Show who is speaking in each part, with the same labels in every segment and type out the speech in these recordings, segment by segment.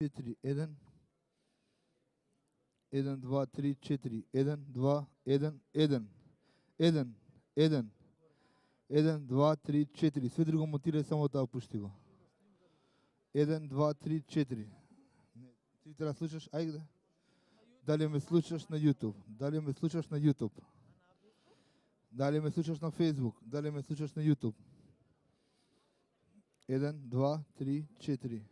Speaker 1: 4, 1, 1, 2, 3, 4, 1, 2, 1, 1, 1, 1, 1, 2, 3, 4. Sve drugo montiraj, samo ta opušti go. 1, 2, 3, 4. Ти трябва да слушаш, айде. Дали ме слушаш на YouTube? Дали ме слушаш на YouTube? Дали ме слушаш на Facebook? Дали ме слушаш на YouTube? 1, 2, 3, 4.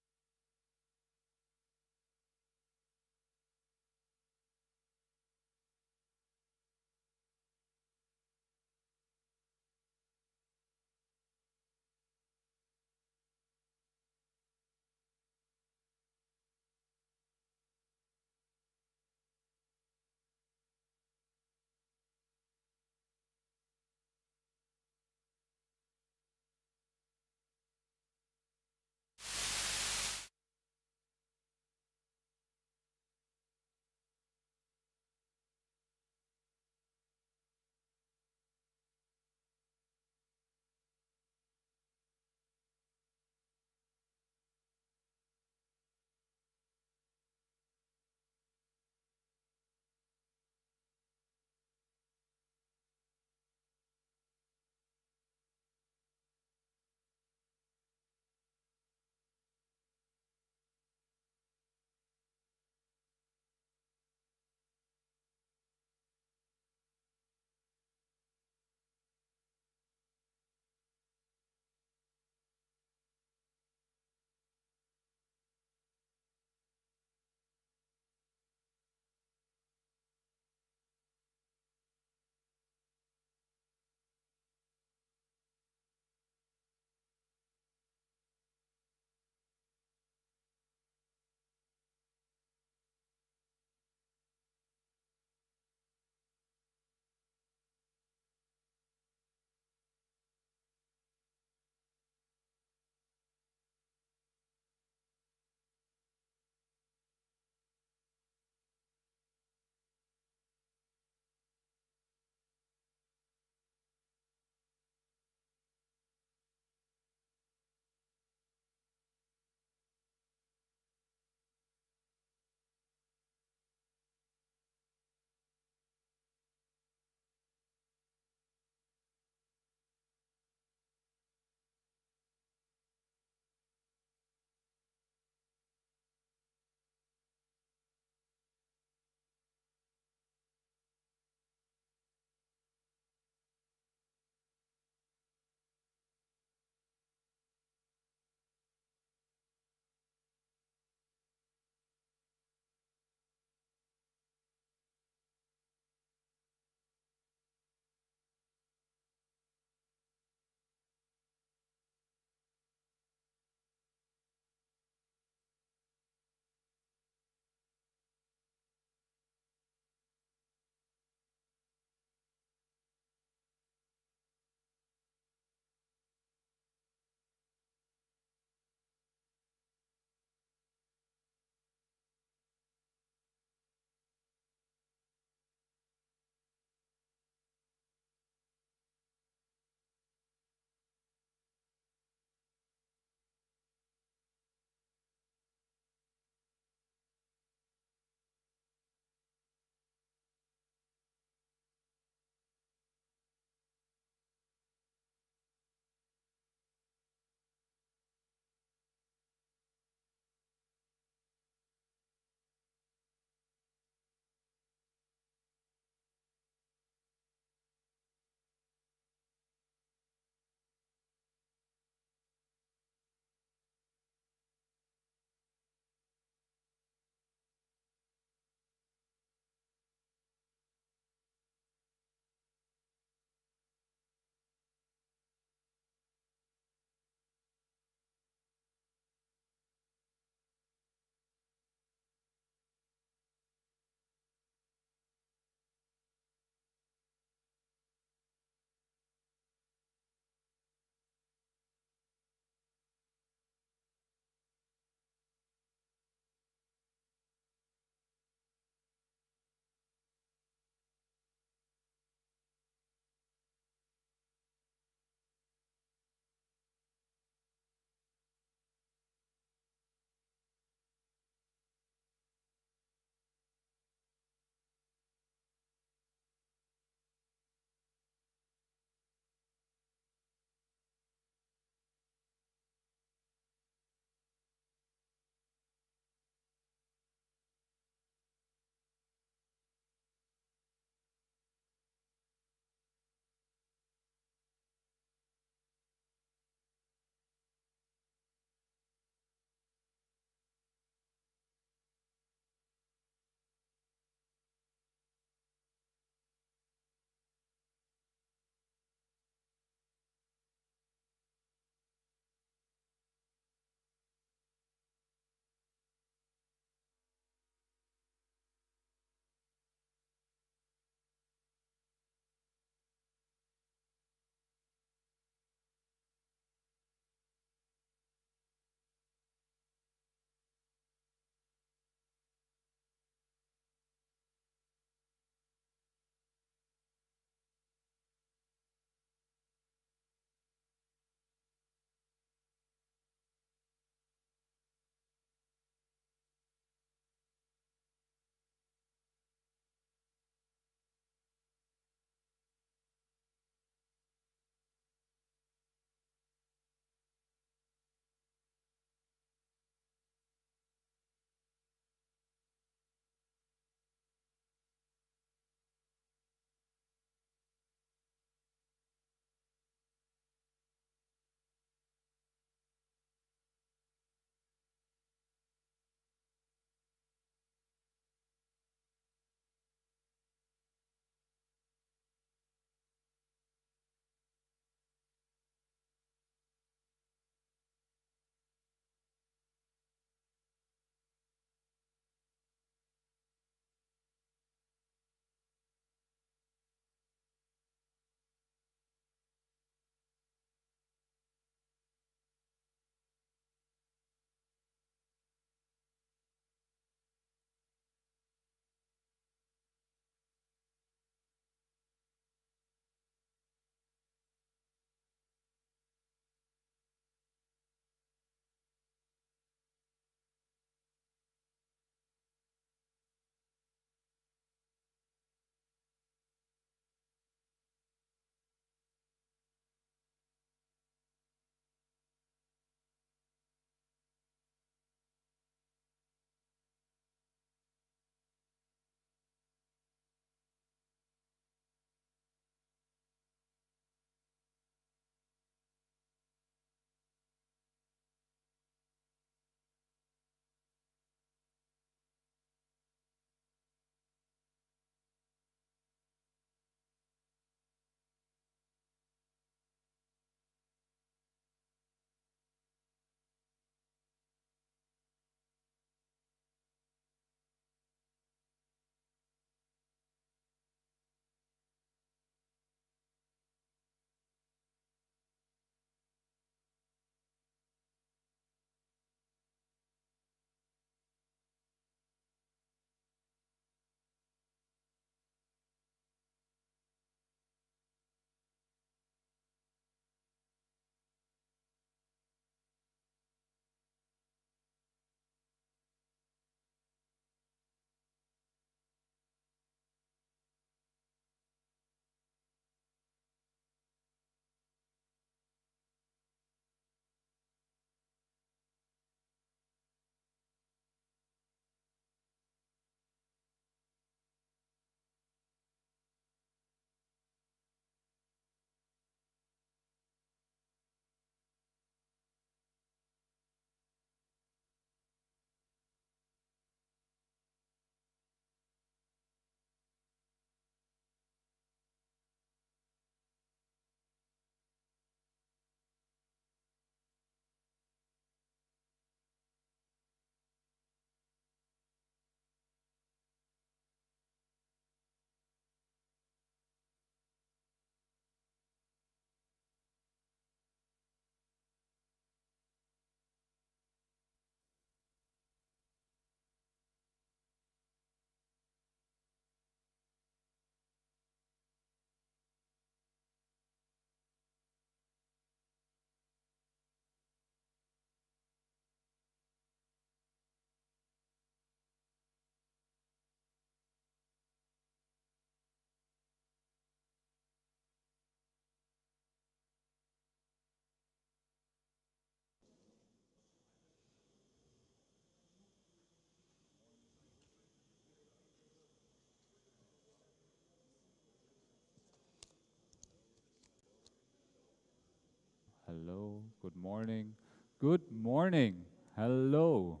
Speaker 2: Good morning. Good morning. Hello.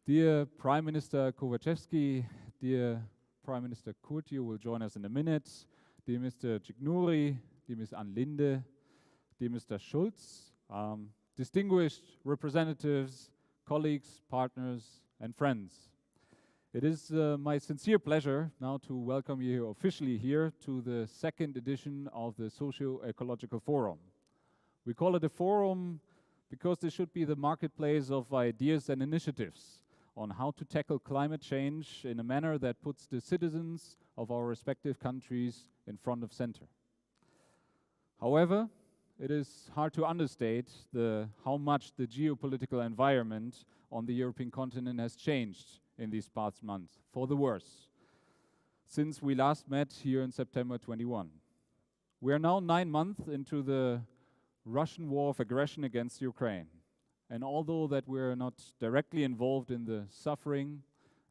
Speaker 2: Dear Prime Minister Kovačevski, dear Prime Minister Kurti, who will join us in a minute, dear Mr. Csignuri, dear Ms. Ann Linde, dear Mr. Schulz, distinguished representatives, colleagues, partners, and friends. It is my sincere pleasure now to welcome you officially here to the second edition of the Socio-Ecological Forum. We call it a forum because this should be the marketplace of ideas and initiatives on how to tackle climate change in a manner that puts the citizens of our respective countries in front of center. However, it is hard to understate how much the geopolitical environment on the European continent has changed in these past months, for the worse, since we last met here in September 21. We are now 9 months into the Russian war of aggression against Ukraine. And although that we're not directly involved in the suffering,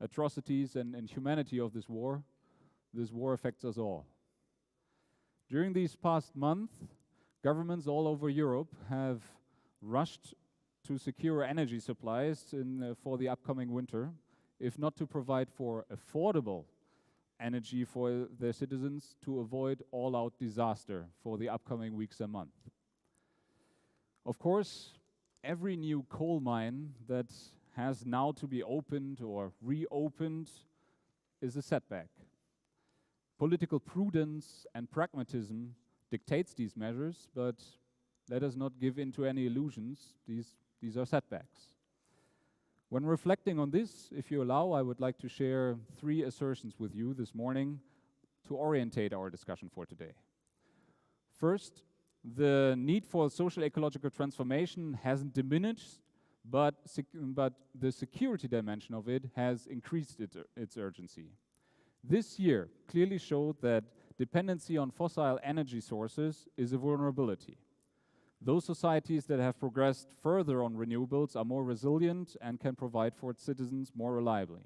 Speaker 2: atrocities, and inhumanity of this war affects us all. During these past months, governments all over Europe have rushed to secure energy supplies for the upcoming winter, if not to provide for affordable energy for their citizens to avoid all-out disaster for the upcoming weeks and months. Of course, every new coal mine that has now to be opened or reopened is a setback. Political prudence and pragmatism dictates these measures, but let us not give in to any illusions. These are setbacks. When reflecting on this, if you allow, I would like to share 3 assertions with you this morning to orientate our discussion for today. First, the need for social ecological transformation hasn't diminished, but the security dimension of it has increased its urgency. This year clearly showed that dependency on fossil energy sources is a vulnerability. Those societies that have progressed further on renewables are more resilient and can provide for its citizens more reliably.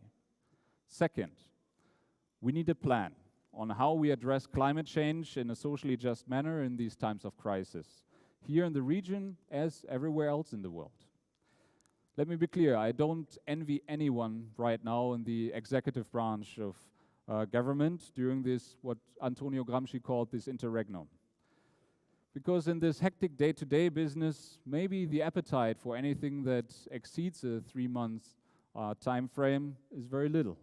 Speaker 2: Second, we need a plan on how we address climate change in a socially just manner in these times of crisis, here in the region as everywhere else in the world. Let me be clear, I don't envy anyone right now in the executive branch of government during this, what Antonio Gramsci called this interregnum. Because in this hectic day-to-day business, maybe the appetite for anything that exceeds a 3-month time frame is very little.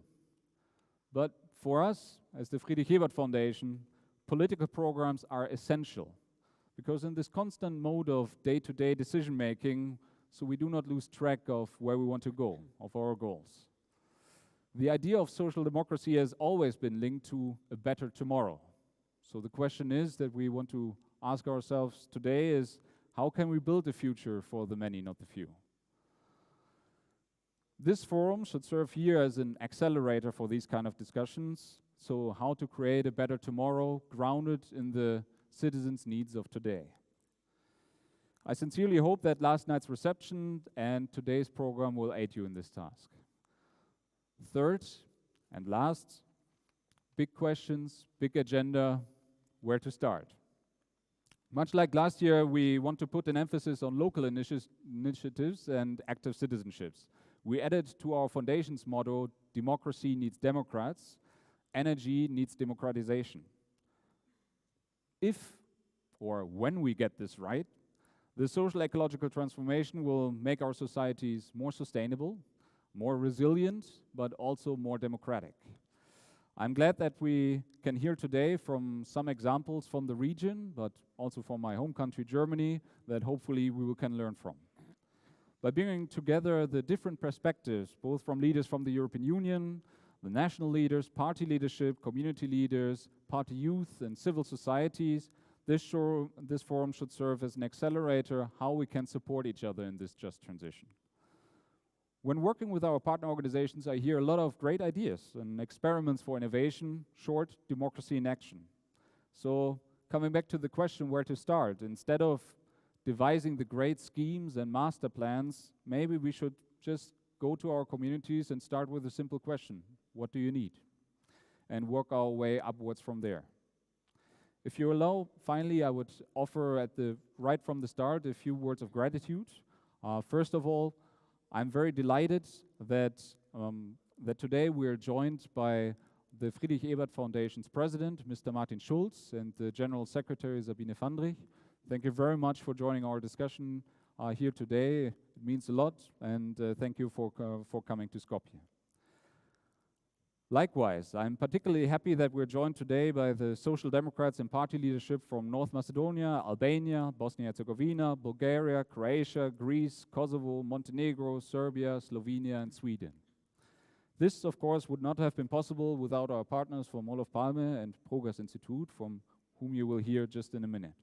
Speaker 2: But for us, as the Friedrich Ebert Foundation, political programs are essential. Because in this constant mode of day-to-day decision-making, so we do not lose track of where we want to go, of our goals. The idea of social democracy has always been linked to a better tomorrow. So the question is that we want to ask ourselves today is, how can we build a future for the many, not the few? This forum should serve here as an accelerator for these kind of discussions. So how to create a better tomorrow grounded in the citizens' needs of today. I sincerely hope that last night's reception and today's program will aid you in this task. Third and last, big questions, big agenda, where to start? Much like last year, we want to put an emphasis on local initiatives and active citizenships. We added to our foundation's motto, democracy needs democrats, energy needs democratization. If or when we get this right, the social ecological transformation will make our societies more sustainable, more resilient, but also more democratic. I'm glad that we can hear today from some examples from the region, but also from my home country, Germany, that hopefully we can learn from. By bringing together the different perspectives, both from leaders from the European Union, the national leaders, party leadership, community leaders, party youth, and civil societies, this forum should serve as an accelerator how we can support each other in this just transition. When working with our partner organizations, I hear a lot of great ideas and experiments for innovation, short, democracy in action. So coming back to the question where to start, instead of devising the great schemes and master plans, maybe we should just go to our communities and start with a simple question: what do you need? And work our way upwards from there. If you allow, finally, I would offer right from the start a few words of gratitude. First of all, I'm very delighted that today we are joined by the Friedrich Ebert Foundation's president, Mr. Martin Schulz, and the General Secretary, Sabine Vandrich. Thank you very much for joining our discussion here today. It means a lot, and thank you for coming to Skopje. Likewise, I'm particularly happy that we're joined today by the Social Democrats and party leadership from North Macedonia, Albania, Bosnia-Herzegovina, Bulgaria, Croatia, Greece, Kosovo, Montenegro, Serbia, Slovenia, and Sweden. This, of course, would not have been possible without our partners from Olof Palme and Progress Institute, from whom you will hear just in a minute.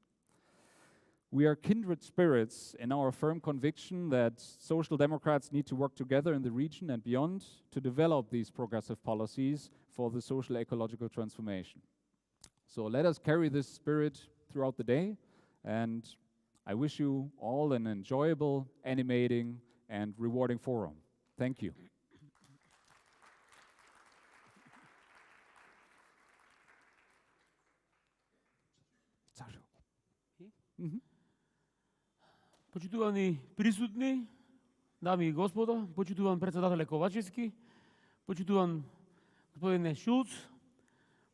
Speaker 2: We are kindred spirits in our firm conviction that social democrats need to work together in the region and beyond to develop these progressive policies for the social ecological transformation. So let us carry this spirit throughout the day, and I wish you all an enjoyable, animating, and rewarding forum. Thank you.
Speaker 3: Почитувани присутни, дами и господа, почитуван председателе Ковачевски, почитуван господине Шулц,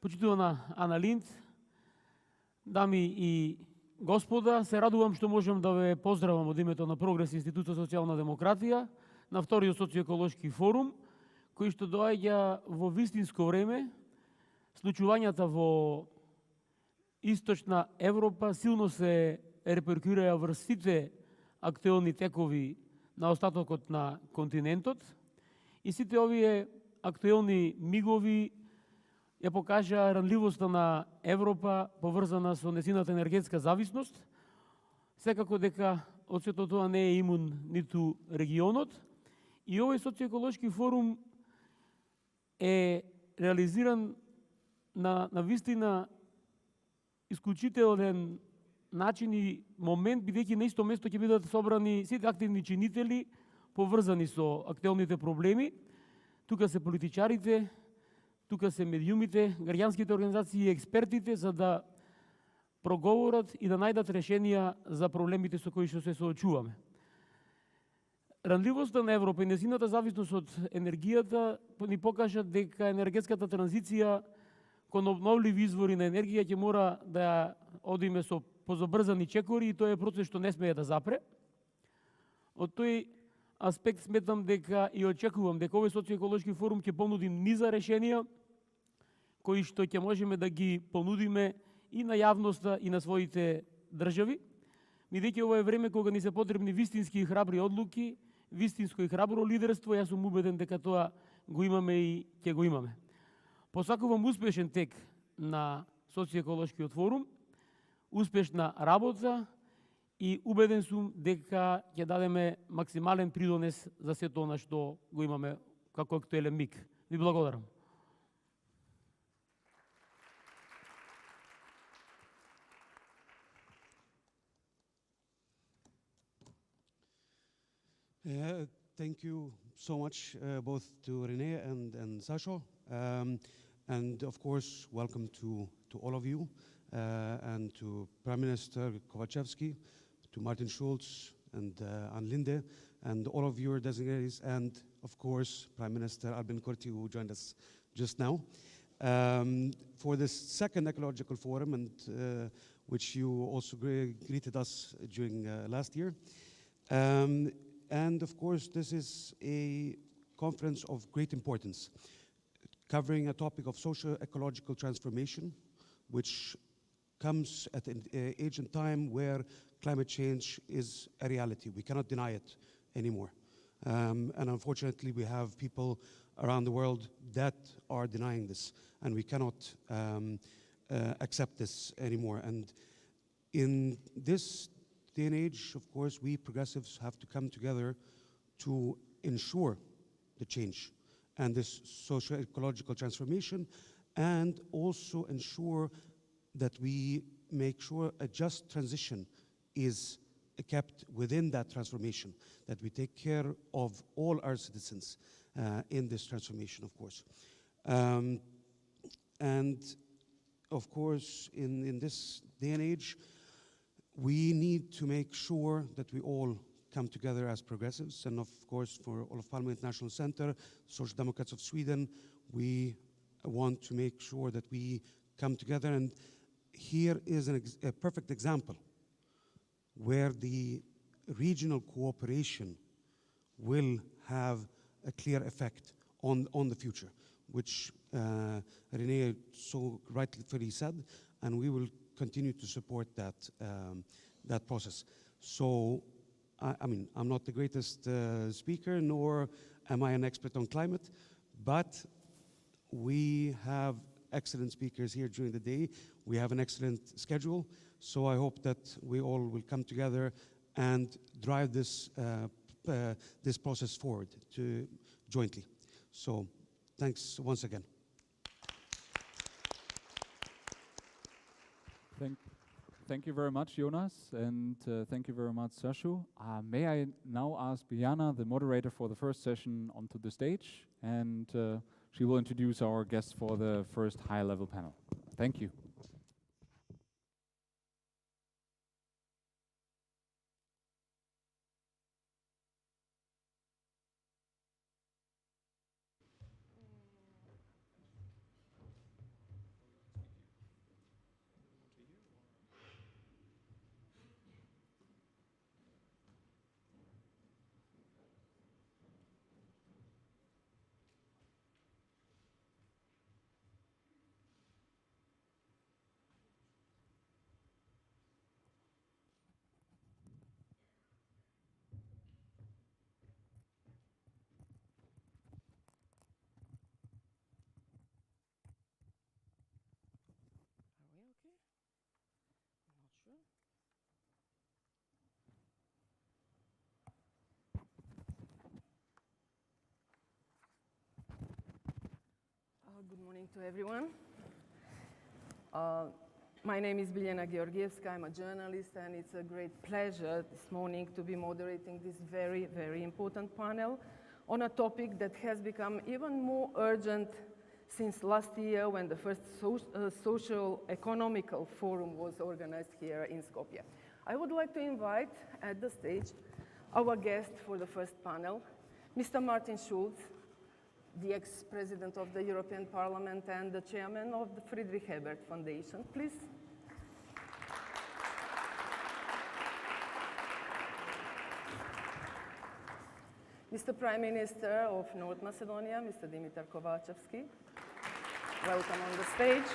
Speaker 3: почитувана Ана Линд, дами и господа, се радувам што можам да ве поздравам од името на Прогрес Институт за социјална демократија на вториот социо-еколошки форум, кој што доаѓа во вистинско време. Случувањата во Источна Европа силно се реперкуираја врз сите актуелни текови на остатокот на континентот и сите овие актуелни мигови ја покажаа ранливоста на Европа поврзана со незината енергетска зависност. Секако дека од сето тоа не е имун ниту регионот и овој социјеколошки форум е реализиран на вистина исклучителен начин и момент, бидејќи на исто место ќе бидат собрани сите активни чинители поврзани со актуелните проблеми. Тука се политичарите, тука се медиумите, граѓанските организации и експертите за да проговорат и да најдат решенија за проблемите со кои што се соочуваме. Ранливоста на Европа и незината зависност од енергијата ни покажа дека енергетската транзиција кон обновливи извори на енергија ќе мора да одиме со позабрзани чекори и тоа е процес што не смее да запре. Од тој аспект сметам дека и очекувам дека овој социјеколошки форум ќе понуди низа решенија кои што ќе можеме да ги понудиме и на јавноста и на своите држави, бидејќи ова е време кога ни се потребни вистински и храбри одлуки, вистинско и храбро лидерство. Јас сум убеден дека тоа го имаме и ќе го имаме. Посакувам успешен тек на социјеколошкиот форум, успешна работа и убеден сум дека ќе дадеме максимален придонес за сето она што го имаме како актуелен миг. Ви благодарам.
Speaker 4: Thank you so much both to René and Sasho. And of course, welcome to all of you. And to Prime Minister Kovacevski, to Martin Schulz and Ann Linde, and all of your designates, and of course, Prime Minister Albin Kurti, who joined us just now, for this second ecological forum, and which you also greeted us during last year. And of course, this is a conference of great importance, covering a topic of socio-ecological transformation, which comes at an age and time where climate change is a reality. We cannot deny it anymore. And unfortunately, we have people around the world that are denying this, and we cannot accept this anymore. And in this day and age, of course, we progressives have to come together to ensure the change and this socio-ecological transformation, and also ensure that we make sure a just transition is kept within that transformation, that we take care of all our citizens in this transformation, of course. And of course, in this day and age, we need to make sure that we all come together as progressives. And of course, for Olof Palme International Center, Social Democrats of Sweden, we want to make sure that we come together. And here is a perfect example where the regional cooperation will have a clear effect on the future, which René so rightfully said, and we will continue to support that process. So, I mean, I'm not the greatest speaker, nor am I an expert on climate, but we have excellent speakers here during the day. We have an excellent schedule, so I hope that we all will come together and drive this this process forward jointly. So, thanks once again.
Speaker 2: Thank you very much, Jonas, and thank you very much, Sashu. May I now ask Biana, the moderator for the first session, onto the stage, and she will introduce our guests for the first high-level panel. Thank you.
Speaker 5: Good morning to everyone. My name is Biljana Georgievska. I'm a journalist, and it's a great pleasure this morning to be moderating this very, very important panel on a topic that has become even more urgent since last year when the first socio-ecological forum was organized here in Skopje. I would like to invite at the stage our guest for the first panel, Mr. Martin Schulz, the ex-president of the European Parliament and the chairman of the Friedrich Ebert Foundation, please. Mr. Prime Minister of North Macedonia, Mr. Dimitar Kovacevski, welcome on the stage.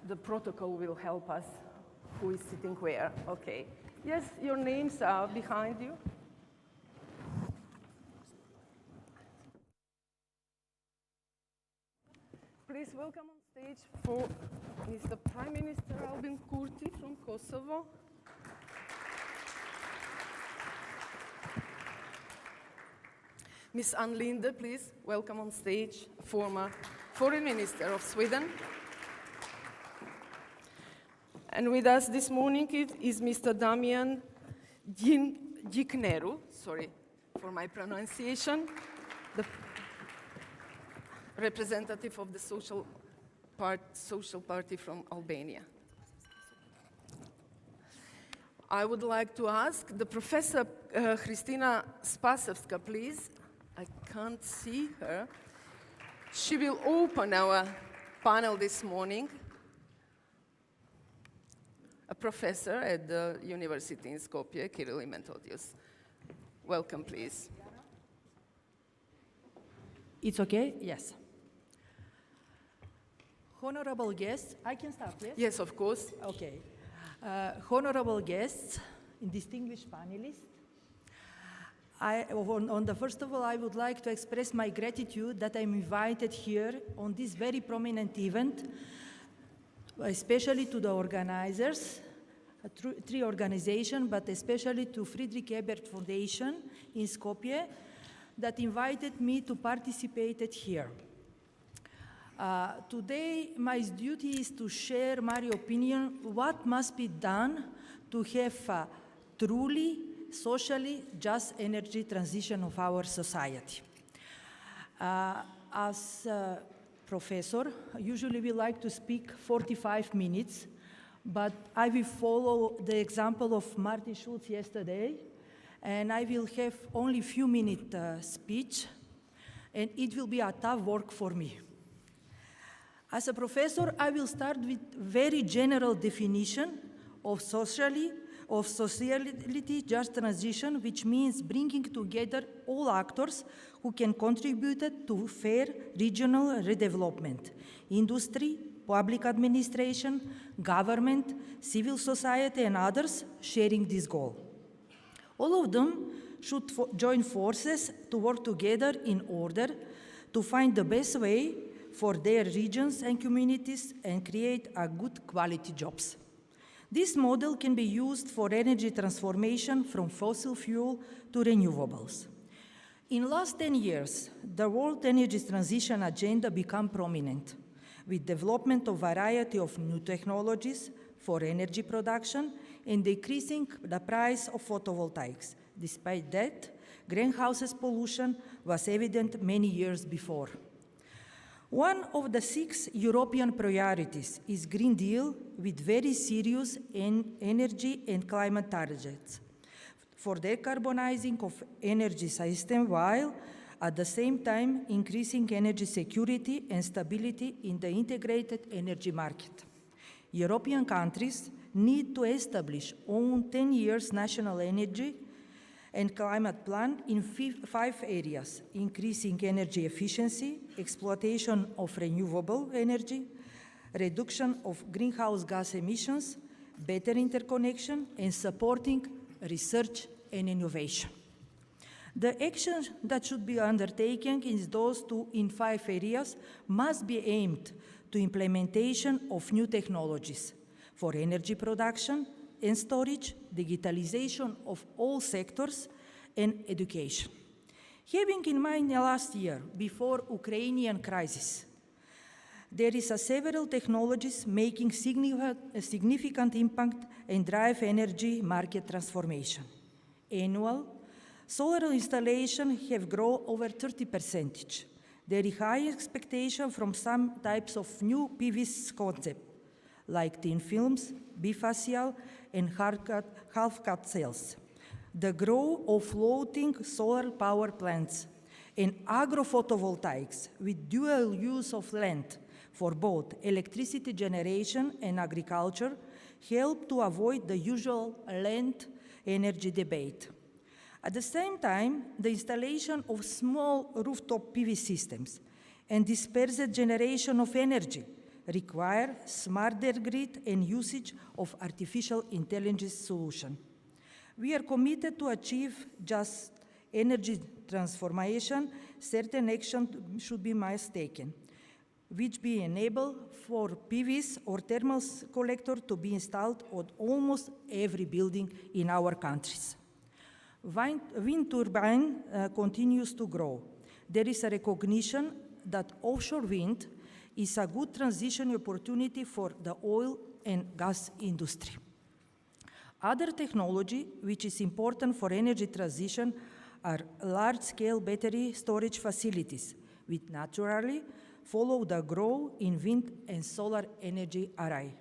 Speaker 5: The protocol will help us who is sitting where. Okay. Yes, your names are behind you. Please welcome on stage for Mr. Prime Minister Albin Kurti from Kosovo. Ms. Ann Linde, please welcome on stage, former Foreign Minister of Sweden. And with us this morning is Mr. Damian Gjikneru, sorry for my pronunciation, the representative of the Social Party from Albania. I would like to ask the Professor Kristina Spasevska, please. I can't see her. She will open our panel this morning. A professor at the university in Skopje, Kirill and Methodius. Welcome, please.
Speaker 6: It's okay? Yes. Honorable guests, I can start, yes?
Speaker 5: Yes, of course.
Speaker 6: Okay. Honorable guests, distinguished panelists, first of all, I would like to express my gratitude that I'm invited here on this very prominent event, especially to the organizers, three organizations, but especially to Friedrich Ebert Foundation in Skopje that invited me to participate here. Today, my duty is to share my opinion what must be done to have a truly socially just energy transition of our society. As a professor, usually we like to speak 45 minutes, but I will follow the example of Martin Schulz yesterday, and I will have only few minute speech, and it will be a tough work for me. As a professor, I will start with very general definition of sociality just transition, which means bringing together all actors who can contribute to fair regional redevelopment: industry, public administration, government, civil society, and others sharing this goal. All of them should join forces to work together in order to find the best way for their regions and communities and create a good quality jobs. This model can be used for energy transformation from fossil fuel to renewables. In the last 10 years, the world energy transition agenda became prominent, with development of variety of new technologies for energy production and decreasing the price of photovoltaics. Despite that, greenhouse pollution was evident many years before. One of the 6 European priorities is Green Deal with very serious energy and climate targets for decarbonizing of energy system while at the same time increasing energy security and stability in the integrated energy market. European countries need to establish own 10 years national energy and climate plan in 5 areas: increasing energy efficiency, exploitation of renewable energy, reduction of greenhouse gas emissions, better interconnection, and supporting research and innovation. The actions that should be undertaken in 5 areas must be aimed to implementation of new technologies for energy production and storage, digitalization of all sectors, and education. Having in mind last year, before Ukrainian crisis, there is several technologies making significant impact and drive energy market transformation. Annual solar installations have grown over 30%. There is high expectation from some types of new PV concepts, like thin films, bifacial, and half-cut cells. The growth of floating solar power plants and agro-photovoltaics with dual use of land for both electricity generation and agriculture help to avoid the usual land energy debate. At the same time, the installation of small rooftop PV systems and dispersed generation of energy require smarter grid and usage of artificial intelligence solution. We are committed to achieve just energy transformation. Certain action should be taken, which be enabled for PVs or thermal collector to be installed on almost every building in our countries. Wind turbine continues to grow. There is a recognition that offshore wind is a good transition opportunity for the oil and gas industry. Other technology which is important for energy transition are large-scale battery storage facilities, which naturally follow the growth in wind and solar energy array.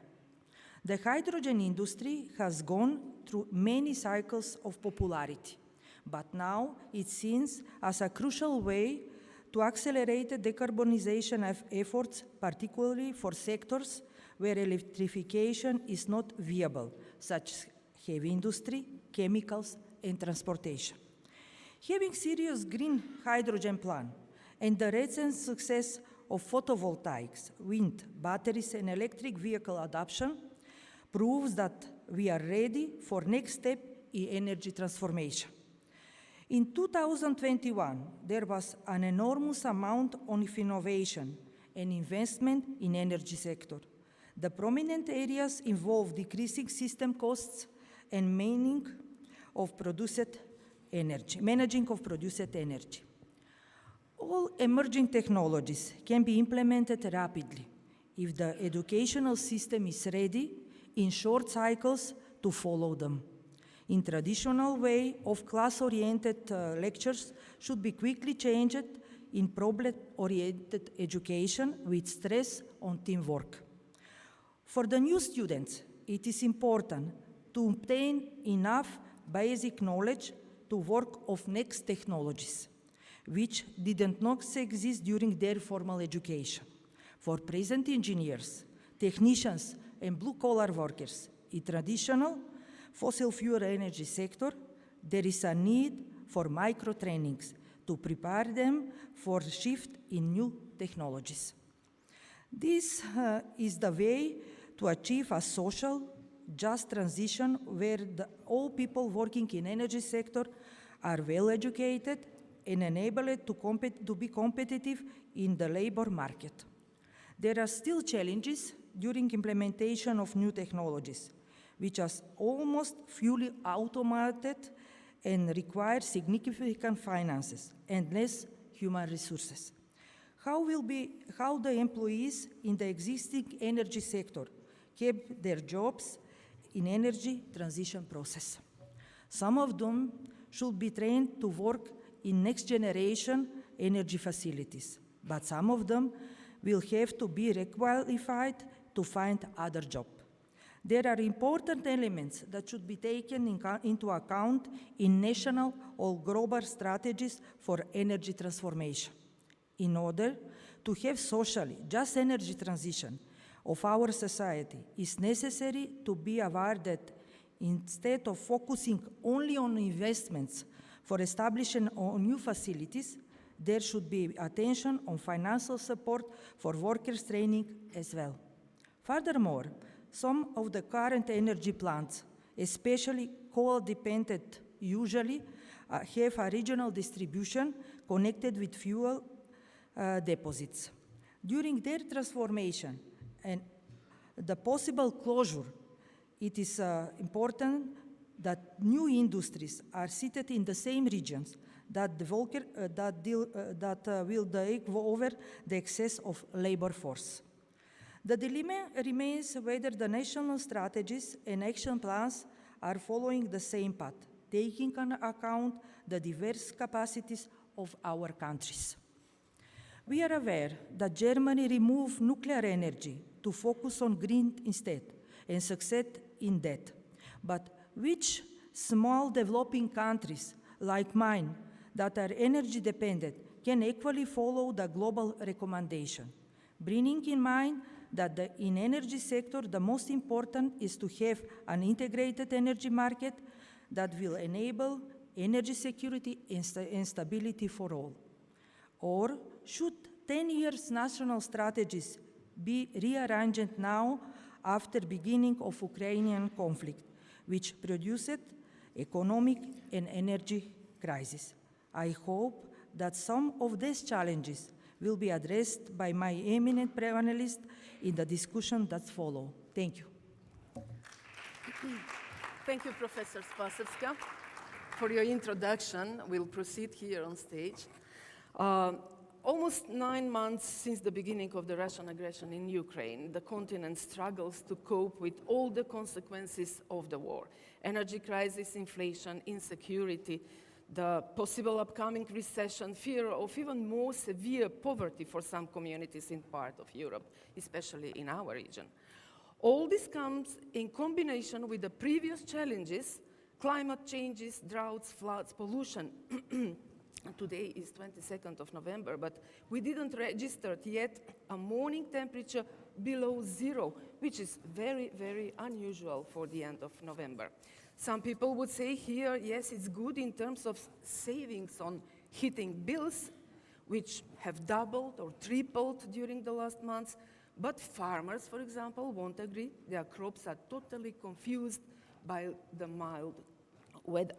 Speaker 6: The hydrogen industry has gone through many cycles of popularity, but now it seems as a crucial way to accelerate the decarbonization efforts, particularly for sectors where electrification is not viable, such as heavy industry, chemicals, and transportation. Having serious green hydrogen plan and the recent success of photovoltaics, wind, batteries, and electric vehicle adoption proves that we are ready for next step in energy transformation. In 2021, there was an enormous amount of innovation and investment in energy sector. The prominent areas involve decreasing system costs and managing of produced energy. All emerging technologies can be implemented rapidly if the educational system is ready in short cycles to follow them. In traditional way of class-oriented lectures should be quickly changed in problem-oriented education with stress on teamwork. For the new students, it is important to obtain enough basic knowledge to work of next technologies, which did not exist during their formal education. For present engineers, technicians, and blue-collar workers in traditional fossil fuel energy sector, there is a need for micro-trainings to prepare them for shift in new technologies. This is the way to achieve a social, just transition where all people working in energy sector are well educated and enabled to be competitive in the labor market. There are still challenges during implementation of new technologies, which are almost fully automated and require significant finances and less human resources. How the employees in the existing energy sector keep their jobs in energy transition process? Some of them should be trained to work in next generation energy facilities, but some of them will have to be requalified to find other job. There are important elements that should be taken into account in national or global strategies for energy transformation. In order to have socially just energy transition of our society, it's necessary to be aware that instead of focusing only on investments for establishing new facilities, there should be attention on financial support for workers' training as well. Furthermore, some of the current energy plants, especially coal-dependent, usually have a regional distribution connected with fuel deposits. During their transformation and the possible closure, it is important that new industries are seated in the same regions that will take over the excess of labor force. The dilemma remains whether the national strategies and action plans are following the same path, taking into account the diverse capacities of our countries. We are aware that Germany removed nuclear energy to focus on green instead and succeed in that. But which small developing countries like mine that are energy dependent can equally follow the global recommendation, bringing in mind that in energy sector, the most important is to have an integrated energy market that will enable energy security and stability for all. Or should 10 years national strategies be rearranged now after beginning of Ukrainian conflict, which produced economic and energy crisis? I hope that some of these challenges will be addressed by my eminent panelists in the discussion that follow. Thank you.
Speaker 5: Thank you, Professor Spasevska, for your introduction. We'll proceed here on stage. Almost 9 months since the beginning of the Russian aggression in Ukraine, the continent struggles to cope with all the consequences of the war. Energy crisis, inflation, insecurity, the possible upcoming recession, fear of even more severe poverty for some communities in part of Europe, especially in our region. All this comes in combination with the previous challenges, climate changes, droughts, floods, pollution. Today is 22nd of November, but we didn't register yet a morning temperature below 0, which is very, very unusual for the end of November. Some people would say here, yes, it's good in terms of savings on heating bills, which have doubled or tripled during the last months, but farmers, for example, won't agree. Their crops are totally confused by the mild weather.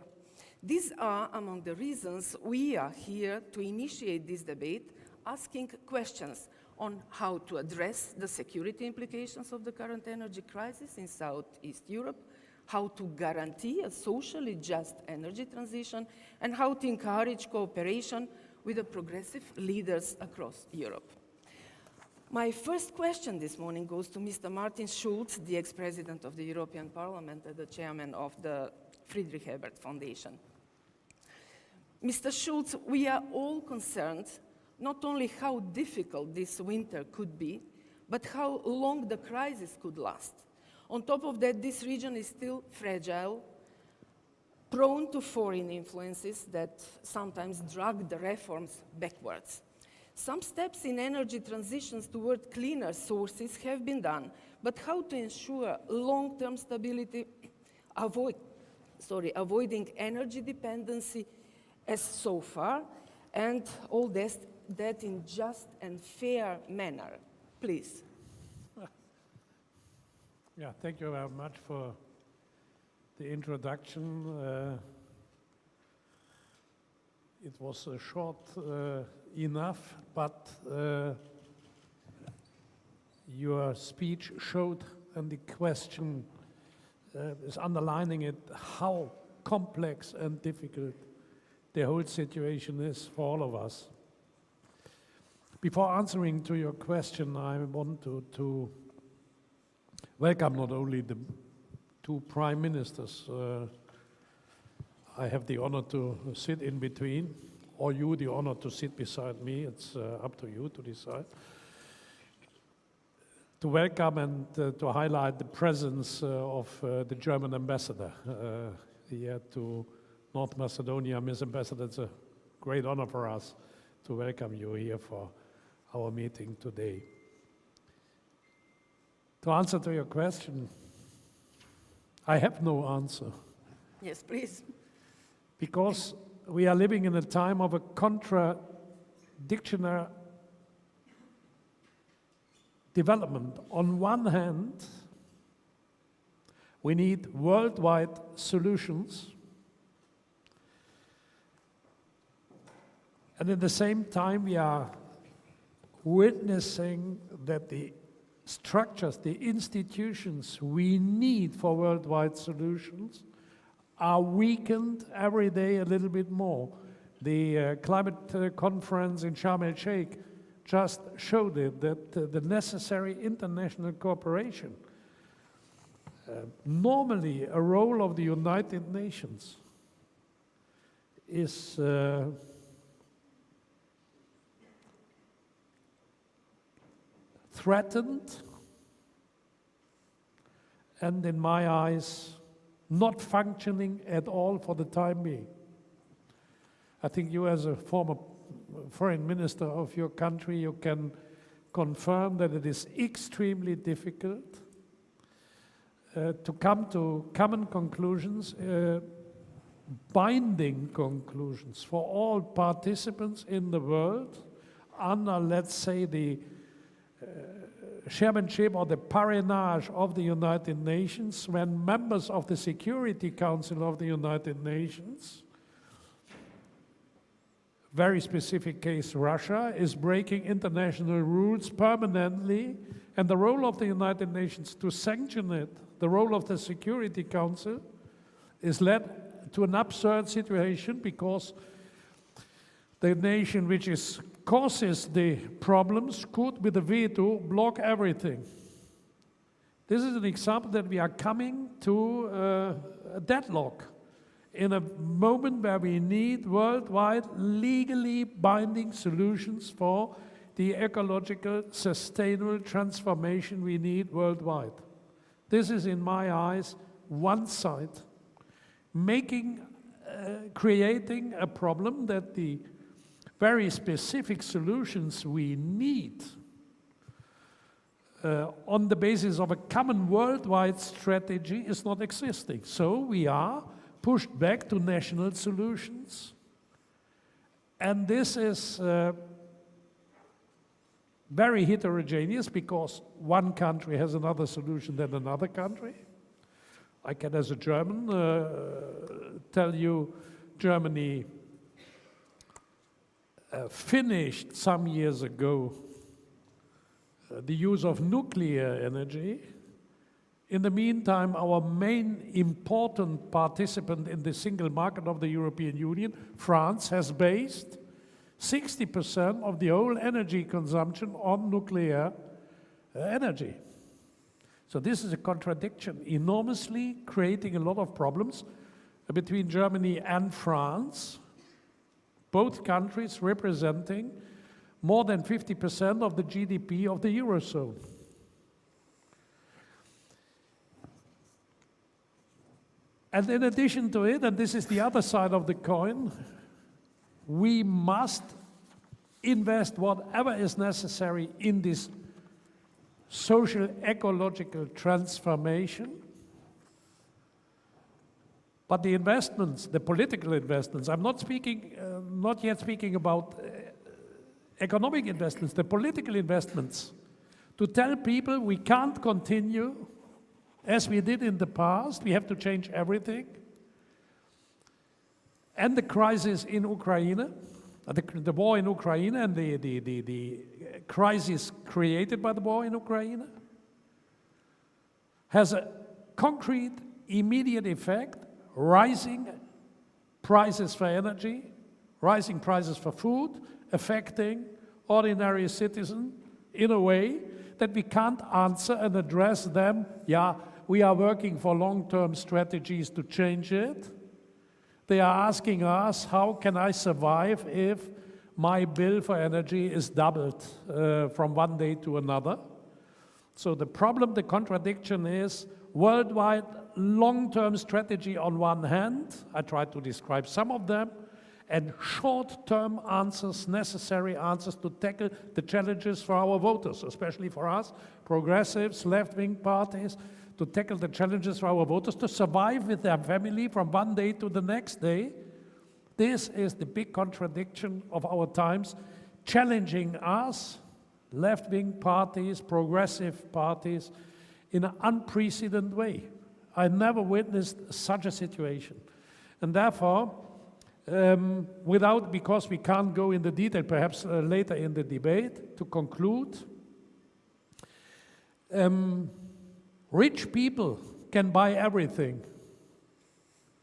Speaker 5: These are among the reasons we are here to initiate this debate, asking questions on how to address the security implications of the current energy crisis in Southeast Europe, how to guarantee a socially just energy transition, and how to encourage cooperation with the progressive leaders across Europe. My first question this morning goes to Mr. Martin Schulz, the ex-president of the European Parliament and the chairman of the Friedrich Ebert Foundation. Mr. Schulz, we are all concerned not only how difficult this winter could be, but how long the crisis could last. On top of that, this region is still fragile, prone to foreign influences that sometimes drag the reforms backwards. Some steps in energy transitions toward cleaner sources have been done, but how to ensure long-term stability, avoiding energy dependency as so far, and all that in just and fair manner. Please.
Speaker 7: Yeah, thank you very much for the introduction. It was short enough, but your speech showed, and the question is underlining it, how complex and difficult the whole situation is for all of us. Before answering to your question, I want to welcome not only the two prime ministers I have the honor to sit in between, or you the honor to sit beside me. It's up to you to decide. To welcome and to highlight the presence of the German ambassador here to North Macedonia. Ms. Ambassador, it's a great honor for us to welcome you here for our meeting today. To answer to your question, I have no answer.
Speaker 5: Yes, please.
Speaker 7: Because we are living in a time of a contradictory development. On one hand, we need worldwide solutions, and at the same time we are witnessing that the structures, the institutions we need for worldwide solutions are weakened every day a little bit more. The climate conference in Sharm el-Sheikh just showed it, that the necessary international cooperation, normally a role of the United Nations, is threatened, and in my eyes, not functioning at all for the time being. I think you, as a former foreign minister of your country, you can confirm that it is extremely difficult to come to common conclusions, binding conclusions for all participants in the world under, let's say, the chairmanship or the parrainage of the United Nations, when members of the Security Council of the United Nations, very specific case Russia, is breaking international rules permanently, and the role of the United Nations to sanction it, the role of the Security Council, is led to an absurd situation, because the nation which causes the problems could, with a veto, block everything. This is an example that we are coming to a deadlock in a moment where we need worldwide legally binding solutions for the ecological sustainable transformation we need worldwide. This is, in my eyes, one side, creating a problem that the very specific solutions we need on the basis of a common worldwide strategy is not existing. So we are pushed back to national solutions. And this is very heterogeneous, because one country has another solution than another country. I can, as a German, tell you, Germany finished some years ago the use of nuclear energy. In the meantime, our main important participant in the single market of the European Union, France, has based 60% of the whole energy consumption on nuclear energy. So this is a contradiction, enormously creating a lot of problems between Germany and France, both countries representing more than 50% of the GDP of the Eurozone. And in addition to it, and this is the other side of the coin, we must invest whatever is necessary in this social ecological transformation. But the investments, the political investments, I'm not yet speaking about economic investments, the political investments, to tell people we can't continue as we did in the past, we have to change everything. And the crisis in Ukraine, the war in Ukraine and the crisis created by the war in Ukraine has a concrete, immediate effect, rising prices for energy, rising prices for food, affecting ordinary citizens in a way that we can't answer and address them. Yeah, we are working for long-term strategies to change it. They are asking us, how can I survive if my bill for energy is doubled from one day to another? So the problem, the contradiction is worldwide long-term strategy on one hand, I tried to describe some of them, and short-term answers, necessary answers to tackle the challenges for our voters, especially for us, progressives, left-wing parties, to tackle the challenges for our voters, to survive with their family from one day to the next day. This is the big contradiction of our times, challenging us, left-wing parties, progressive parties, in an unprecedented way. I never witnessed such a situation. And therefore, because we can't go into detail, perhaps later in the debate, to conclude, rich people can buy everything,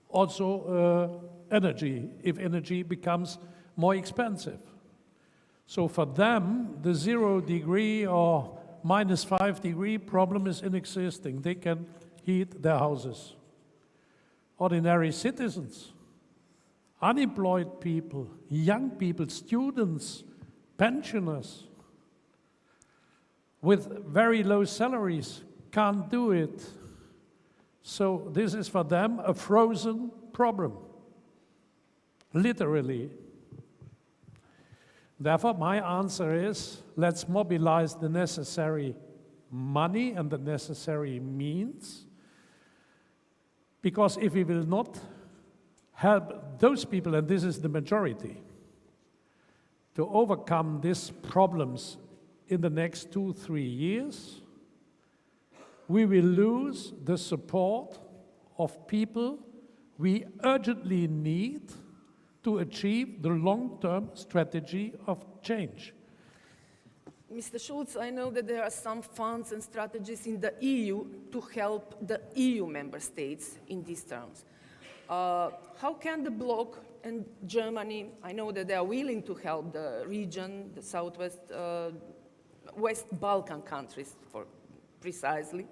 Speaker 7: also energy, if energy becomes more expensive. So for them, the 0 degree or -5 degree problem is inexisting. They can heat their houses. Ordinary citizens, unemployed people, young people, students, pensioners with very low salaries can't do it. So this is for them a frozen problem, literally. Therefore, my answer is, let's mobilize the necessary money and the necessary means, because if we will not help those people, and this is the majority, to overcome these problems in the next 2-3 years, we will lose the support of people we urgently need to achieve the long-term strategy of change.
Speaker 5: Mr. Schulz, I know that there are some funds and strategies in the EU to help the EU member states in these terms. How can the bloc and Germany, I know that they are willing to help the region, the Southwest, West Balkan countries precisely,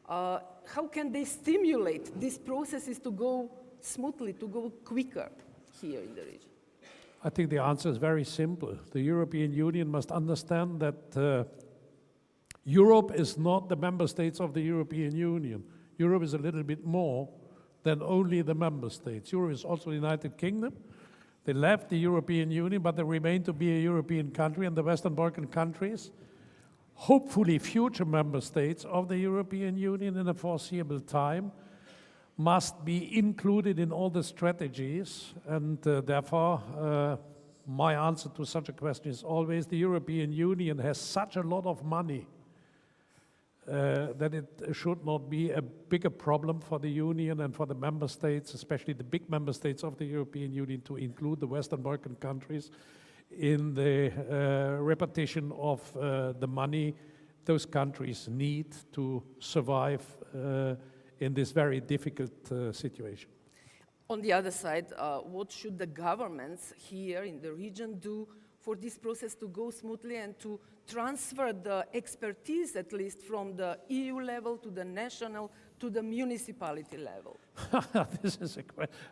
Speaker 5: how can they stimulate these processes to go smoothly, to go quicker here in the region?
Speaker 7: I think the answer is very simple. The European Union must understand that Europe is not the member states of the European Union. Europe is a little bit more than only the member states. Europe is also the United Kingdom. They left the European Union, but they remain to be a European country, and the Western Balkan countries, hopefully future member states of the European Union in a foreseeable time, must be included in all the strategies, and therefore my answer to such a question is always the European Union has such a lot of money that it should not be a bigger problem for the Union and for the member states, especially the big member states of the European Union, to include the Western Balkan countries in the repartition of the money those countries need to survive in this very difficult situation.
Speaker 5: On the other side, what should the governments here in the region do for this process to go smoothly and to transfer the expertise, at least from the EU level to the national to the municipality level?
Speaker 7: This is a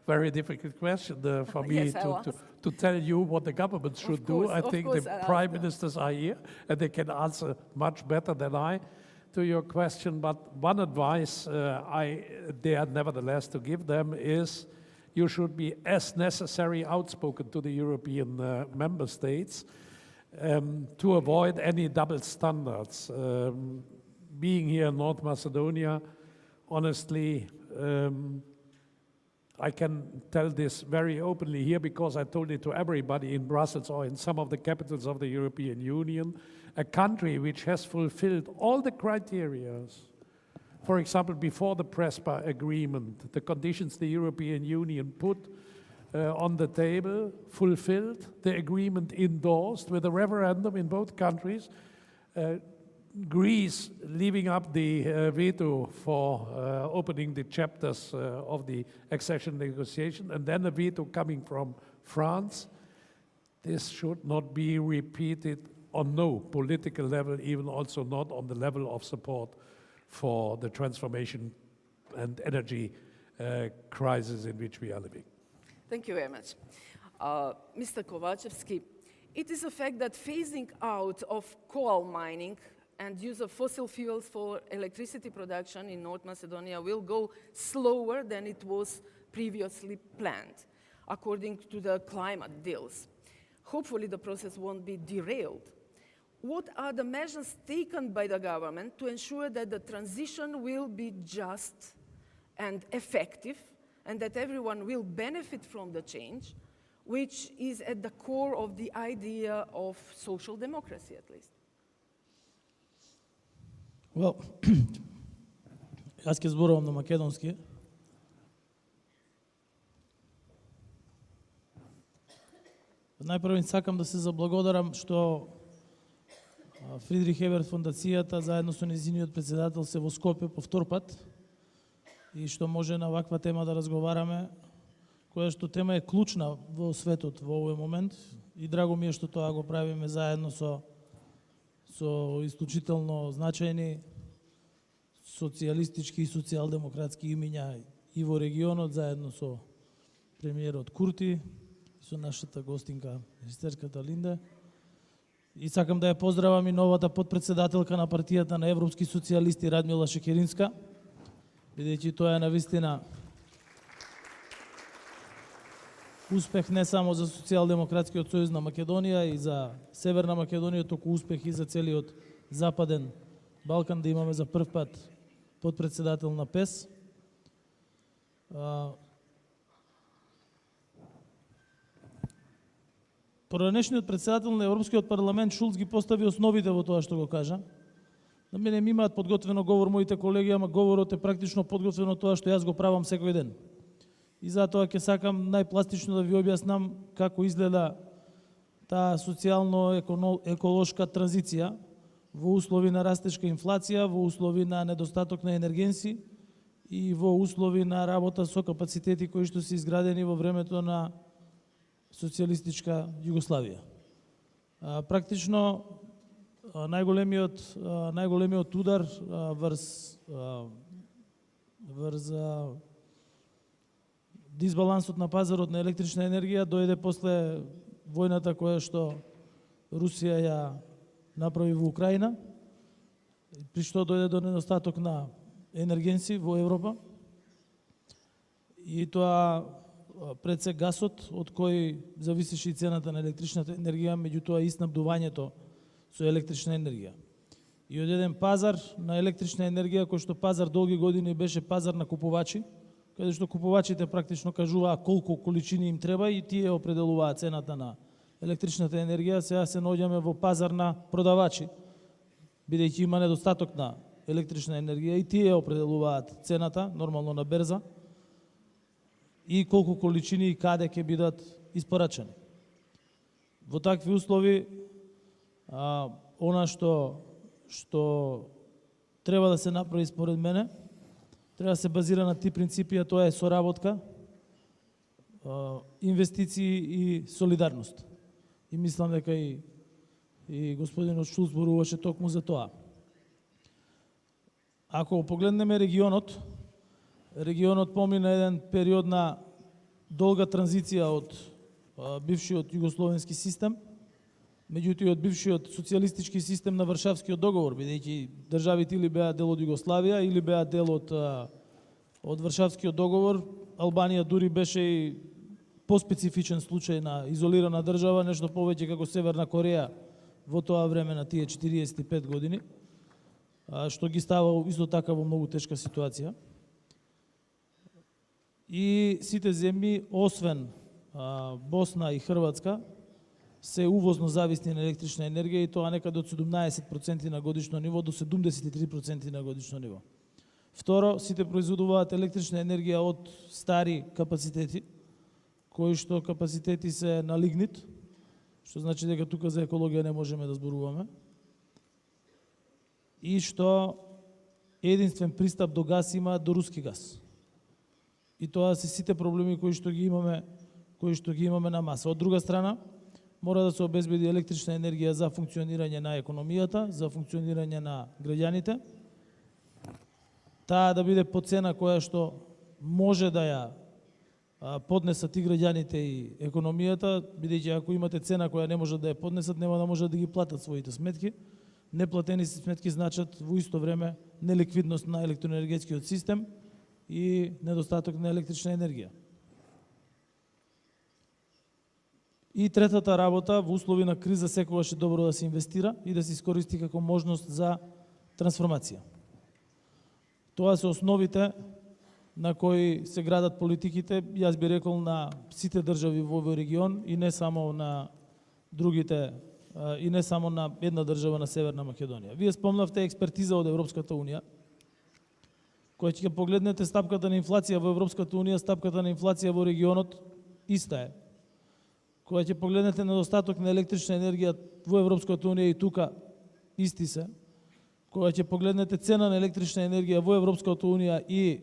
Speaker 7: very difficult question for me
Speaker 5: Yes, I'll
Speaker 7: to tell you what the government should do. I think the prime ministers are here and they can answer much better than I to your question. But one advice I dare nevertheless to give them is you should be as necessary outspoken to the European member states to avoid any double standards. Being here in North Macedonia, honestly, I can tell this very openly here because I told it to everybody in Brussels or in some of the capitals of the European Union. A country which has fulfilled all the criteria, for example, before the Prespa agreement, the conditions the European Union put on the table, fulfilled, the agreement endorsed with a referendum in both countries, Greece leaving up the veto for opening the chapters of the accession negotiation, and then a veto coming from France. This should not be repeated on no political level, even also not on the level of support for the transformation and energy crisis in which we are living.
Speaker 5: Thank you very much. Mr. Kovacevski, it is a fact that phasing out of coal mining and use of fossil fuels for electricity production in North Macedonia will go slower than it was previously planned, according to the climate deals. Hopefully the process won't be derailed. What are the measures taken by the government to ensure that the transition will be just and effective, and that everyone will benefit from the change, which is at the core of the idea of social democracy, at least?
Speaker 8: Well, аз ќе зборувам на македонски. Најпрво сакам да се заблагодарам што Фридрих Еберт фондацијата заедно со нејзиниот председател се во Скопје по втор пат и што може на ваква тема да разговараме, која што тема е клучна во светот во овој момент и драго ми е што тоа го правиме заедно со исклучително значајни социјалистички и социјалдемократски имиња и во регионот, заедно со премиерот Курти и со нашата гостинка, министерката Линде. И сакам да ја поздравам и новата подпредседателка на партијата на европски социјалисти Радмила Шекеринска, бидејќи тоа е навистина успех не само за Социјалдемократскиот сојуз на Македонија и за Северна Македонија, току успех и за целиот Западен Балкан да имаме за прв пат подпредседател на ПЕС. Поранешниот председател на Европскиот парламент Шулц ги постави основите во тоа што го кажа. На мене ми имаат подготвено говор моите колеги, ама говорот е практично подготвено тоа што јас го правам секој ден. И затоа ќе сакам најпластично да ви објаснам како изгледа таа социјално-еколошка транзиција во услови на растешка инфлација, во услови на недостаток на енергенси и во услови на работа со капацитети кои што се изградени во времето на социјалистичка Југославија. Практично најголемиот удар врз дисбалансот на пазарот на електрична енергија дојде после војната која што Русија ја направи во Украина, при што дојде до недостаток на енергенси во Европа. И тоа пред се гасот, од кој зависеше и цената на електричната енергија, меѓутоа и снабдувањето со електрична енергија. И од еден пазар на електрична енергија, кој што пазар долги години беше пазар на купувачи, каде што купувачите практично кажуваа колку количини им треба и тие определуваат цената на електричната енергија, сега се наоѓаме во пазар на продавачи, бидејќи има недостаток на електрична енергија и тие определуваат цената, нормално на берза, и колку количини и каде ќе бидат испорачани. Во такви услови, она што треба да се направи според мене, треба да се базира на ти принципи, а тоа е соработка, инвестиции и солидарност. И мислам дека и господинот Шулц зборуваше токму за тоа. Ако погледнеме регионот регионот помина еден период на долга транзиција од бившиот југословенски систем, меѓутоа и од бившиот социјалистички систем на Варшавскиот договор, бидејќи државите или беа дел од Југославија или беа дел од Варшавскиот договор. Албанија дури беше и поспецифичен случај на изолирана држава, нешто повеќе како Северна Кореја во тоа време на тие 45 години, што ги става исто така во многу тешка ситуација. И сите земји, освен Босна и Хрватска, се увозно зависни на електрична енергија, и тоа некаде од 17% на годишно ниво до 73% на годишно ниво. Второ, сите произведуваат електрична енергија од стари капацитети, кои што капацитети се на лигнит, што значи дека тука за екологија не можеме да зборуваме, и што единствен пристап до газ има до руски газ. И тоа се сите проблеми кои што ги имаме на маса. Од друга страна, мора да се обезбеди електрична енергија за функционирање на економијата, за функционирање на граѓаните. Таа да биде по цена која што може да ја поднесат и граѓаните и економијата, бидејќи ако имате цена која не може да ја поднесат, нема да може да ги платат своите сметки. Неплатени сметки значат во исто време неликвидност на електроенергетскиот систем и недостаток на електрична енергија. И третата работа, во услови на криза секогаш е добро да се инвестира и да се искористи како можност за трансформација. Тоа се основите на кои се градат политиките, јас би рекол, на сите држави во овој регион и не само на другите, и не само на една држава на Северна Македонија. Вие спомнавте експертиза од Европската Унија. Кога ќе погледнете стапката на инфлација во Европската Унија, стапката на инфлација во регионот иста е. Кога ќе погледнете недостаток на електрична енергија во Европската Унија и тука исти се. Кога ќе погледнете цена на електрична енергија во Европската Унија и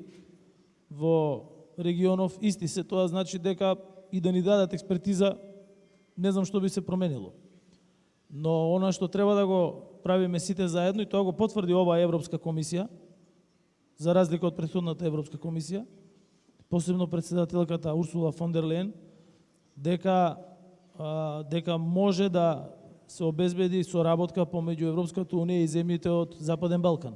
Speaker 8: во регионов исти се, тоа значи дека и да ни дадат експертиза, не знам што би се променило. Но она што треба да го правиме сите заедно, и тоа го потврди оваа Европска комисија, за разлика од претходната Европска комисија, посебно председателката Урсула фон дер Лејен, дека може да се обезбеди соработка помеѓу Европската Унија и земјите од Западен Балкан.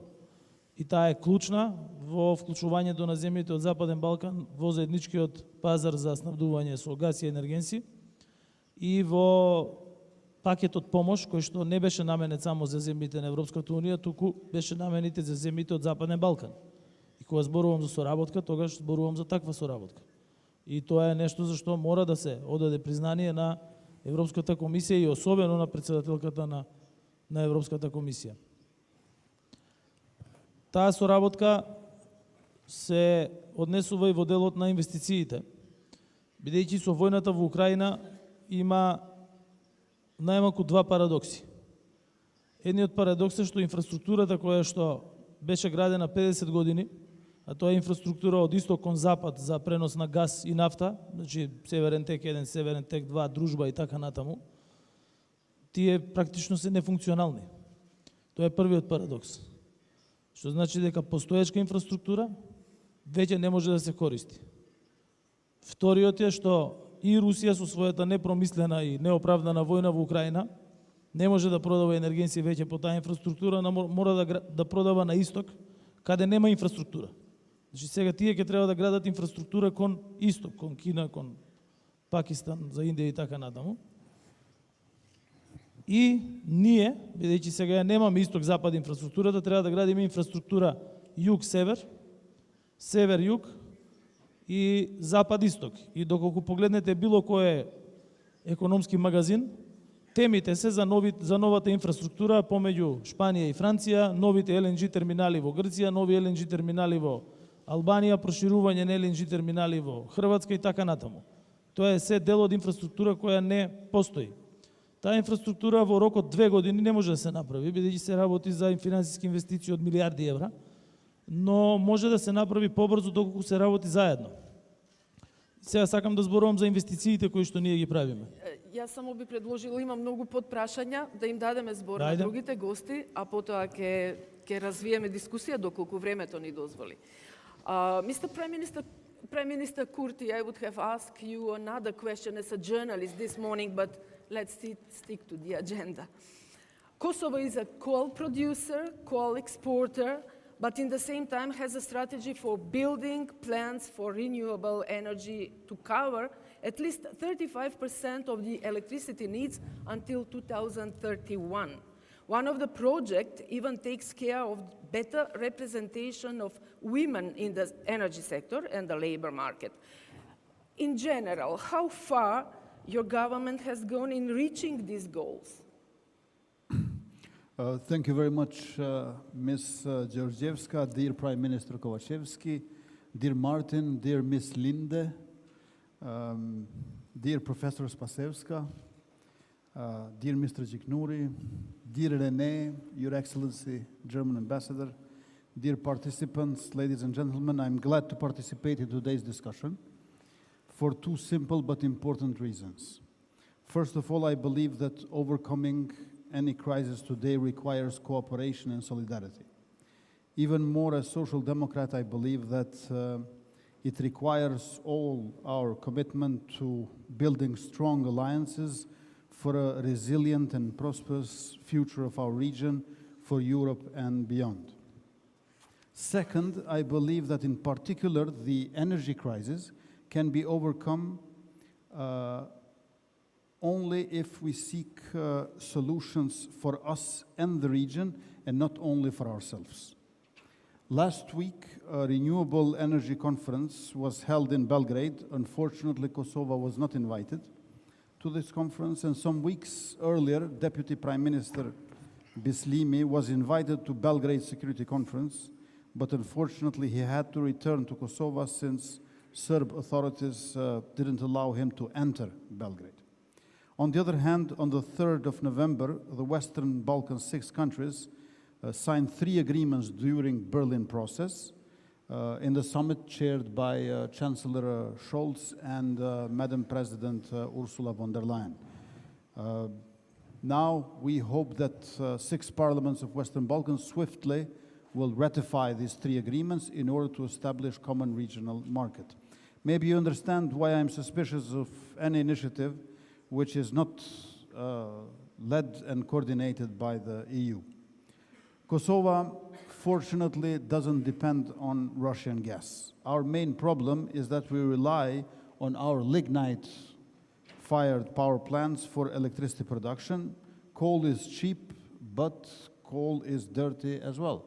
Speaker 8: И таа е клучна во вклучувањето на земјите од Западен Балкан во заедничкиот пазар за снабдување со газ и енергенси и во пакетот помош, кој што не беше наменет само за земјите на Европската Унија, туку беше наменет за земјите од Западен Балкан. И кога зборувам за соработка, тогаш зборувам за таква соработка. И тоа е нешто за што мора да се одаде признание на Европската комисија и особено на председателката на Европската комисија. Таа соработка се однесува и во делот на инвестициите, бидејќи со војната во Украина има најмалку два парадокси. Едниот парадокс е што инфраструктурата која што беше градена 50 години, а тоа е инфраструктура од исток кон запад за пренос на газ и нафта, значи Северен тек 1, Северен тек 2, дружба и така натаму, тие практично се нефункционални. Тоа е првиот парадокс. Што значи дека постоечка инфраструктура веќе не може да се користи. Вториот е што и Русија со својата непромислена и неоправдана војна во Украина не може да продава енергенси веќе по таа инфраструктура, мора да продава на исток, каде нема инфраструктура. Значи сега тие ќе треба да градат инфраструктура кон исток, кон Кина, кон Пакистан, за Индија и така натаму. И ние, бидејќи сега немаме исток-запад инфраструктурата, треба да градиме инфраструктура југ-север, север-југ и запад-исток. И доколку погледнете било кој економски магазин, темите се за новата инфраструктура помеѓу Шпанија и Франција, новите ЛНГ терминали во Грција, нови ЛНГ терминали во Албанија, проширување на ЛНГ терминали во Хрватска и така натаму. Тоа е се дел од инфраструктура која не постои. Таа инфраструктура во рок од 2 години не може да се направи, бидејќи се работи за финансиски инвестиции од милиарди евра, но може да се направи побрзо доколку се работи заедно. Сега сакам да зборувам за инвестициите кои што ние ги правиме.
Speaker 5: Јас само би предложила, има многу подпрашања, да им дадеме збор на другите гости, а потоа ќе развиеме дискусија доколку времето ни дозволи. Mr. Prime Minister Kurti, I would have asked you another question as a journalist this morning, but let's stick to the agenda. Kosovo is a coal producer, coal exporter, but in the same time has a strategy for building plants for renewable energy to cover at least 35% of the electricity needs until 2031. One of the projects even takes care of better representation of women in the energy sector and the labor market. In general, how far your government has gone in reaching these goals?
Speaker 9: Thank you very much, Ms. Georgievska, dear Prime Minister Kovačevski, dear Martin, dear Ms. Linde, dear Professor Spasevska, dear Mr. Jiknuri, dear René, Your Excellency, German Ambassador, dear participants, ladies and gentlemen, I'm glad to participate in today's discussion for two simple but important reasons. First of all, I believe that overcoming any crisis today requires cooperation and solidarity. Even more, as Social Democrat, I believe that it requires all our commitment to building strong alliances for a resilient and prosperous future of our region, for Europe and beyond. Second, I believe that in particular the energy crisis can be overcome only if we seek solutions for us and the region, and not only for ourselves. Last week, a renewable energy conference was held in Belgrade. Unfortunately, Kosovo was not invited to this conference, and some weeks earlier, Deputy Prime Minister Bislimi was invited to Belgrade Security Conference, but unfortunately he had to return to Kosovo since Serb authorities didn't allow him to enter Belgrade. On the other hand, on the 3rd of November, the Western Balkan 6 countries signed 3 agreements during Berlin process in the summit chaired by Chancellor Scholz and Madam President Ursula von der Leyen. Now we hope that 6 parliaments of Western Balkans swiftly will ratify these 3 agreements in order to establish common regional market. Maybe you understand why I'm suspicious of any initiative which is not led and coordinated by the EU. Kosovo, fortunately, doesn't depend on Russian gas. Our main problem is that we rely on our lignite-fired power plants for electricity production. Coal is cheap, but coal is dirty as well.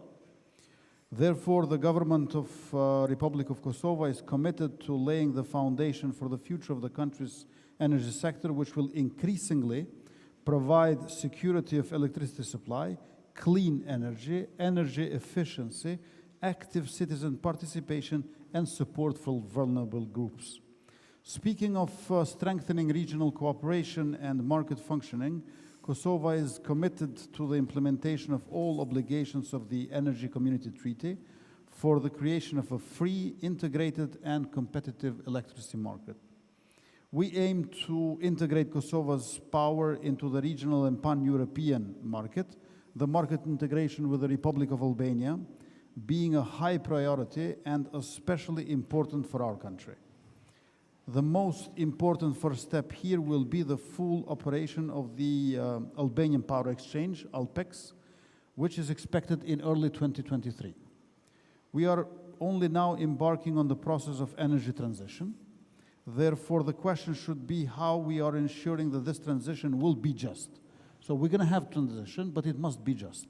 Speaker 9: Therefore, the government of Republic of Kosovo is committed to laying the foundation for the future of the country's energy sector, which will increasingly provide security of electricity supply, clean energy, energy efficiency, active citizen participation, and support for vulnerable groups. Speaking of strengthening regional cooperation and market functioning, Kosovo is committed to the implementation of all obligations of the Energy Community Treaty for the creation of a free, integrated, and competitive electricity market. We aim to integrate Kosovo's power into the regional and pan-European market, the market integration with the Republic of Albania being a high priority and especially important for our country. The most important first step here will be the full operation of the Albanian Power Exchange, ALPEX, which is expected in early 2023. We are only now embarking on the process of energy transition. Therefore, the question should be how we are ensuring that this transition will be just. So we're going to have transition, but it must be just.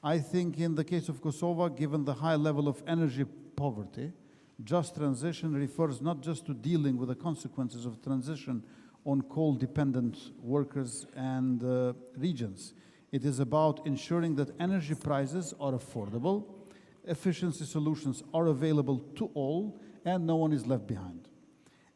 Speaker 9: I think in the case of Kosovo, given the high level of energy poverty, just transition refers not just to dealing with the consequences of transition on coal-dependent workers and regions. It is about ensuring that energy prices are affordable, efficiency solutions are available to all, and no one is left behind.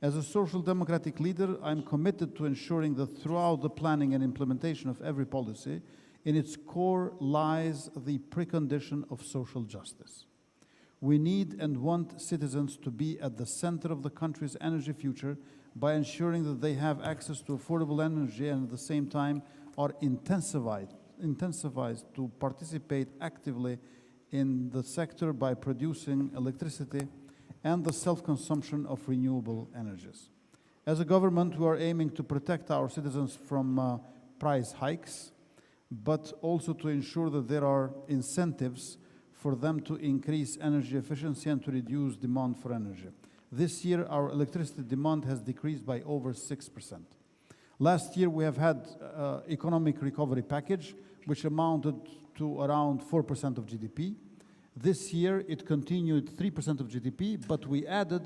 Speaker 9: As a social democratic leader, I'm committed to ensuring that throughout the planning and implementation of every policy, in its core lies the precondition of social justice. We need and want citizens to be at the center of the country's energy future by ensuring that they have access to affordable energy and at the same time are intensified to participate actively in the sector by producing electricity and the self-consumption of renewable energies. As a government, we are aiming to protect our citizens from price hikes, but also to ensure that there are incentives for them to increase energy efficiency and to reduce demand for energy. This year, our electricity demand has decreased by over 6%. Last year, we have had economic recovery package, which amounted to around 4% of GDP. This year, it continued 3% of GDP, but we added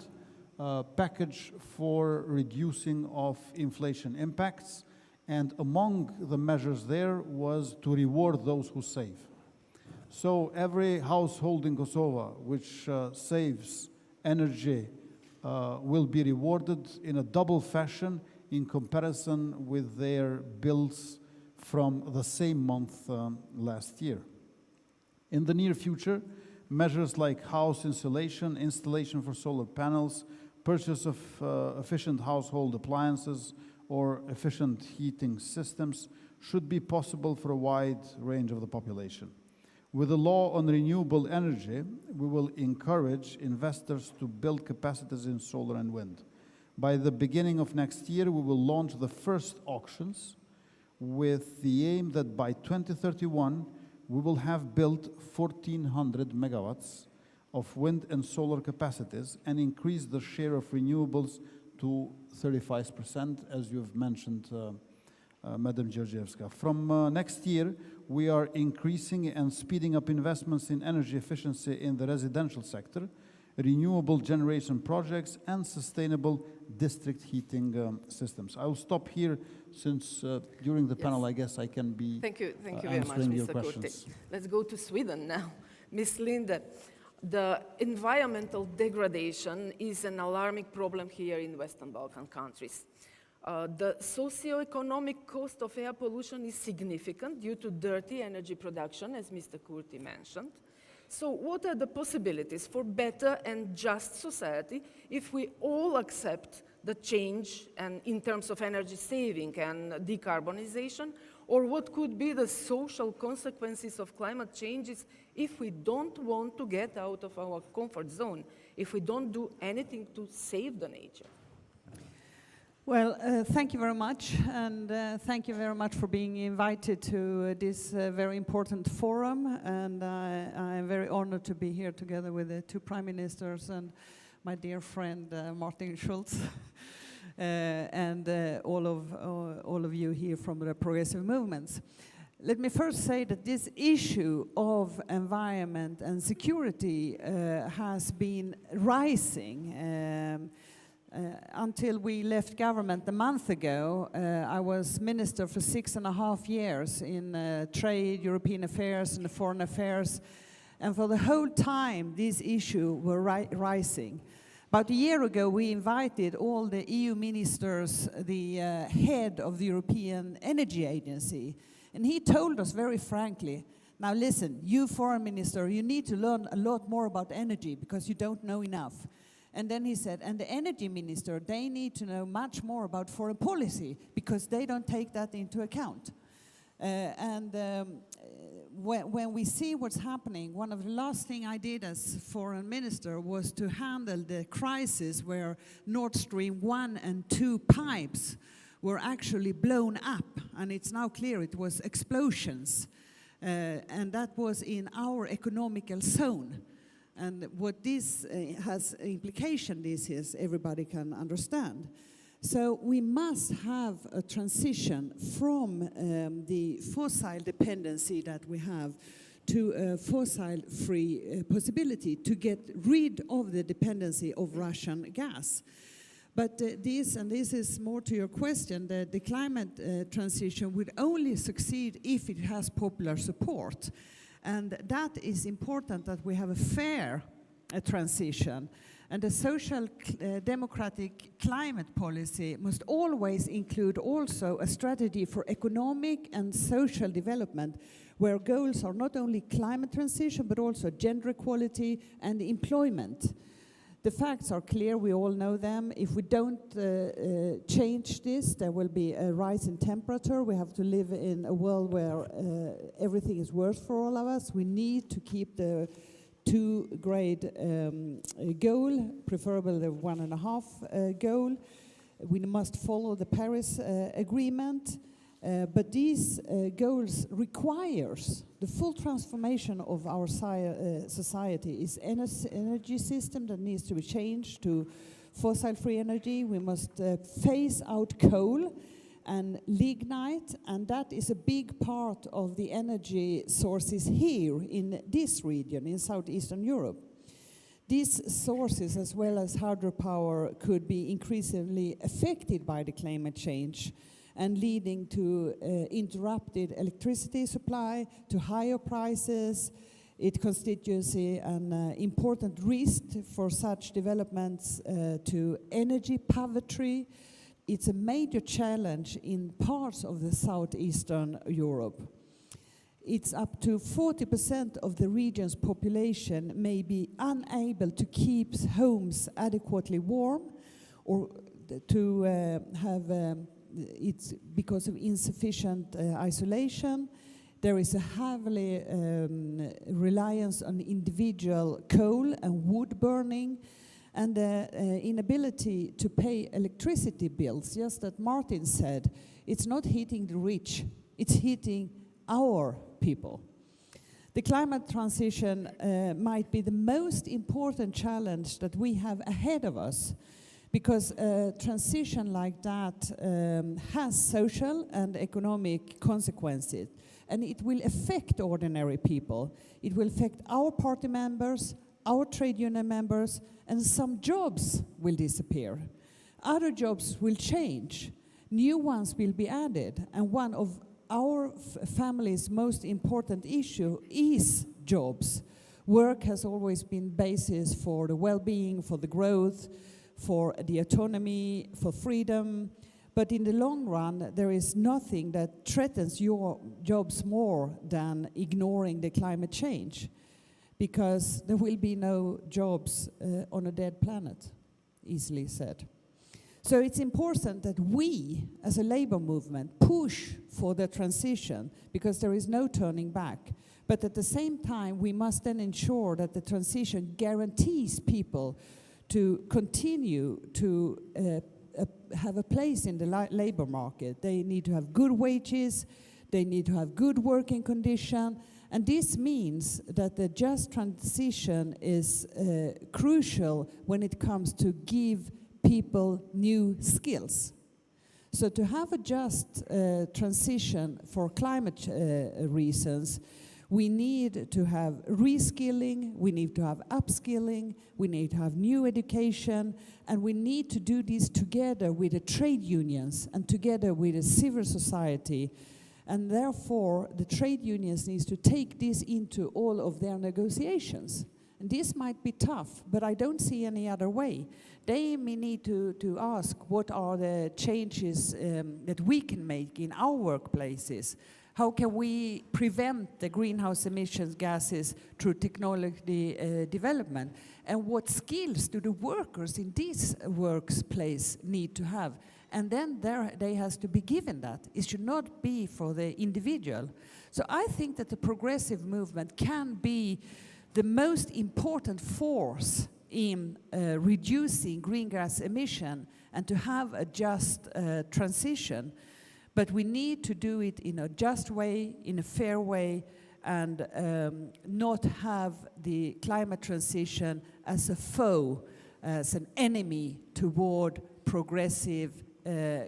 Speaker 9: a package for reducing of inflation impacts, and among the measures there was to reward those who save. So every household in Kosovo which saves energy will be rewarded in a double fashion in comparison with their bills from the same month last year. In the near future, measures like house insulation, installation for solar panels, purchase of efficient household appliances, or efficient heating systems should be possible for a wide range of the population. With the law on renewable energy, we will encourage investors to build capacities in solar and wind. By the beginning of next year, we will launch the first auctions with the aim that by 2031, we will have built 1,400 megawatts of wind and solar capacities and increase the share of renewables to 35%, as you've mentioned, Madam Georgievska. From next year, we are increasing and speeding up investments in energy efficiency in the residential sector, renewable generation projects, and sustainable district heating systems. I will stop here since during the panel, I guess I can be
Speaker 5: Thank you very much,
Speaker 9: answering your
Speaker 5: Mr.
Speaker 9: questions.
Speaker 5: Kurti. Let's go to Sweden now. Ms. Linde, the environmental degradation is an alarming problem here in Western Balkan countries. The socio-economic cost of air pollution is significant due to dirty energy production, as Mr. Kurti mentioned. So what are the possibilities for better and just society if we all accept the change and in terms of energy saving and decarbonization? Or what could be the social consequences of climate changes if we don't want to get out of our comfort zone, if we don't do anything to save the nature?
Speaker 10: Well, thank you very much, and thank you very much for being invited to this very important forum, and I am very honored to be here together with the two prime ministers and my dear friend Martin Schulz, and all of you here from the progressive movements. Let me first say that this issue of environment and security has been rising. Until we left government a month ago, I was minister for 6.5 years in trade, European affairs and foreign affairs. And for the whole time, this issue were rising. About a year ago, we invited all the EU ministers, the head of the European Energy Agency. And he told us very frankly, now listen, you foreign minister, you need to learn a lot more about energy because you don't know enough. And then he said, and the energy minister, they need to know much more about foreign policy because they don't take that into account. When we see what's happening, one of the last things I did as foreign minister was to handle the crisis where Nord Stream 1 and 2 pipes were actually blown up. And it's now clear it was explosions. And that was in our economical zone. And what this has implication, this is everybody can understand. So we must have a transition from the fossil dependency that we have to a fossil-free possibility to get rid of the dependency of Russian gas. But this is more to your question, the climate transition would only succeed if it has popular support. And that is important that we have a fair transition. And the social democratic climate policy must always include also a strategy for economic and social development where goals are not only climate transition but also gender equality and employment. The facts are clear, we all know them. If we don't change this, there will be a rise in temperature. We have to live in a world where everything is worse for all of us. We need to keep the 2-grade goal, preferably the 1.5 goal. We must follow the Paris Agreement. But these goals requires the full transformation of our society. Is energy system that needs to be changed to fossil-free energy. We must phase out coal and lignite, and that is a big part of the energy sources here in this region, in southeastern Europe. These sources, as well as hydropower, could be increasingly affected by the climate change and leading to interrupted electricity supply, to higher prices. It constitutes an important risk for such developments to energy poverty. It's a major challenge in parts of the southeastern Europe. It's up to 40% of the region's population may be unable to keep homes adequately warm, or to have it's because of insufficient isolation. There is a heavily reliance on individual coal and wood burning, and the inability to pay electricity bills. Just that Martin said, it's not hitting the rich, it's hitting our people. The climate transition might be the most important challenge that we have ahead of us, because a transition like that has social and economic consequences, and it will affect ordinary people. It will affect our party members, our trade union members, and some jobs will disappear. Other jobs will change. New ones will be added, and one of our family's most important issue is jobs. Work has always been basis for the well-being, for the growth, for the autonomy, for freedom. But in the long run, there is nothing that threatens your jobs more than ignoring the climate change, because there will be no jobs on a dead planet, easily said. So it's important that we, as a labor movement, push for the transition, because there is no turning back. But at the same time, we must then ensure that the transition guarantees people to continue to have a place in the labor market. They need to have good wages, they need to have good working conditions, and this means that the just transition is crucial when it comes to give people new skills. So to have a just transition for climate reasons, we need to have reskilling, we need to have upskilling, we need to have new education, and we need to do this together with the trade unions and together with the civil society. And therefore, the trade unions need to take this into all of their negotiations. And this might be tough, but I don't see any other way. They may need to ask what are the changes that we can make in our workplaces. How can we prevent the greenhouse emissions gases through technology development? And what skills do the workers in this workplace need to have? And then they has to be given that. It should not be for the individual. So I think that the progressive movement can be the most important force in reducing greenhouse emission and to have a just transition. But we need to do it in a just way, in a fair way, and not have the climate transition as a foe, as an enemy toward progressive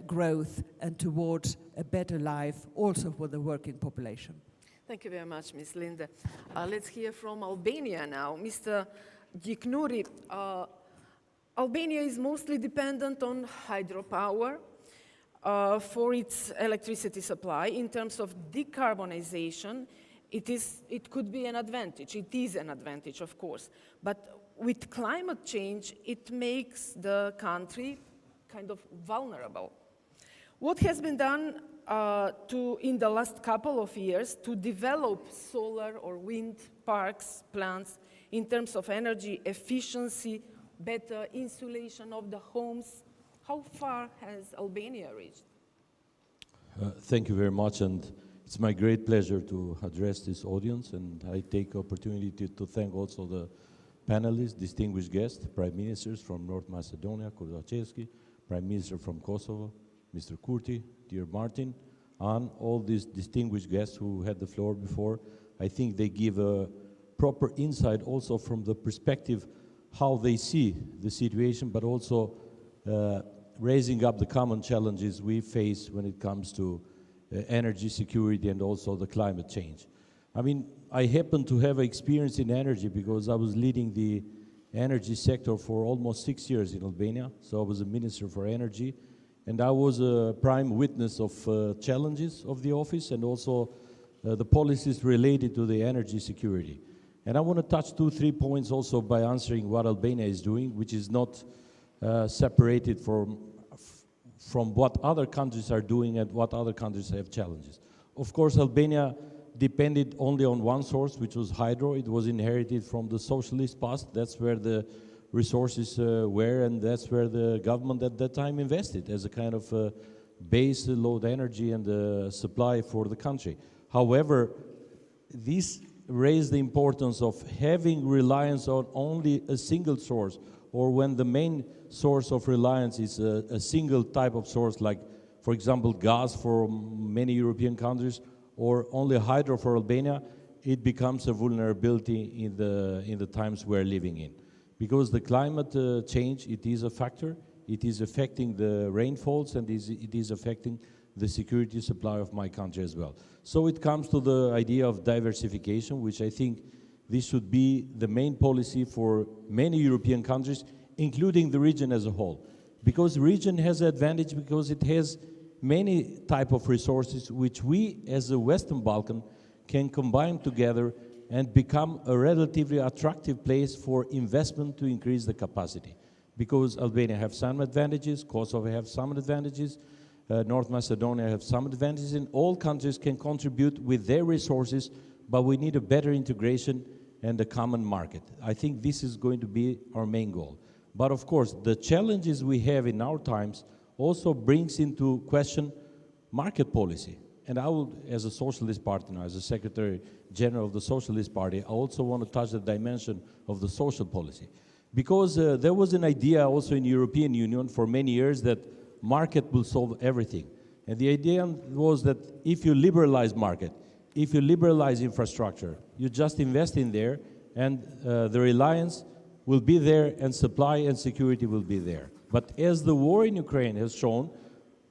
Speaker 10: growth and towards a better life, also for the working population.
Speaker 5: Thank you very much, Ms. Linde. Let's hear from Albania now. Mr. Gjiknuri, Albania is mostly dependent on hydropower for its electricity supply. In terms of decarbonization, it could be an advantage. It is an advantage, of course. But with climate change, it makes the country kind of vulnerable. What has been done in the last couple of years to develop solar or wind parks, plants, in terms of energy efficiency better insulation of the homes. How far has Albania reached?
Speaker 11: Thank you very much, and it's my great pleasure to address this audience, and I take opportunity to thank also the panelists, distinguished guests, Prime Ministers from North Macedonia, Kovačevski, Prime Minister from Kosovo, Mr. Kurti, dear Martin, and all these distinguished guests who had the floor before. I think they give a proper insight also from the perspective how they see the situation, but also raising up the common challenges we face when it comes to energy security and also the climate change. I mean, I happen to have experience in energy because I was leading the energy sector for almost 6 years in Albania. So I was a minister for energy, and I was a prime witness of challenges of the office and also the policies related to the energy security. And I want to touch 2-3 points also by answering what Albania is doing, which is not separated from what other countries are doing and what other countries have challenges. Of course, Albania depended only on one source, which was hydro. It was inherited from the socialist past. That's where the resources were, and that's where the government at that time invested as a kind of base load energy and supply for the country. However, this raised the importance of having reliance on only a single source, or when the main source of reliance is a single type of source, like, for example, gas for many European countries, or only hydro for Albania, it becomes a vulnerability in the times we're living in. Because the climate change, it is a factor, it is affecting the rainfalls, and it is affecting the security supply of my country as well. So it comes to the idea of diversification, which I think this should be the main policy for many European countries, including the region as a whole. Because the region has an advantage because it has many type of resources which we as a Western Balkan can combine together and become a relatively attractive place for investment to increase the capacity. Because Albania have some advantages, Kosovo have some advantages, North Macedonia have some advantages, and all countries can contribute with their resources, but we need a better integration and a common market. I think this is going to be our main goal. But of course, the challenges we have in our times also brings into question market policy. And I will, as a Socialist Party now, as a Secretary General of the Socialist Party, I also want to touch the dimension of the social policy. Because there was an idea also in the European Union for many years that market will solve everything. And the idea was that if you liberalize market, if you liberalize infrastructure, you just invest in there, and the reliance will be there, and supply and security will be there. But as the war in Ukraine has shown,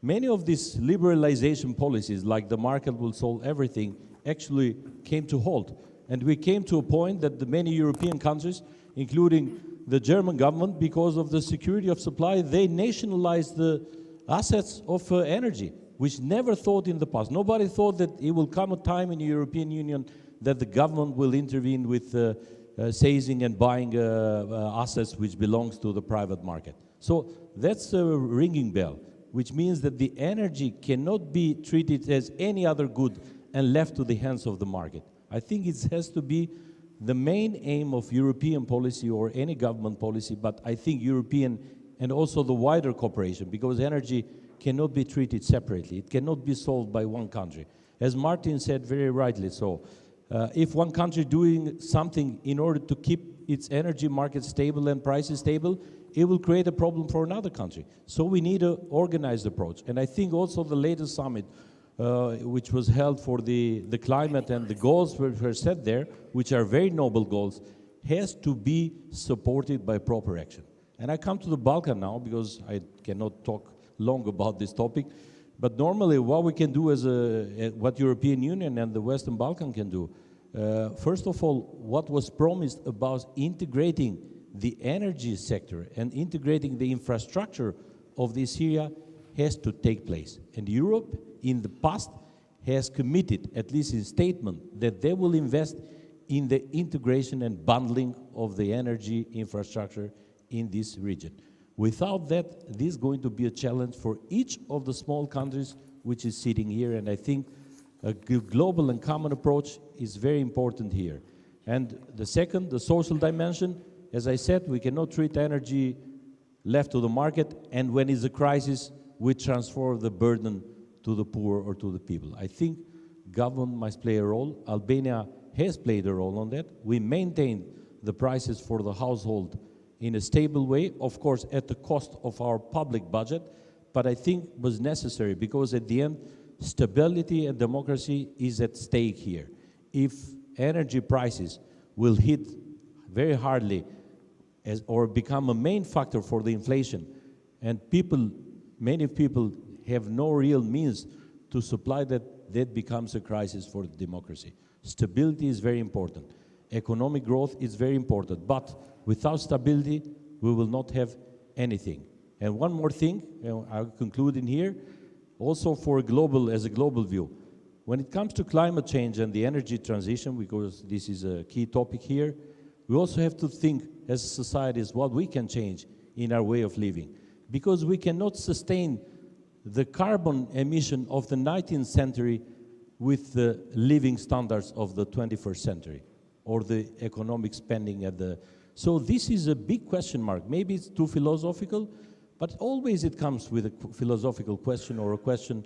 Speaker 11: many of these liberalization policies, like the market will solve everything, actually came to halt. And we came to a point that the many European countries, including the German government, because of the security of supply, they nationalized the assets of energy, which never thought in the past. Nobody thought that it will come a time in the European Union that the government will intervene with seizing and buying assets which belongs to the private market. So that's a ringing bell, which means that the energy cannot be treated as any other good and left to the hands of the market. I think it has to be the main aim of European policy or any government policy, but I think European and also the wider cooperation, because energy cannot be treated separately. It cannot be solved by one country. As Martin said very rightly so, if one country doing something in order to keep its energy market stable and prices stable, it will create a problem for another country. So we need an organized approach. And I think also the latest summit, which was held for the climate, and the goals were set there, which are very noble goals, has to be supported by proper action. And I come to the Balkan now, because I cannot talk long about this topic, but normally what we can do as what European Union and the Western Balkan can do, first of all, what was promised about integrating the energy sector and integrating the infrastructure of this area has to take place. And Europe, in the past, has committed, at least in statement, that they will invest in the integration and bundling of the energy infrastructure in this region. Without that, this is going to be a challenge for each of the small countries which is sitting here, and I think a global and common approach is very important here. And the second, the social dimension, as I said, we cannot treat energy left to the market, and when it's a crisis, we transfer the burden to the poor or to the people. I think government must play a role. Albania has played a role on that. We maintained the prices for the household in a stable way, of course, at the cost of our public budget, but I think was necessary because at the end, stability and democracy is at stake here. If energy prices will hit very hardly or become a main factor for the inflation, and many people have no real means to supply that becomes a crisis for democracy. Stability is very important. Economic growth is very important, but without stability, we will not have anything. And one more thing, I'll conclude in here, also as a global view. When it comes to climate change and the energy transition, because this is a key topic here, we also have to think as societies what we can change in our way of living. Because we cannot sustain the carbon emission of the 19th century with the living standards of the 21st century or the economic spending at the... So this is a big question mark. Maybe it's too philosophical, but always it comes with a philosophical question or a question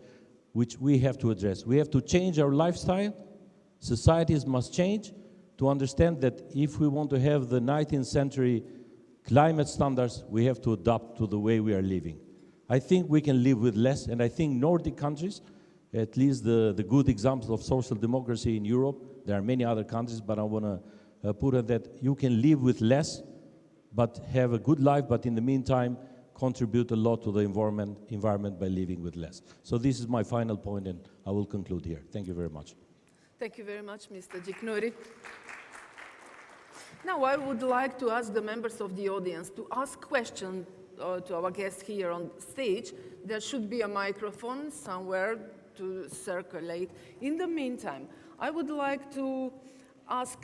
Speaker 11: which we have to address. We have to change our lifestyle. Societies must change to understand that if we want to have the 19th century climate standards, we have to adapt to the way we are living. I think we can live with less, and I think Nordic countries, at least the good examples of social democracy in Europe, there are many other countries, but I want to put it that you can live with less, but have a good life, but in the meantime, contribute a lot to the environment by living with less. So this is my final point, and I will conclude here. Thank you very much.
Speaker 5: Thank you very much, Mr. Gjiknuri. Now I would like to ask the members of the audience to ask questions to our guests here on stage. There should be a microphone somewhere to circulate. In the meantime, I would like to ask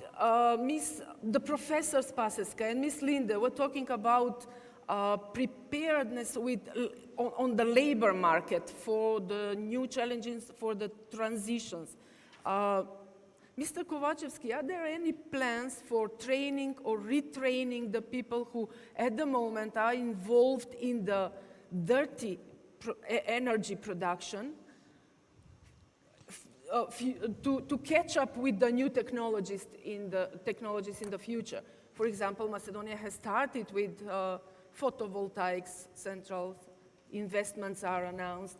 Speaker 5: the Professor Spaseska and Ms. Linde were talking about preparedness on the labor market for the new challenges, for the transitions. Mr. Kovačevski, are there any plans for training or retraining the people who at the moment are involved in the dirty energy production to catch up with the new technologies in the future? For example, Macedonia has started with photovoltaics centrals. Investments are announced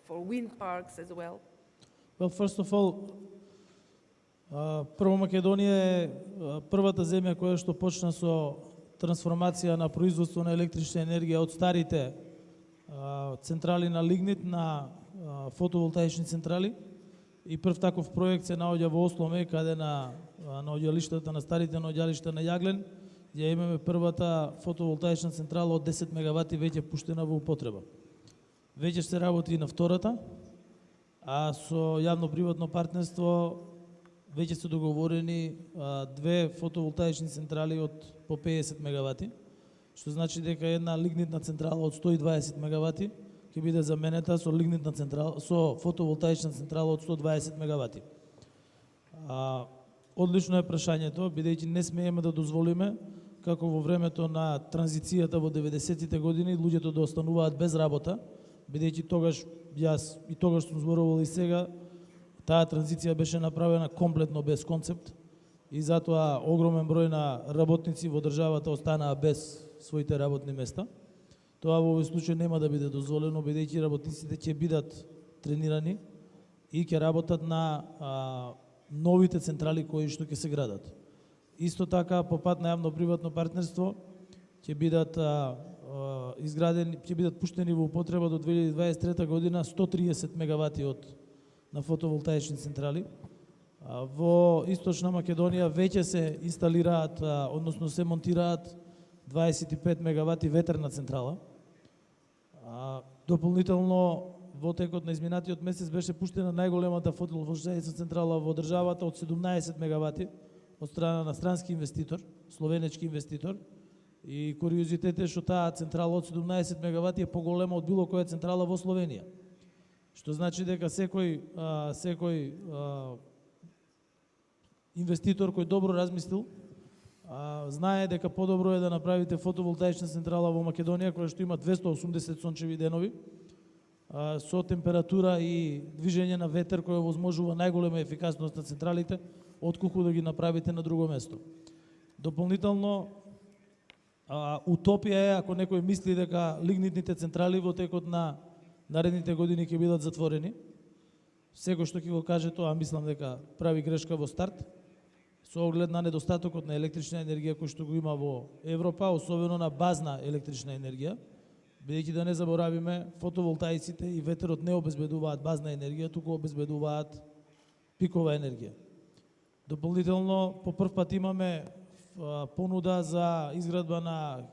Speaker 5: for wind parks as well.
Speaker 8: Well, first of all, прво Македонија е првата земја која што почна со трансформација на производство на електрична енергија од старите централи на лигнит на фотоволтаични централи. И прв таков проект се наоѓа во Осломе, каде на наоѓалиштата на старите наоѓалишта на Јаглен, ја имаме првата фотоволтаична централа од 10 мегавати веќе пуштена во употреба. Веќе се работи и на втората, а со јавно-приватно партнерство веќе се договорени две фотоволтаични централи од по 50 мегавати, што значи дека една лигнитна централа од 120 мегавати ќе биде заменета со лигнитна централа, со фотоволтаична централа од 120 мегавати. Одлично е прашањето, бидејќи не смееме да дозволиме како во времето на транзицијата во 90-тите години луѓето да остануваат без работа, бидејќи тогаш јас и тогаш сум зборувал и сега, таа транзиција беше направена комплетно без концепт и затоа огромен број на работници во државата останаа без своите работни места. Тоа во овој случај нема да биде дозволено, бидејќи работниците ќе бидат тренирани и ќе работат на новите централи кои што ќе се градат. Исто така, по пат на јавно-приватно партнерство ќе бидат изградени, ќе бидат пуштени во употреба до 2023 година 130 мегавати на фотоволтаични централи. Во Источна Македонија веќе се инсталираат, односно се монтираат 25 мегавати ветерна централа. Дополнително во текот на изминатиот месец беше пуштена најголемата фотоволтаична централа во државата од 17 мегавати од страна на странски инвеститор, словенечки инвеститор. И куриозитет е што таа централа од 17 мегавати е поголема од било која централа во Словенија. Што значи дека секој инвеститор кој добро размислил знае дека подобро е да направите фотоволтаична централа во Македонија која што има 280 сончеви денови со температура и движење на ветер кој овозможува најголема ефикасност на централите отколку да ги направите на друго место. Дополнително, утопија е ако некој мисли дека лигнитните централи во текот на наредните години ќе бидат затворени. Секој што ќе го каже тоа, мислам дека прави грешка во старт, со оглед на недостатокот на електрична енергија кој што го има во Европа, особено на базна електрична енергија, бидејќи да не заборавиме, фотоволтаиците и ветерот не обезбедуваат базна енергија, туку обезбедуваат пикова енергија. Дополнително, по прв пат имаме понуда за изградба на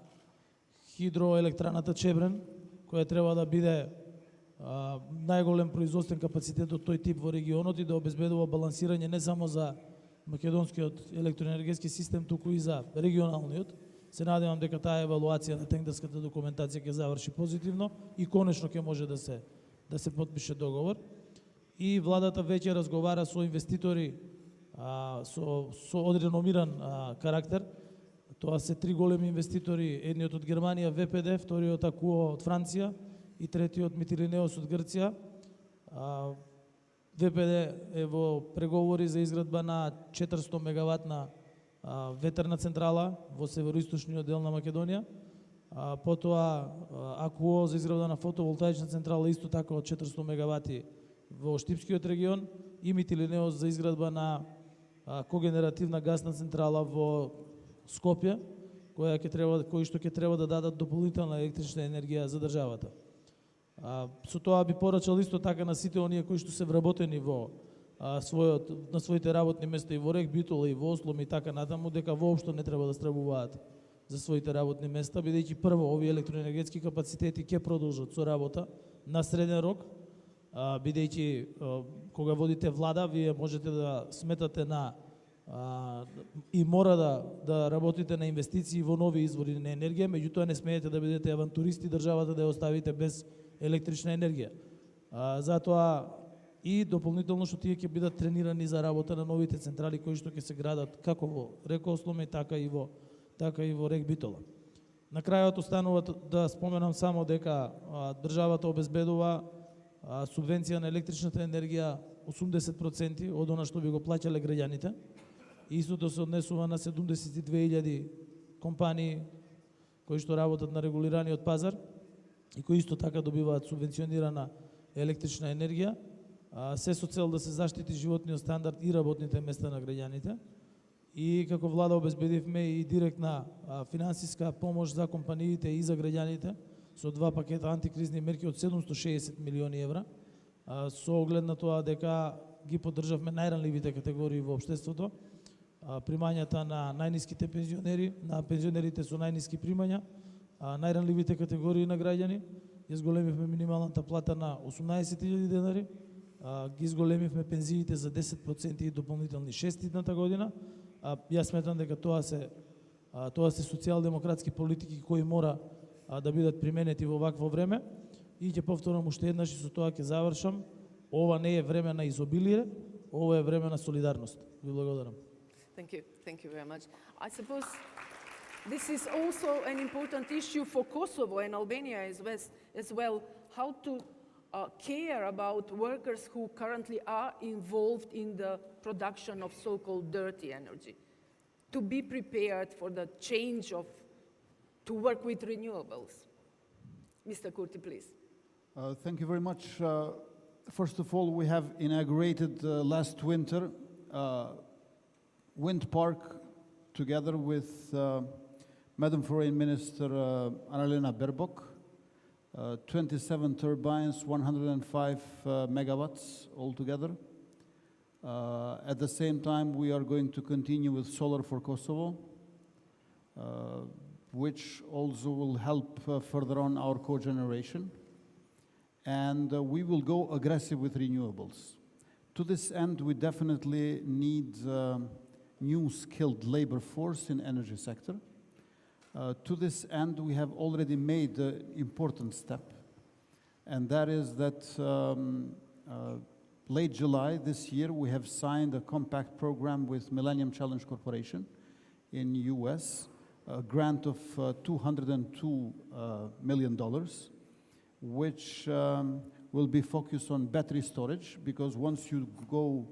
Speaker 8: хидроелектраната Чебрен, која треба да биде најголем производствен капацитет од тој тип во регионот и да обезбедува балансирање не само за македонскиот електроенергетски систем, туку и за регионалниот. Се надевам дека таа евалуација на тендерската документација ќе заврши позитивно и конечно ќе може да се потпише договор. И владата веќе разговара со инвеститори со одреnomиран карактер. Тоа се три големи инвеститори, едниот од Германија, ВПД, вториот АКУО од Франција и третиот Митилинеос од Грција. ВПД е во преговори за изградба на 400 мегаватна ветерна централа во североисточниот дел на Македонија. Потоа АКУО за изградба на фотоволтаична централа исто така од 400 мегавати во Штипскиот регион и Митилинеос за изградба на когенеративна гасна централа во Скопје, кои што ќе треба да дадат дополнителна електрична енергија за државата. Со тоа би порачал исто така на сите оние кои што се вработени на своите работни места и во Рек, Битола и во Ослом и така натаму, дека воопшто не треба да стравуваат за своите работни места, бидејќи прво овие електроенергетски капацитети ќе продолжат со работа на среден рок, бидејќи кога водите влада, вие можете да сметате на и мора да работите на инвестиции во нови извори на енергија, меѓутоа не смеете да бидете авантуристи, државата да ја оставите без електрична енергија. Затоа и дополнително што тие ќе бидат тренирани за работа на новите централи кои што ќе се градат како во Рек Осломе, така и во Рек Битола. На крајот останува да споменам само дека државата обезбедува субвенција на електричната енергија 80% од она што би го плаќале граѓаните. Истото се однесува на 72.000 компании кои што работат на регулираниот пазар и кои исто така добиваат субвенционирана електрична енергија, се со цел да се заштити животниот стандард и работните места на граѓаните. И како влада обезбедивме и директна финансиска помош за компаниите и за граѓаните со два пакета антикризни мерки од 760 милиони евра, со оглед на тоа дека ги поддржавме најранливите категории во општеството, примањата на најниските пензионери, на пензионерите со најниски примања, најранливите категории на граѓани. Ја зголемивме минималната плата на 18.000 денари, ги зголемивме пензиите за 10% и дополнителни 6 идната година. Јас сметам дека тоа се социјалдемократски политики кои мора да бидат применети во вакво време. И ќе повторам уште еднаш и со тоа ќе завршам. Ова не е време на изобилие, ова е време на солидарност. Ви благодарам.
Speaker 5: Thank you very much. I suppose this is also an important issue for Kosovo and Albania as well, how to care about workers who currently are involved in the production of so-called dirty energy, to be prepared for the change to work with renewables. Mr. Kurti, please.
Speaker 9: Thank you very much. First of all, we have inaugurated last winter wind park together with Madam Foreign Minister Annalena Baerbock, 27 turbines, 105 megawatts altogether. At the same time, we are going to continue with solar for Kosovo, which also will help further on our cogeneration. And we will go aggressive with renewables. To this end, we definitely need new skilled labor force in energy sector. To this end, we have already made an important step, and that is that late July this year, we have signed a compact program with Millennium Challenge Corporation, in US, a grant of $202 million, which will be focused on battery storage, because once you go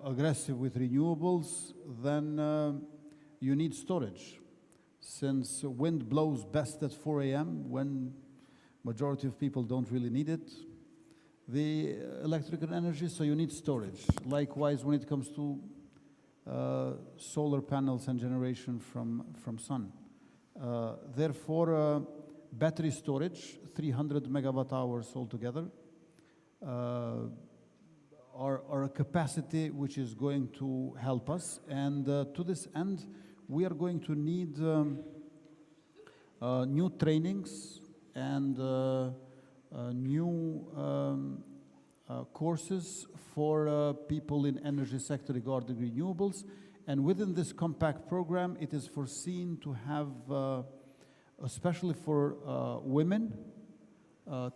Speaker 9: aggressive with renewables, then you need storage. Since wind blows best at 4 a.m. when majority of people don't really need it, the electrical energy, so you need storage. Likewise, when it comes to solar panels and generation from sun. Therefore, battery storage, 300 megawatt hours altogether, are a capacity which is going to help us. And to this end, we are going to need new trainings and new courses for people in energy sector regarding renewables. And within this compact program, it is foreseen to have, especially for women,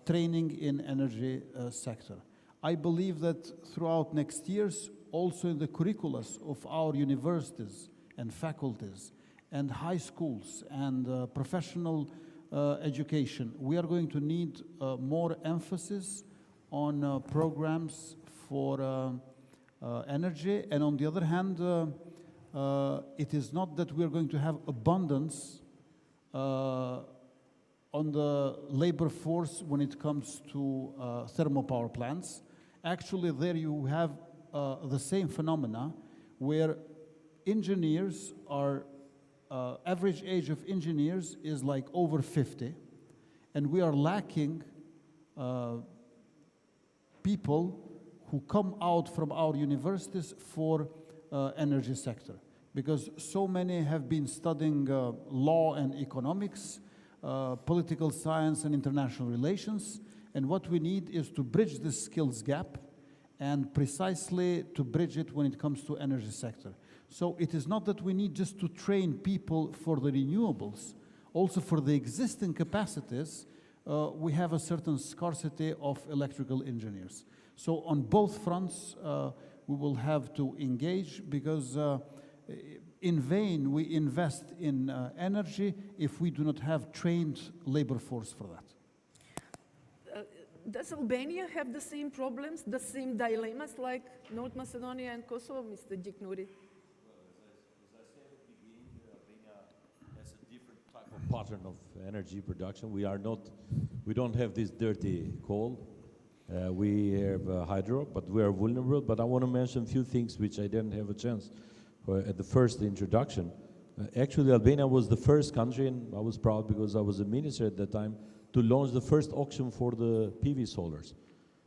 Speaker 9: training in energy sector. I believe that throughout next years, also in the curricula of our universities and faculties and high schools and professional education, we are going to need more emphasis on programs for energy. And on the other hand, it is not that we are going to have abundance on the labor force when it comes to thermal power plants. Actually, there you have the same phenomena where engineers are, average age of engineers is like over 50, and we are lacking people who come out from our universities for energy sector, because so many have been studying law and economics, political science and international relations, and what we need is to bridge this skills gap, and precisely to bridge it when it comes to energy sector. So it is not that we need just to train people for the renewables, also for the existing capacities, we have a certain scarcity of electrical engineers. So on both fronts, we will have to engage, because in vain we invest in energy if we do not have trained labor force for that.
Speaker 5: Does Albania have the same problems, the same dilemmas like North Macedonia and Kosovo, Mr. Gjiknuri?
Speaker 11: Pattern of energy production. We don't have this dirty coal. We have hydro, but we are vulnerable. But I want to mention a few things which I didn't have a chance at the first introduction. Actually, Albania was the first country, and I was proud because I was a minister at that time, to launch the first auction for the PV solars.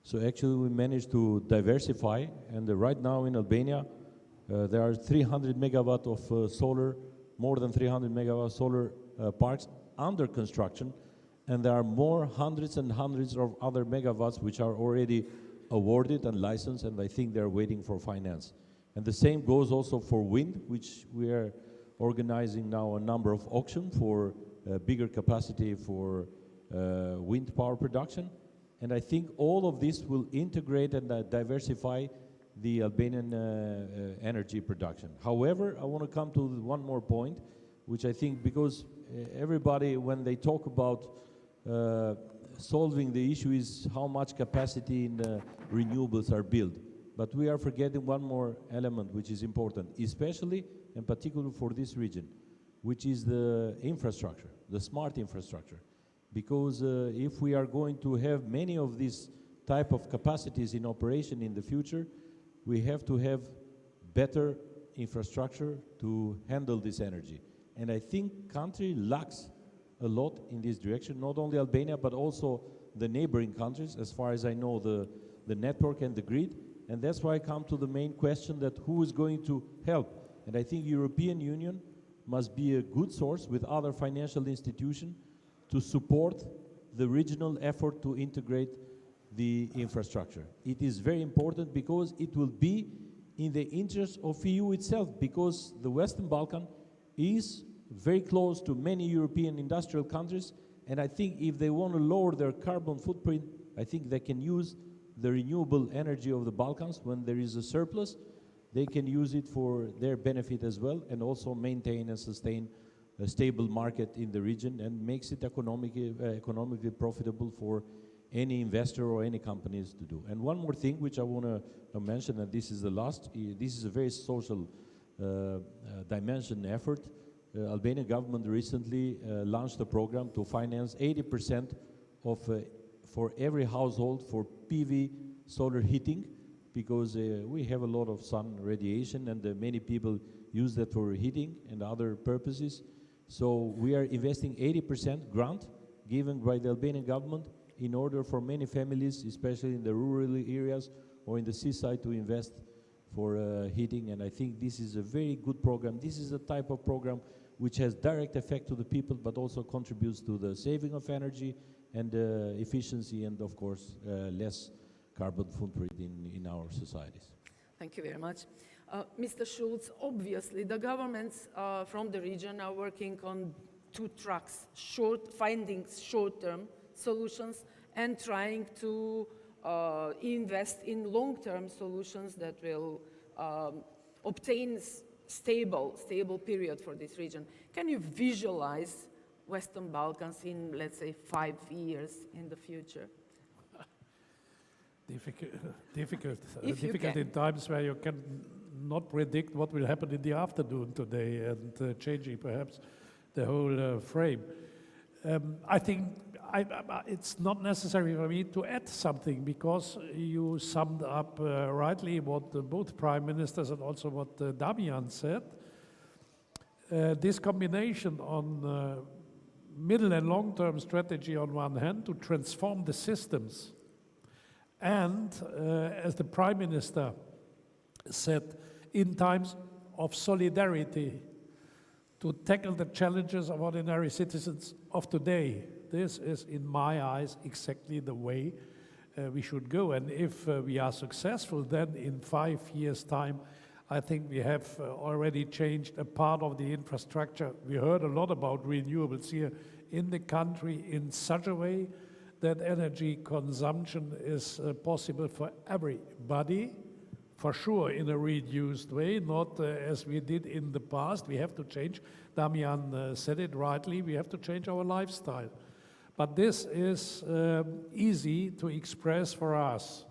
Speaker 11: So actually we managed to diversify, and right now in Albania, there are 300 megawatt of solar, more than 300 megawatt solar parks under construction, and there are more hundreds and hundreds of other megawatts which are already awarded and licensed, and I think they're waiting for finance. And the same goes also for wind, which we are organizing now a number of auctions for bigger capacity for wind power production. And I think all of this will integrate and diversify the Albanian energy production. However, I want to come to one more point, which I think, because everybody, when they talk about solving the issue, is how much capacity in renewables are built. But we are forgetting one more element which is important, especially and particularly for this region, which is the infrastructure, the smart infrastructure. Because if we are going to have many of these type of capacities in operation in the future, we have to have better infrastructure to handle this energy. And I think country lacks a lot in this direction, not only Albania, but also the neighboring countries, as far as I know, the network and the grid. And that's why I come to the main question, that who is going to help? And I think European Union must be a good source with other financial institutions to support the regional effort to integrate the infrastructure. It is very important because it will be in the interest of EU itself, because the Western Balkan is very close to many European industrial countries, and I think if they want to lower their carbon footprint, I think they can use the renewable energy of the Balkans when there is a surplus. they can use it for their benefit as well, and also maintain and sustain a stable market in the region, and makes it economically profitable for any investor or any companies to do. And one more thing which I want to mention, and this is the last, this is a very social dimension effort. Albanian government recently launched a program to finance 80% of for every household for PV solar heating, because we have a lot of sun radiation, and many people use that for heating and other purposes. So we are investing 80% grant given by the Albanian government in order for many families, especially in the rural areas or in the seaside, to invest for heating. And I think this is a very good program. This is a type of program which has direct effect to the people, but also contributes to the saving of energy and efficiency, and of course less carbon footprint in our societies.
Speaker 5: Thank you very much. Mr. Schulz, obviously the governments from the region are working on two tracks, finding short-term solutions and trying to invest in long-term solutions that will obtain stable period for this region. Can you visualize Western Balkans in, let's say, 5 years in the future?
Speaker 7: Difficult in times where you can not predict what will happen in the afternoon today, and changing perhaps the whole frame. I think it's not necessary for me to add something, because you summed up rightly what both prime ministers and also what Damian said. This combination on middle and long-term strategy on one hand to transform the systems, and as the prime minister said, in times of solidarity, to tackle the challenges of ordinary citizens of today. This is, in my eyes, exactly the way we should go. And if we are successful, then in 5 years' time, I think we have already changed a part of the infrastructure. We heard a lot about renewables here in the country in such a way that energy consumption is possible for everybody, for sure in a reduced way, not as we did in the past. We have to change, Damian said it rightly, we have to change our lifestyle. But this is easy to express for us.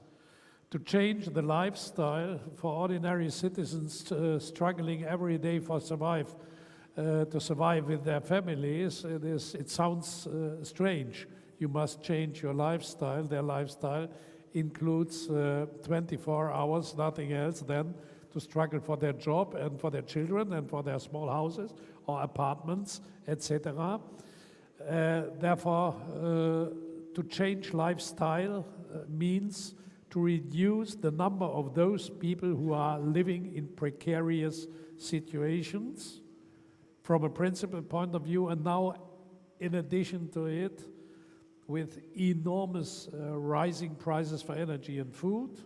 Speaker 7: To change the lifestyle for ordinary citizens struggling every day to survive with their families, it sounds strange. You must change your lifestyle. Their lifestyle includes 24 hours, nothing else than to struggle for their job and for their children and for their small houses or apartments, etc. Therefore, to change lifestyle means to reduce the number of those people who are living in precarious situations from a principal point of view, and now, in addition to it, with enormous rising prices for energy and food.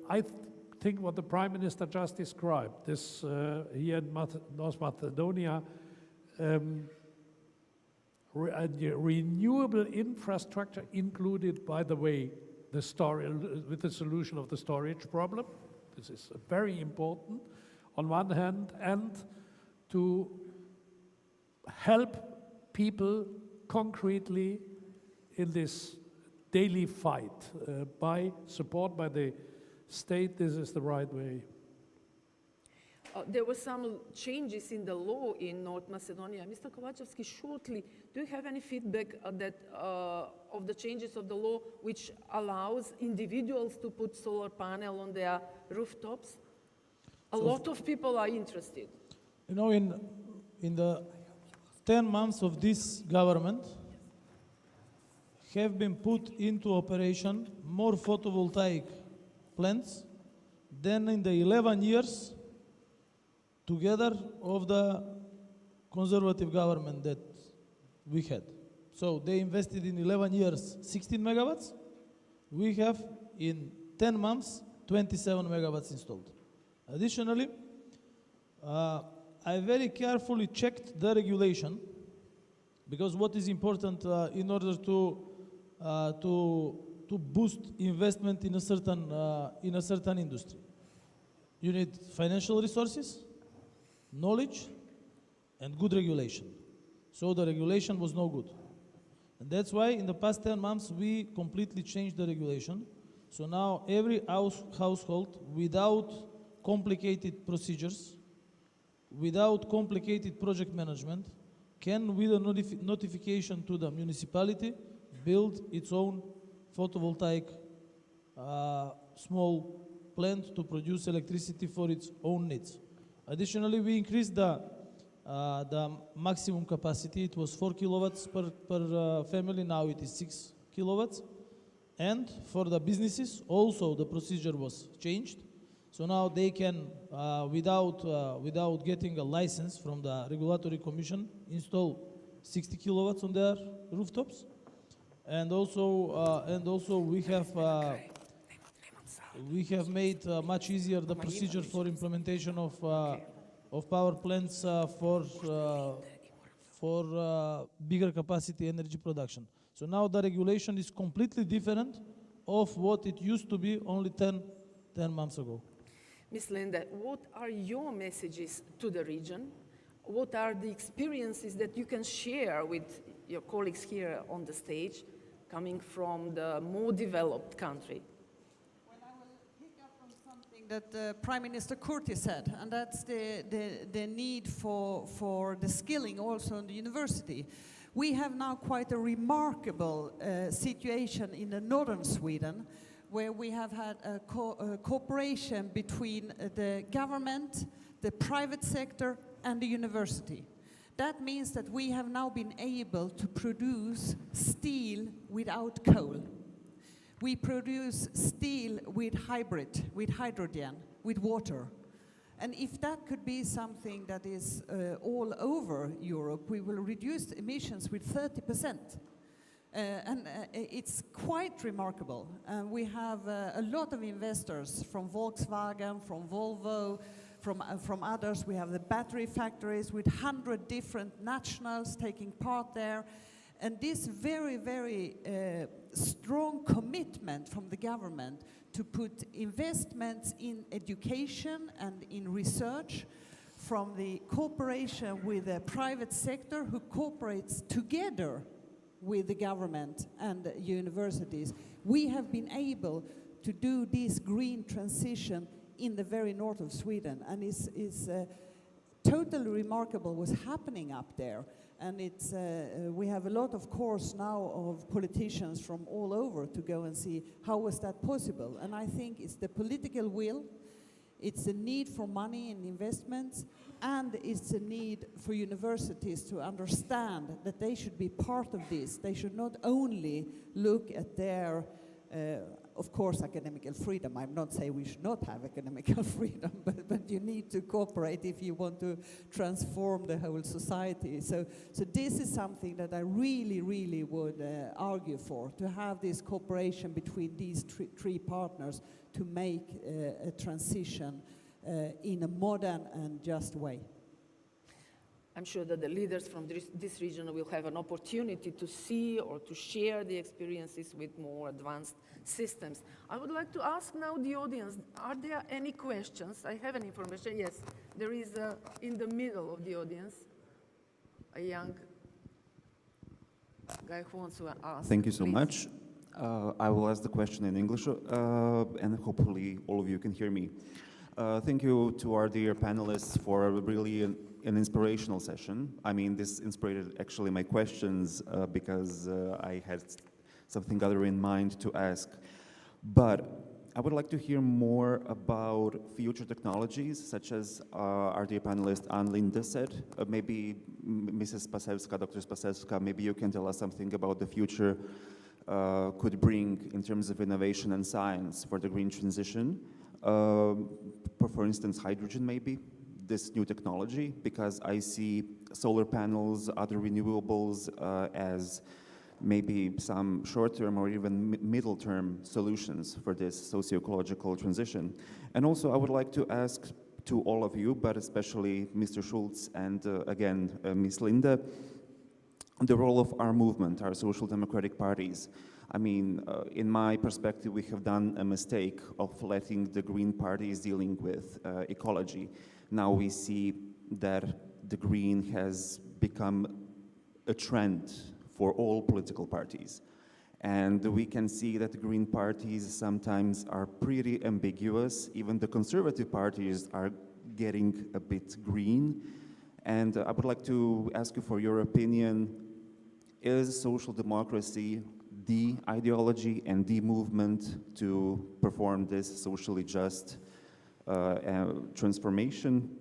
Speaker 7: I think what the Prime Minister just described, this here in North Macedonia, renewable infrastructure included, by the way, with the solution of the storage problem. This is very important on one hand, and to help people concretely in this daily fight by support by the state. This is the right way.
Speaker 5: There were some changes in the law in North Macedonia. Mr. Kovačevski, shortly, do you have any feedback of the changes of the law which allows individuals to put solar panel on their rooftops? A lot of people are interested.
Speaker 8: You know, in the 10 months of this government have been put into operation more photovoltaic plants than in the 11 years together of the conservative government that we had. So they invested in 11 years 16 megawatts. We have in 10 months 27 megawatts installed. Additionally, I very carefully checked the regulation, because what is important in order to boost investment in a certain industry. You need financial resources, knowledge, and good regulation. So the regulation was no good. And that's why in the past 10 months we completely changed the regulation. So now every household, without complicated procedures, without complicated project management, can, with a notification to the municipality, build its own photovoltaic small plant to produce electricity for its own needs. Additionally, we increased the maximum capacity. It was 4 kilowatts per family, now it is 6 kilowatts. And for the businesses, also the procedure was changed. So now they can, without getting a license from the Regulatory Commission, install 60 kilowatts on their rooftops. And also we have made much easier the procedure for implementation of power plants for bigger capacity energy production. So now the regulation is completely different of what it used to be only 10 months ago.
Speaker 5: Ms. Linde, what are your messages to the region? What are the experiences that you can share with your colleagues here on the stage, coming from the more developed country?
Speaker 10: Well, I will pick up on something that Prime Minister Kurti said, and that's the need for the skilling also in the university. We have now quite a remarkable situation in the northern Sweden, where we have had a cooperation between the government, the private sector, and the university. That means that we have now been able to produce steel without coal. We produce steel with hydrogen, with water. And if that could be something that is all over Europe, we will reduce emissions with 30%. It's quite remarkable. We have a lot of investors from Volkswagen, from Volvo, from others. We have the battery factories with 100 different nationals taking part there. And this very, very strong commitment from the government to put investments in education and in research, from the cooperation with the private sector who cooperates together with the government and the universities, we have been able to do this green transition in the very north of Sweden, and it's totally remarkable what's happening up there. And it's we have a lot, of course, now of politicians from all over to go and see how was that possible. And I think it's the political will, it's the need for money and investments, and it's the need for universities to understand that they should be part of this. They should not only look at their, of course, academical freedom. I'm not saying we should not have academical freedom, but you need to cooperate if you want to transform the whole society. So this is something that I really, really would argue for, to have this cooperation between these three partners to make a transition in a modern and just way.
Speaker 5: I'm sure that the leaders from this region will have an opportunity to see or to share the experiences with more advanced systems. I would like to ask now the audience, are there any questions? I have an information. Yes, there is in the middle of the audience a young guy who wants to ask.
Speaker 12: Thank you so
Speaker 5: please.
Speaker 12: much. I will ask the question in English, and hopefully all of you can hear me. Thank you to our dear panelists for a really an inspirational session. I mean, this inspired actually my questions because I had something other in mind to ask. But I would like to hear more about future technologies, such as our dear panelist Ann Linde said. Maybe Mrs. Spasevska, Dr. Spasevska, maybe you can tell us something about the future could bring in terms of innovation and science for the green transition. For instance, hydrogen maybe, this new technology, because I see solar panels, other renewables as maybe some short-term or even middle-term solutions for this socio-ecological transition. And also I would like to ask to all of you, but especially Mr. Schulz and again, Ms. Linde, the role of our movement, our social democratic parties. I mean, in my perspective, we have done a mistake of letting the Green Party is dealing with ecology. Now we see that the Green has become a trend for all political parties. And we can see that the Green parties sometimes are pretty ambiguous. Even the conservative parties are getting a bit green. And I would like to ask you for your opinion. Is social democracy the ideology and the movement to perform this socially just transformation?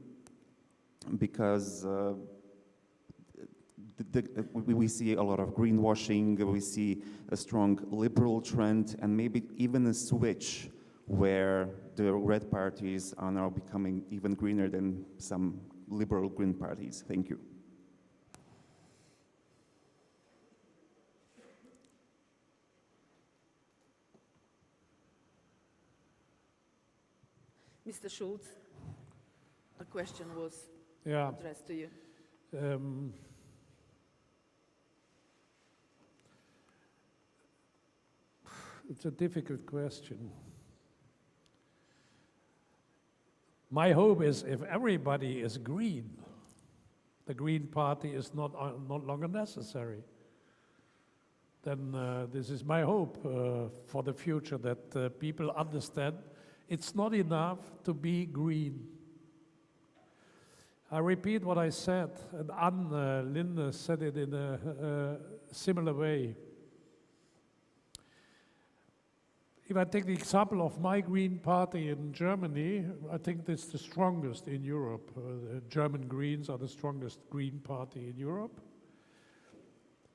Speaker 12: Because we see a lot of greenwashing, we see a strong liberal trend, and maybe even a switch where the red parties are now becoming even greener than some liberal green parties. Thank you.
Speaker 5: Mr. Schulz, a question was
Speaker 7: Yeah.
Speaker 5: addressed to you.
Speaker 7: It's a difficult question. My hope is if everybody is green, the Green Party is not longer necessary. Then this is my hope for the future, that people understand it's not enough to be green. I repeat what I said, and Anne Linde said it in a similar way. If I take the example of my Green Party in Germany, I think it's the strongest in Europe. The German Greens are the strongest Green Party in Europe.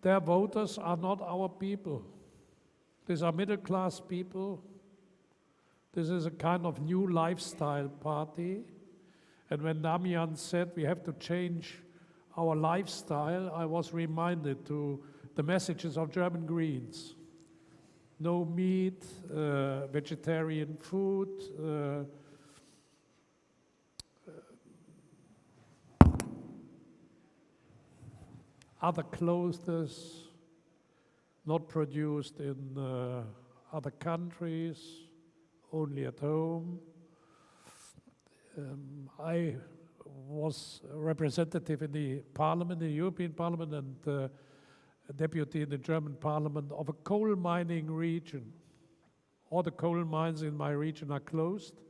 Speaker 7: Their voters are not our people. These are middle-class people. This is a kind of new lifestyle party. And when Damian said we have to change our lifestyle, I was reminded to the messages of German Greens. No meat, vegetarian food, other clothes not produced in other countries, only at home. I was a representative in the parliament, the European Parliament, and a deputy in the German parliament of a coal mining region. All the coal mines in my region are closed.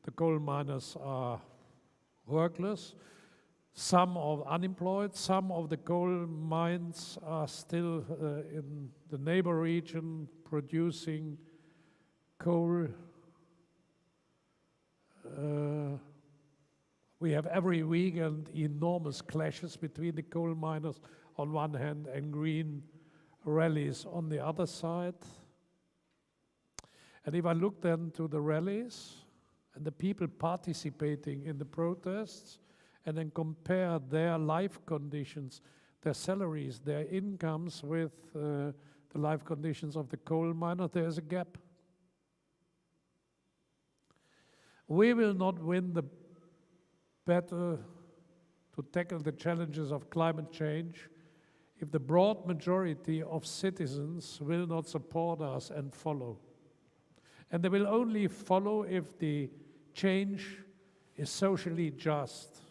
Speaker 7: The coal miners are workless. Some are unemployed. Some of the coal mines are still in the neighbor region producing coal. We have every weekend enormous clashes between the coal miners on one hand and green rallies on the other side. And if I look then to the rallies and the people participating in the protests and then compare their life conditions, their salaries, their incomes with the life conditions of the coal miner, there's a gap. We will not win the battle to tackle the challenges of climate change if the broad majority of citizens will not support us and follow. And they will only follow if the change is socially just.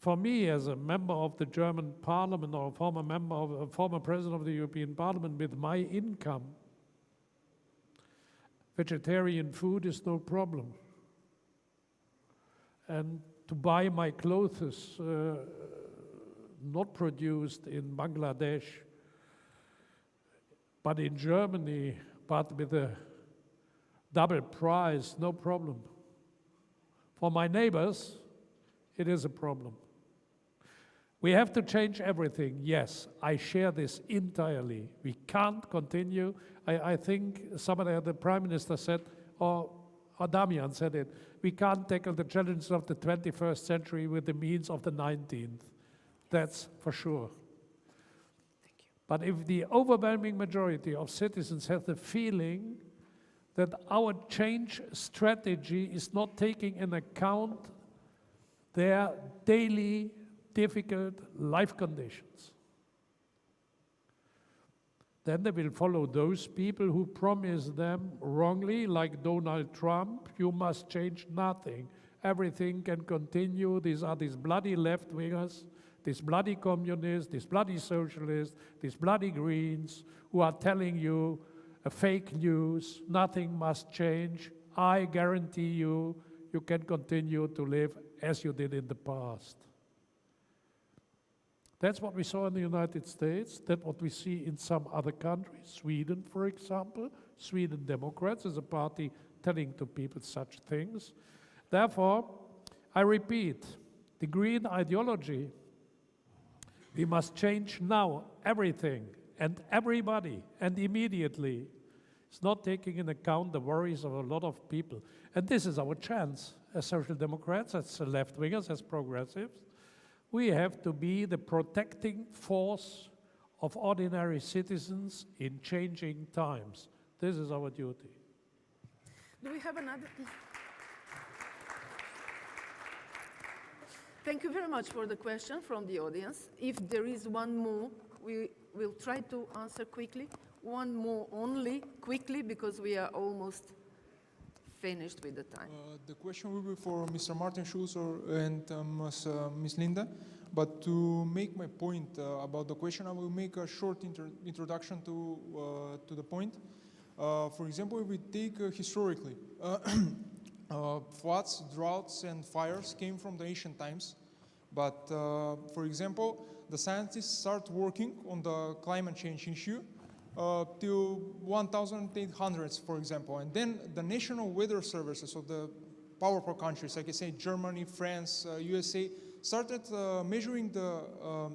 Speaker 7: For me, as a member of the German parliament or a former president of the European Parliament, with my income, vegetarian food is no problem. And to buy my clothes not produced in Bangladesh, but in Germany, but with a double price, no problem. For my neighbors, it is a problem. We have to change everything. Yes, I share this entirely. We can't continue. I think somebody, the Prime Minister said, or Damian said it, we can't tackle the challenges of the 21st century with the means of the 19th. That's for sure.
Speaker 5: Thank you.
Speaker 7: But if the overwhelming majority of citizens have the feeling that our change strategy is not taking into account their daily difficult life conditions, then they will follow those people who promise them wrongly, like Donald Trump, you must change nothing. Everything can continue. These are these bloody left-wingers, these bloody communists, these bloody socialists, these bloody Greens, who are telling you fake news, nothing must change. I guarantee you, you can continue to live as you did in the past. That's what we saw in the United States. That's what we see in some other countries. Sweden, for example. Sweden Democrats is a party telling to people such things. Therefore, I repeat, the green ideology, we must change now everything and everybody and immediately. It's not taking into account the worries of a lot of people. And this is our chance as Social Democrats, as left-wingers, as progressives. We have to be the protecting force of ordinary citizens in changing times. This is our duty.
Speaker 5: Do we have another? Thank you very much for the question from the audience. If there is one more, we will try to answer quickly. One more only, quickly, because we are almost finished with the time.
Speaker 13: The question will be for Mr. Martin Schulz and Ms. Linda. But to make my point about the question, I will make a short introduction to the point. For example, if we take historically, floods, droughts, and fires came from the ancient times. But, for example, the scientists start working on the climate change issue till 1800s, for example. And then the national weather services of the powerful countries, like I say, Germany, France, USA, started measuring the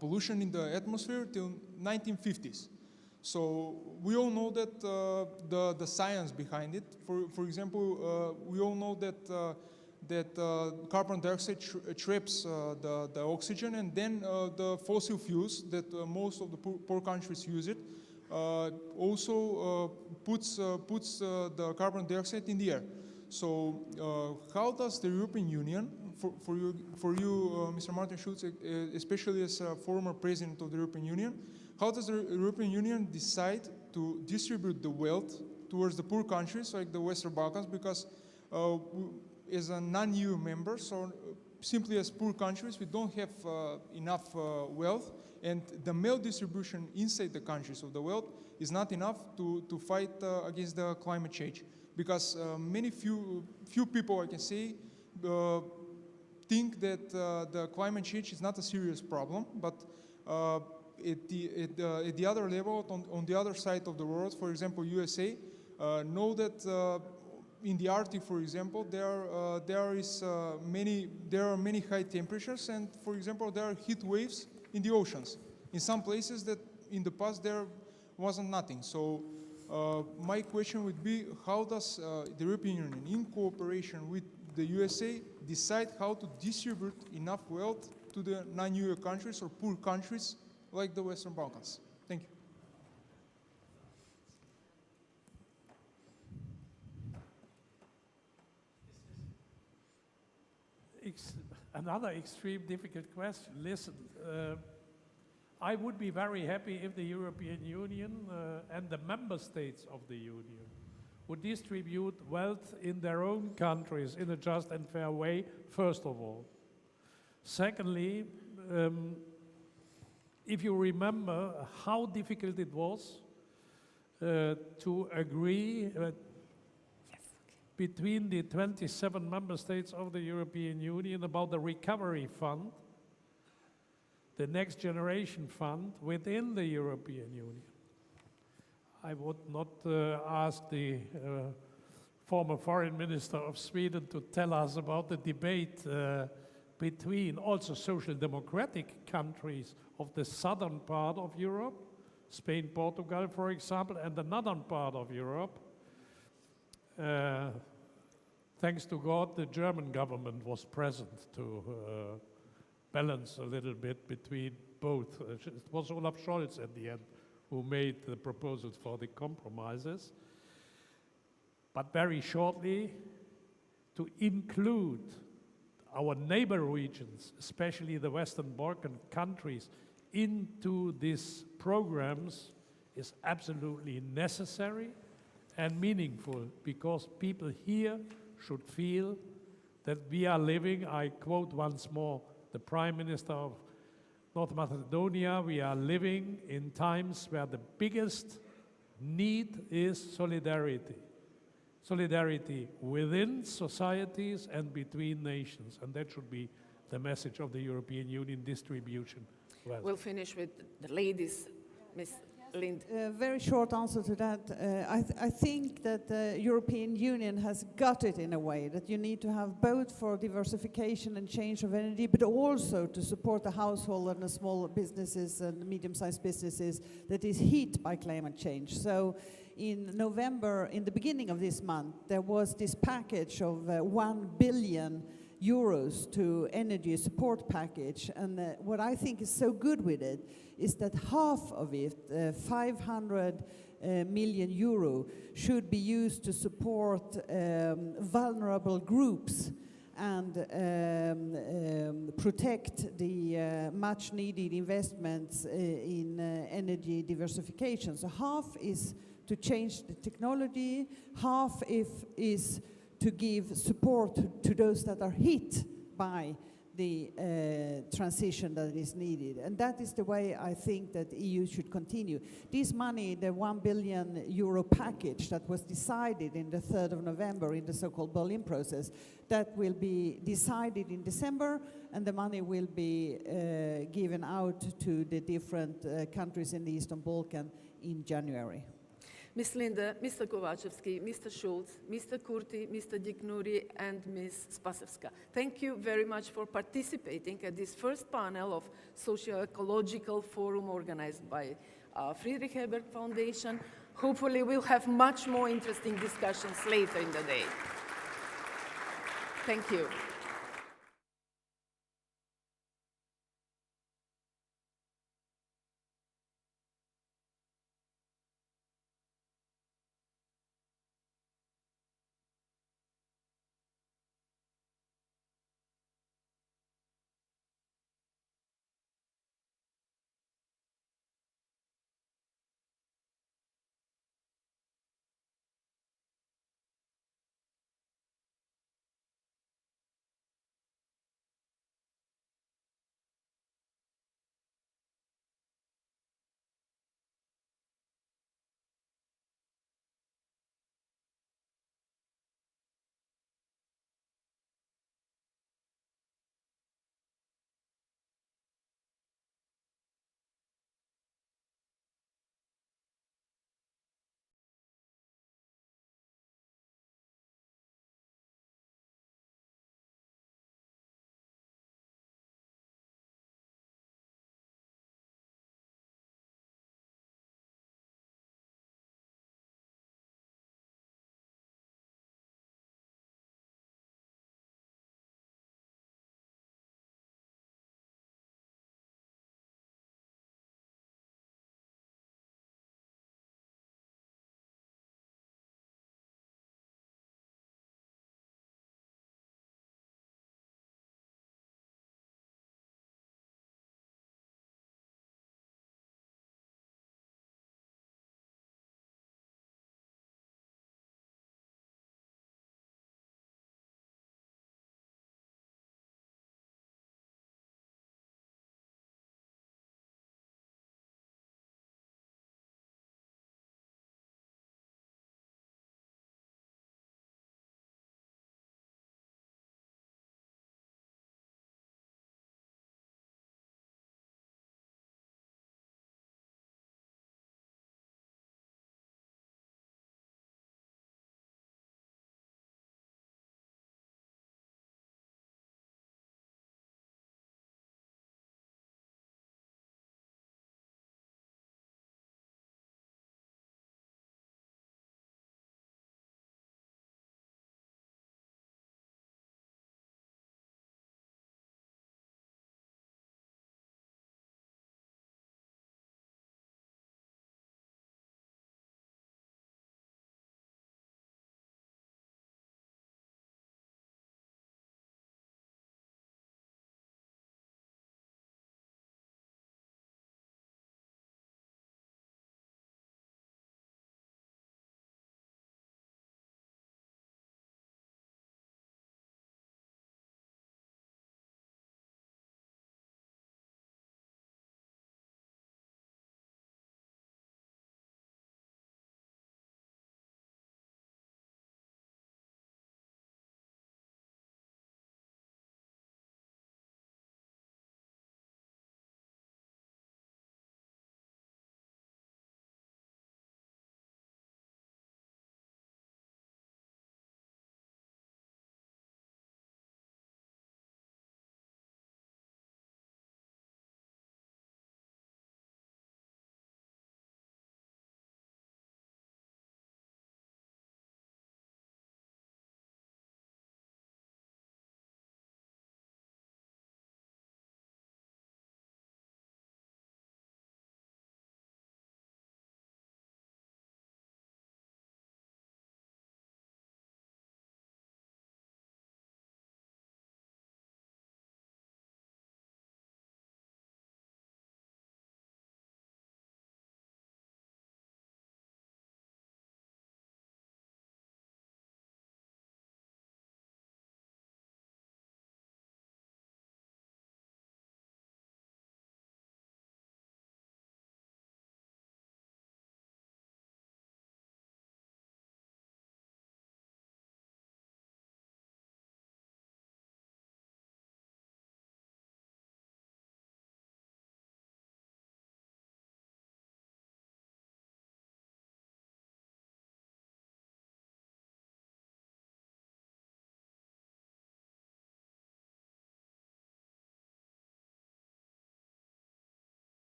Speaker 13: pollution in the atmosphere till 1950s. So we all know that the science behind it. For example, we all know that carbon dioxide traps the oxygen, and then the fossil fuels that most of the poor countries use it also puts the carbon dioxide in the air. So how does the European Union, for you, Mr. Martin Schulz, especially as a former president of the European Union, how does the European Union decide to distribute the wealth towards the poor countries like the Western Balkans? Because as a non-EU member, so simply as poor countries, we don't have enough wealth, and the maldistribution inside the countries of the wealth is not enough to fight against the climate change. Because few people, I can say, think that the climate change is not a serious problem, but at the other level, on the other side of the world, for example, USA, know that in the Arctic, for example, there are many high temperatures, and for example, there are heat waves in the oceans. In some places that in the past there wasn't nothing. So my question would be, how does the European Union, in cooperation with the USA, decide how to distribute enough wealth to the non-EU countries or poor countries like the Western Balkans? Thank you.
Speaker 7: Another extreme difficult question. Listen, I would be very happy if the European Union and the member states of the Union would distribute wealth in their own countries in a just and fair way, first of all. Secondly, if you remember how difficult it was to agree between the 27 member states of the European Union about the recovery fund, the next generation fund within the European Union. I would not ask the former foreign minister of Sweden to tell us about the debate between also social democratic countries of the southern part of Europe, Spain, Portugal, for example, and the northern part of Europe. Thanks to God, the German government was present to balance a little bit between both. It was Olaf Scholz at the end who made the proposals for the compromises. But very shortly, to include our neighbor regions, especially the Western Balkan countries, into these programs is absolutely necessary and meaningful, because people here should feel that we are living, I quote once more the Prime Minister of North Macedonia, we are living in times where the biggest need is solidarity. Solidarity within societies and between nations, and that should be the message of the European Union distribution. Well,
Speaker 5: We'll finish with the ladies, Ms. Lind.
Speaker 10: Very short answer to that. I think that the European Union has got it in a way that you need to have both for diversification and change of energy, but also to support the household and the small businesses and medium-sized businesses that is hit by climate change. So in November, in the beginning of this month, there was this package of 1 billion euros to energy support package, and what I think is so good with it is that half of it, 500 million euro, should be used to support vulnerable groups and protect the much needed investments in energy diversification. So half is to change the technology, half is to give support to those that are hit by the transition that is needed. And that is the way I think that the EU should continue. This money, the 1 billion euro package that was decided in the 3rd of November in the so-called Berlin process, that will be decided in December, and the money will be given out to the different countries in the Eastern Balkan in January.
Speaker 5: Ms. Linde, Mr. Kovačevski, Mr. Schulz, Mr. Kurti, Mr. Diknuri, and Ms. Spasevska. Thank you very much for participating at this first panel of Socio-ecological Forum organized by Friedrich Hebert Foundation. Hopefully we'll have much more interesting discussions later in the day. Thank you.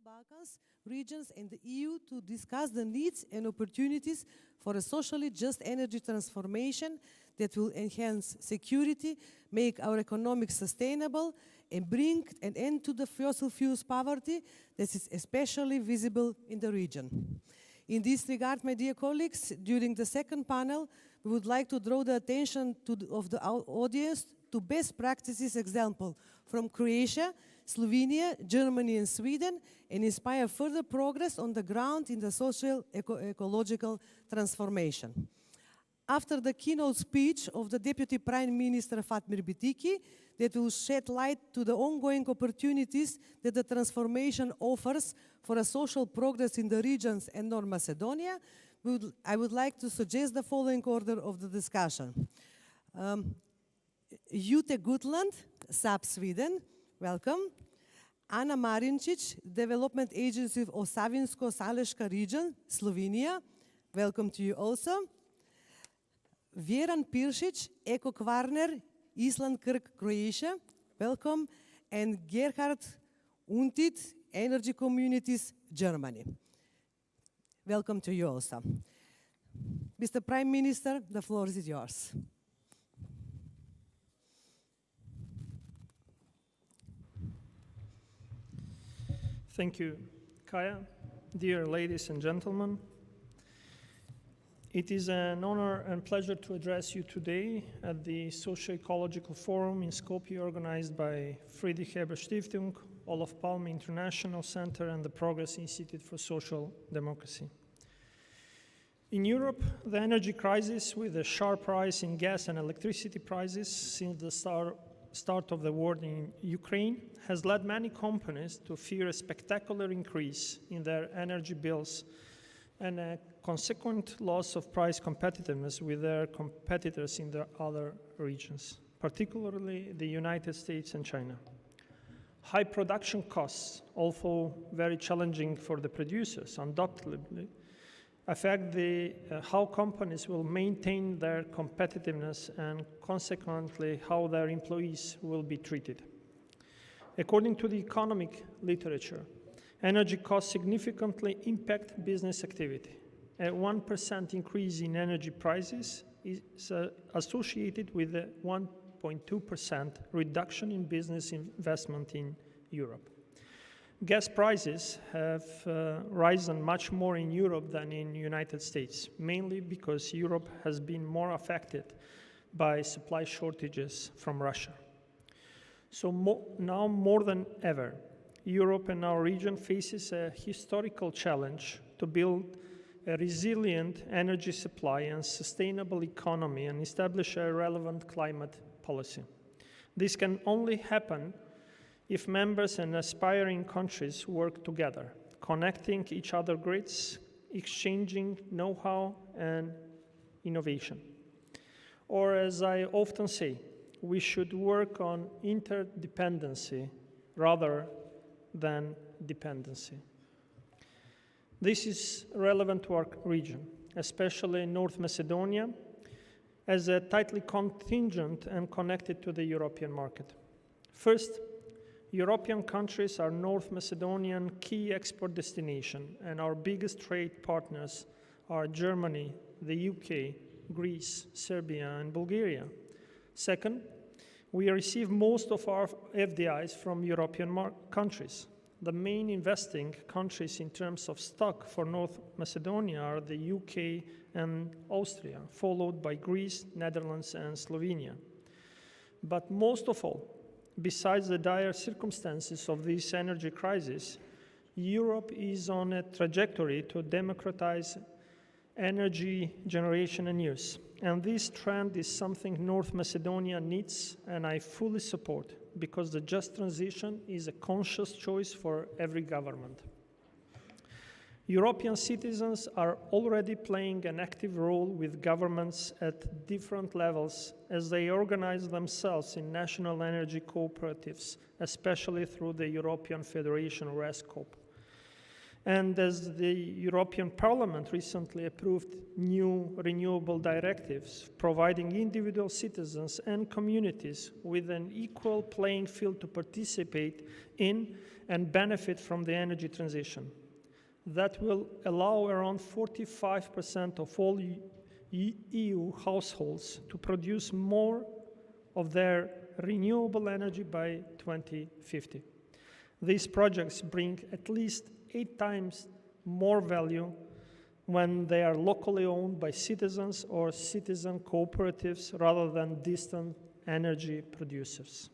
Speaker 14: Balkans regions and the EU to discuss the needs and opportunities for a socially just energy transformation that will enhance security, make our economics sustainable, and bring an end to the fossil fuels poverty that is especially visible in the region. In this regard, my dear colleagues, during the second panel, we would like to draw the attention of the audience to best practices example from Croatia, Slovenia, Germany, and Sweden, and inspire further progress on the ground in the socio-ecological transformation. After the keynote speech of the Deputy Prime Minister Fatmir Bitiki, that will shed light to the ongoing opportunities that the transformation offers for a social progress in the regions and North Macedonia, I would like to suggest the following order of the discussion. Jute Gutland, SAP Sweden, welcome. Ana Marincic, Development Agency of Savinsko-Saleška region, Slovenia, welcome to you also. Vjeran Piršić, Eko Kvarner, Island Krk, Croatia, welcome. And Gerhard Untit, Energy Communities, Germany. Welcome to you also. Mr. Prime Minister, the floor is yours.
Speaker 15: Thank you, Kaya. Dear ladies and gentlemen, it is an honor and pleasure to address you today at the Socio-ecological Forum in Skopje, organized by Friedrich Hebel Stiftung, Olof Palme International Center, and the Progress Institute for Social Democracy. In Europe, the energy crisis, with a sharp rise in gas and electricity prices since the start of the war in Ukraine, has led many companies to fear a spectacular increase in their energy bills and a consequent loss of price competitiveness with their competitors in the other regions, particularly the United States and China. High production costs, although very challenging for the producers, undoubtedly affect how companies will maintain their competitiveness and consequently how their employees will be treated. According to the economic literature, energy costs significantly impact business activity. A 1% increase in energy prices is associated with a 1.2% reduction in business investment in Europe. Gas prices have risen much more in Europe than in the United States, mainly because Europe has been more affected by supply shortages from Russia. So now more than ever, Europe and our region faces a historical challenge to build a resilient energy supply and sustainable economy and establish a relevant climate policy. This can only happen if members and aspiring countries work together, connecting each other grids, exchanging know-how and innovation. Or as I often say, we should work on interdependency rather than dependency. This is relevant to our region, especially North Macedonia, as a tightly contingent and connected to the European market. First, European countries are North Macedonian key export destination, and our biggest trade partners are Germany, the UK, Greece, Serbia, and Bulgaria. Second, we receive most of our FDIs from European countries. The main investing countries in terms of stock for North Macedonia are the UK and Austria, followed by Greece, Netherlands, and Slovenia. But most of all, besides the dire circumstances of this energy crisis, Europe is on a trajectory to democratize energy generation and use. And this trend is something North Macedonia needs, and I fully support, because the just transition is a conscious choice for every government. European citizens are already playing an active role with governments at different levels as they organize themselves in national energy cooperatives, especially through the European Federation RESCOP. And as the European Parliament recently approved new renewable directives, providing individual citizens and communities with an equal playing field to participate in and benefit from the energy transition. That will allow around 45% of all EU households to produce more of their renewable energy by 2050. These projects bring at least 8 times more value when they are locally owned by citizens or citizen cooperatives rather than distant energy producers.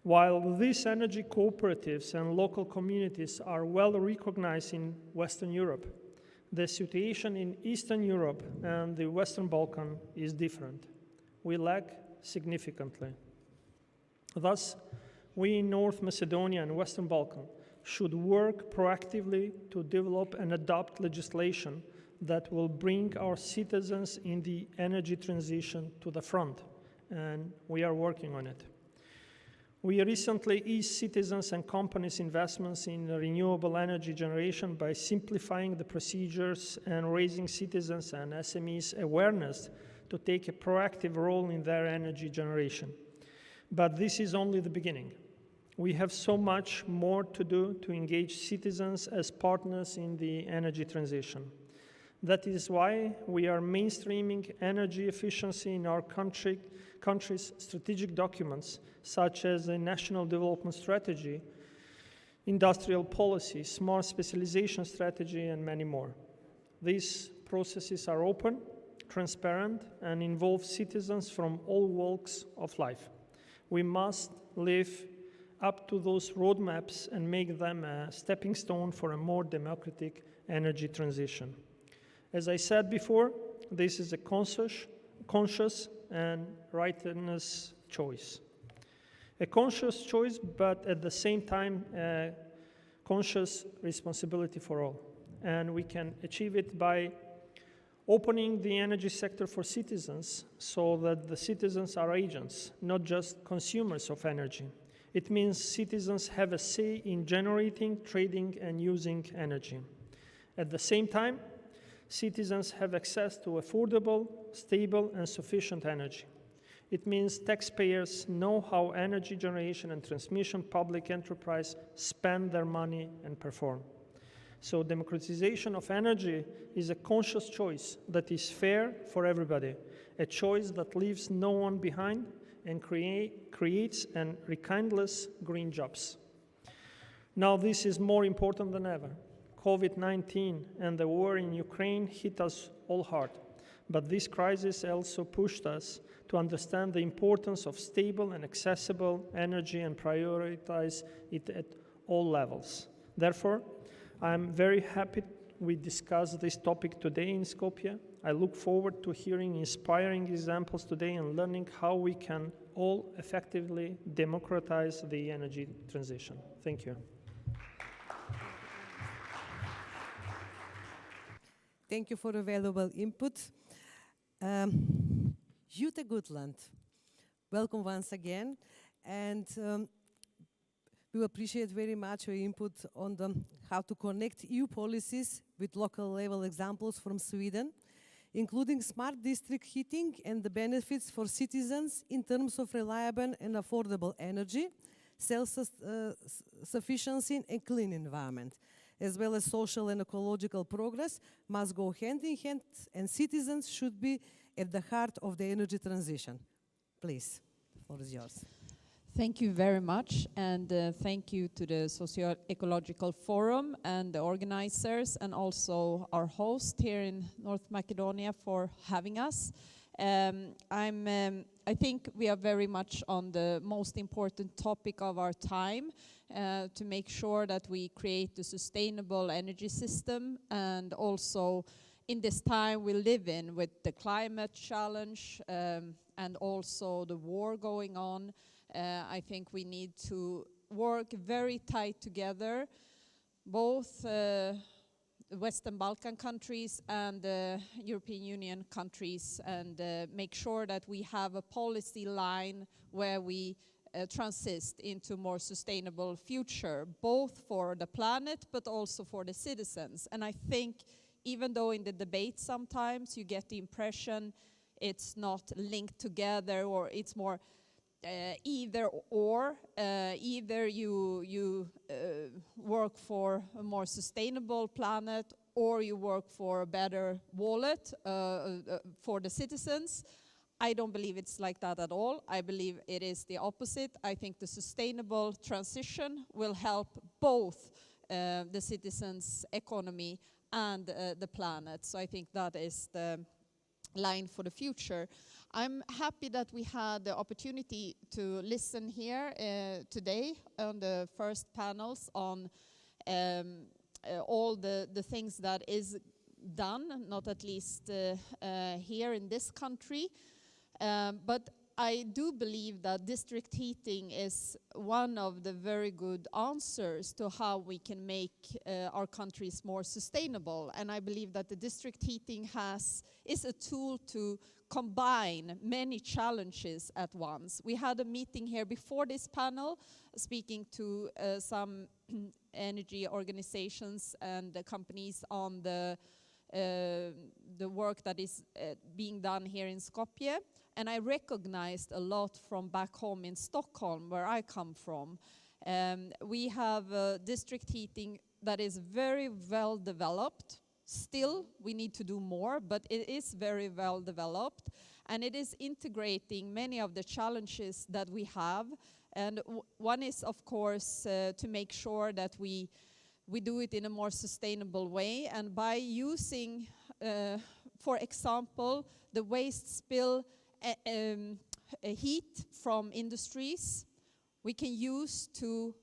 Speaker 15: While these energy cooperatives and local communities are well recognized in Western Europe, the situation in Eastern Europe and the Western Balkans is different. We lack significantly. Thus, we in North Macedonia and Western Balkans should work proactively to develop and adopt legislation that will bring our citizens in the energy transition to the front, and we are working on it. We recently eased citizens and companies' investments in renewable energy generation by simplifying the procedures and raising citizens and SMEs' awareness to take a proactive role in their energy generation. But this is only the beginning. We have so much more to do to engage citizens as partners in the energy transition. That is why we are mainstreaming energy efficiency in our country's strategic documents, such as the National Development Strategy, Industrial Policy, Smart Specialization Strategy, and many more. These processes are open, transparent, and involve citizens from all walks of life. We must live up to those roadmaps and make them a stepping stone for a more democratic energy transition. As I said before, this is a conscious and righteous choice. A conscious choice, but at the same time, a conscious responsibility for all. And we can achieve it by opening the energy sector for citizens so that the citizens are agents, not just consumers of energy. It means citizens have a say in generating, trading, and using energy. At the same time, citizens have access to affordable, stable, and sufficient energy. It means taxpayers know how energy generation and transmission public enterprise spend their money and perform. So democratization of energy is a conscious choice that is fair for everybody, a choice that leaves no one behind and creates and rekindles green jobs. Now this is more important than ever. COVID-19 and the war in Ukraine hit us all hard, but this crisis also pushed us to understand the importance of stable and accessible energy and prioritize it at all levels. Therefore, I'm very happy we discussed this topic today in Skopje. I look forward to hearing inspiring examples today and learning how we can all effectively democratize the energy transition. Thank you.
Speaker 14: Thank you for the valuable input. Jutta Goodland, welcome once again. And we appreciate very much your input on how to connect EU policies with local level examples from Sweden, including smart district heating and the benefits for citizens in terms of reliable and affordable energy, self-sufficiency and clean environment, as well as social and ecological progress must go hand in hand, and citizens should be at the heart of the energy transition. Please, the floor is yours.
Speaker 16: Thank you very much, and thank you to the Socio-ecological Forum and the organizers, and also our host here in North Macedonia for having us. I think we are very much on the most important topic of our time, to make sure that we create a sustainable energy system, and also in this time we live in with the climate challenge and also the war going on. I think we need to work very tight together, both Western Balkan countries and European Union countries, and make sure that we have a policy line where we transist into more sustainable future, both for the planet but also for the citizens. And I think even though in the debate sometimes you get the impression it's not linked together, or it's more either or, either you work for a more sustainable planet or you work for a better wallet for the citizens. I don't believe it's like that at all. I believe it is the opposite. I think the sustainable transition will help both the citizens' economy and the planet. So I think that is the line for the future. I'm happy that we had the opportunity to listen here today on the first panels on all the things that is done, not at least here in this country. But I do believe that district heating is one of the very good answers to how we can make our countries more sustainable. And I believe that the district heating is a tool to combine many challenges at once. We had a meeting here before this panel, speaking to some energy organizations and companies on the work that is being done here in Skopje. And I recognized a lot from back home in Stockholm, where I come from. We have district heating that is very well developed. Still, we need to do more, but it is very well developed. And it is integrating many of the challenges that we have. And one is, of course, to make sure that we do it in a more sustainable way. And by using, for example, the waste spill heat from industries, we can use to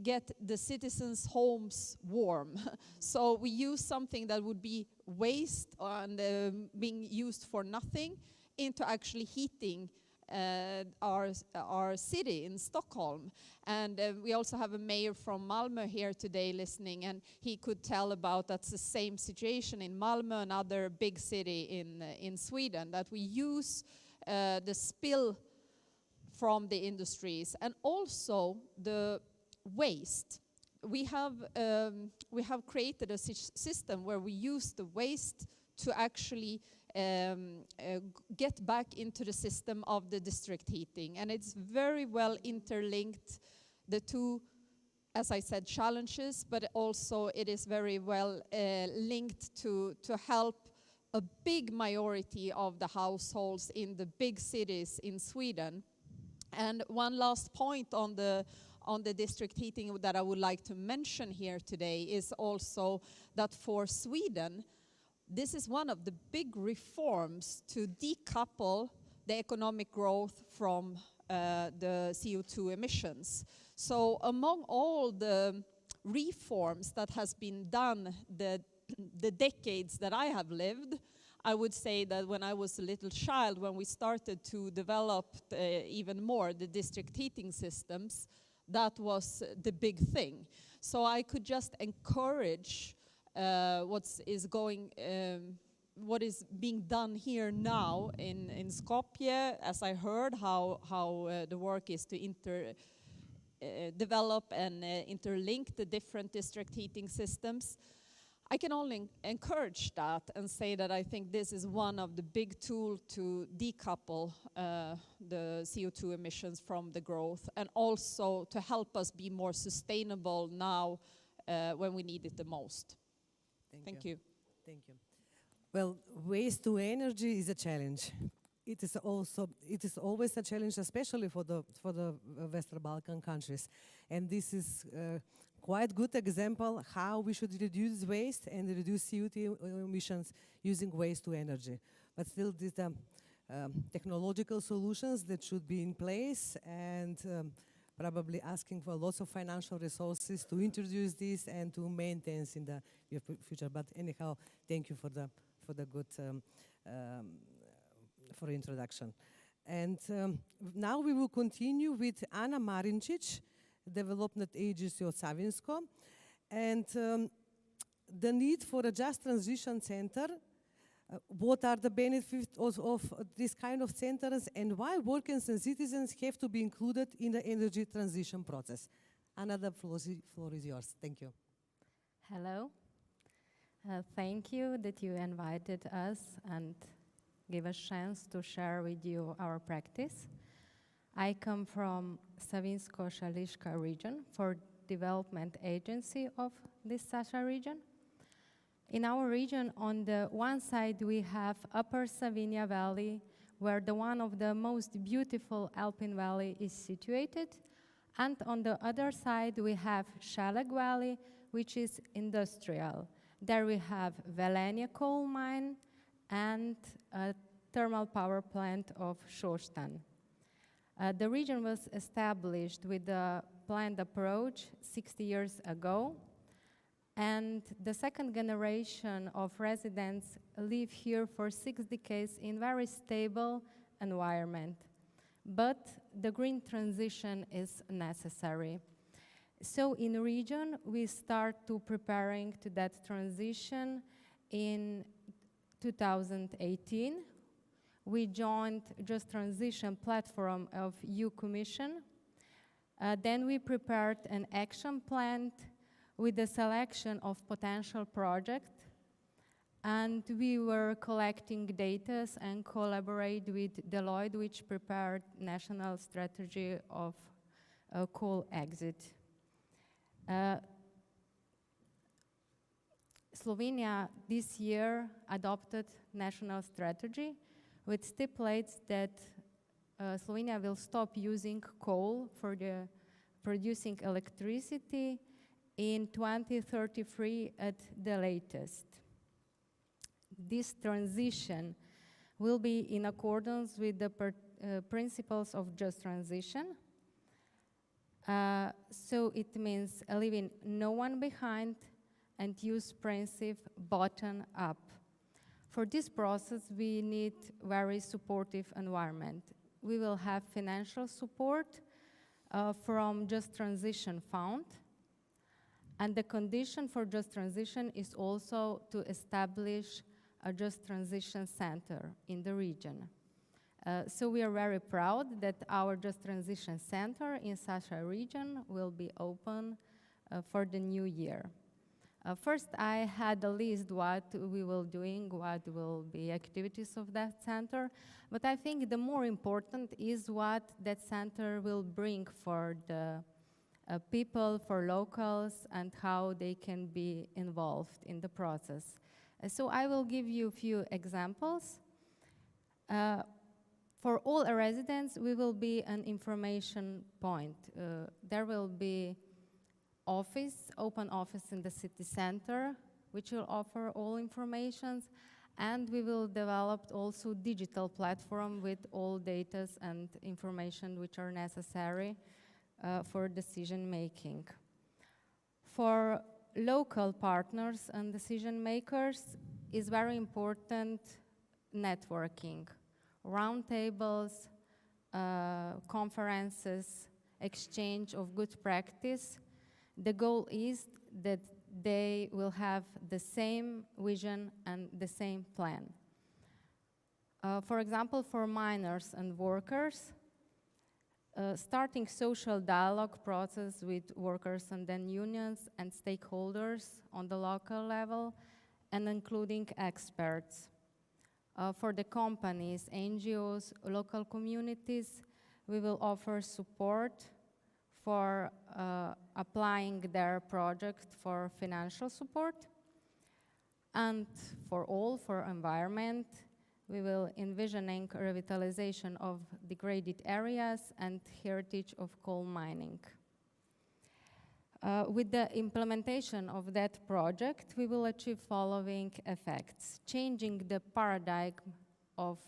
Speaker 16: get the citizens' homes warm. So we use something that would be waste and being used for nothing into actually heating our city in Stockholm. And we also have a mayor from Malmö here today listening, and he could tell about that's the same situation in Malmö, another big city in Sweden, that we use the spill from the industries and also the waste. We have created a system where we use the waste to actually get back into the system of the district heating. And it's very well interlinked, the two, as I said, challenges, but also it is very well linked to help a big majority of the households in the big cities in Sweden. And one last point on the district heating that I would like to mention here today is also that for Sweden, this is one of the big reforms to decouple the economic growth from the CO2 emissions. So among all the reforms that has been done the decades that I have lived, I would say that when I was a little child, when we started to develop even more the district heating systems, that was the big thing. So I could just encourage what is being done here now in Skopje, as I heard how the work is to develop and interlink the different district heating systems. I can only encourage that and say that I think this is one of the big tools to decouple the CO2 emissions from the growth, and also to help us be more sustainable now when we need it the most. Thank you.
Speaker 14: Thank you. Well, waste to energy is a challenge. It is always a challenge, especially for the Western Balkan countries. And this is quite good example how we should reduce waste and reduce CO2 emissions using waste to energy. But still, these are technological solutions that should be in place, and probably asking for lots of financial resources to introduce this and to maintain in the future. But anyhow, thank you for the good for introduction. And now we will continue with Ana Marincic, Development Agency of Savinsko, and the need for a just transition center what are the benefits of this kind of centers, and why workers and citizens have to be included in the energy transition process. Anna, the floor is yours. Thank you.
Speaker 17: Hello. Thank you that you invited us and give us chance to share with you our practice. I come from Socio-ecological region for development agency of this Sasha region. In our region, on the one side, we have Upper Savinia Valley, where one of the most beautiful alpine valley is situated. And on the other side, we have Shalag Valley, which is industrial. There we have Velenia coal mine and a thermal power plant of Shostan. The region was established with the planned approach 60 years ago. And the second generation of residents live here for 6 decades in very stable environment. But the green transition is necessary. So in the region, we start to preparing to that transition in 2018. We joined Just Transition platform of EU Commission. Then we prepared an action plan with the selection of potential projects, and we were collecting data and collaborate with Deloitte, which prepared national strategy of coal exit. Slovenia this year adopted national strategy, which stipulates that Slovenia will stop using coal for the producing electricity in 2033 at the latest. This transition will be in accordance with the principles of just transition. So it means leaving no one behind and use principle bottom up. For this process, we need very supportive environment. We will have financial support from Just Transition Fund. And the condition for Just Transition is also to establish a Just Transition Center in the region. So we are very proud that our Just Transition Center in Sasha region will be open for the new year. First, I had a list what we will doing, what will be activities of that center, but I think the more important is what that center will bring for the people, for locals, and how they can be involved in the process. So I will give you a few examples. For all residents, we will be an information point. There will be open office in the city center, which will offer all informations, and we will develop also digital platform with all data and information which are necessary for decision making. For local partners and decision makers is very important networking, roundtables, conferences, exchange of good practice. The goal is that they will have the same vision and the same plan. For example, for miners and workers, starting social dialogue process with workers and then unions and stakeholders on the local level, and including experts. For the companies, NGOs, local communities, we will offer support for applying their project for financial support. And for environment, we will envisioning revitalization of degraded areas and heritage of coal mining. With the implementation of that project, we will achieve following effects: changing the paradigm of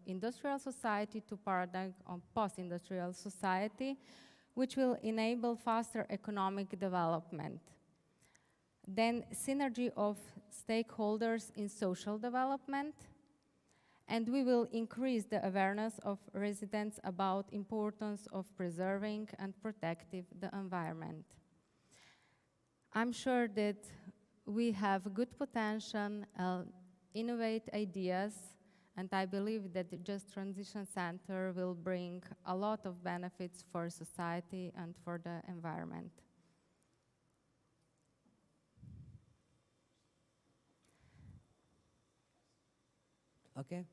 Speaker 17: industrial society to paradigm of post-industrial society, which will enable faster economic development. Then synergy of stakeholders in social development, and we will increase the awareness of residents about importance of preserving and protecting the environment. I'm sure that we have good potential innovate ideas, and I believe that the Just Transition Center will bring a lot of benefits for society and for the environment.
Speaker 14: Okay.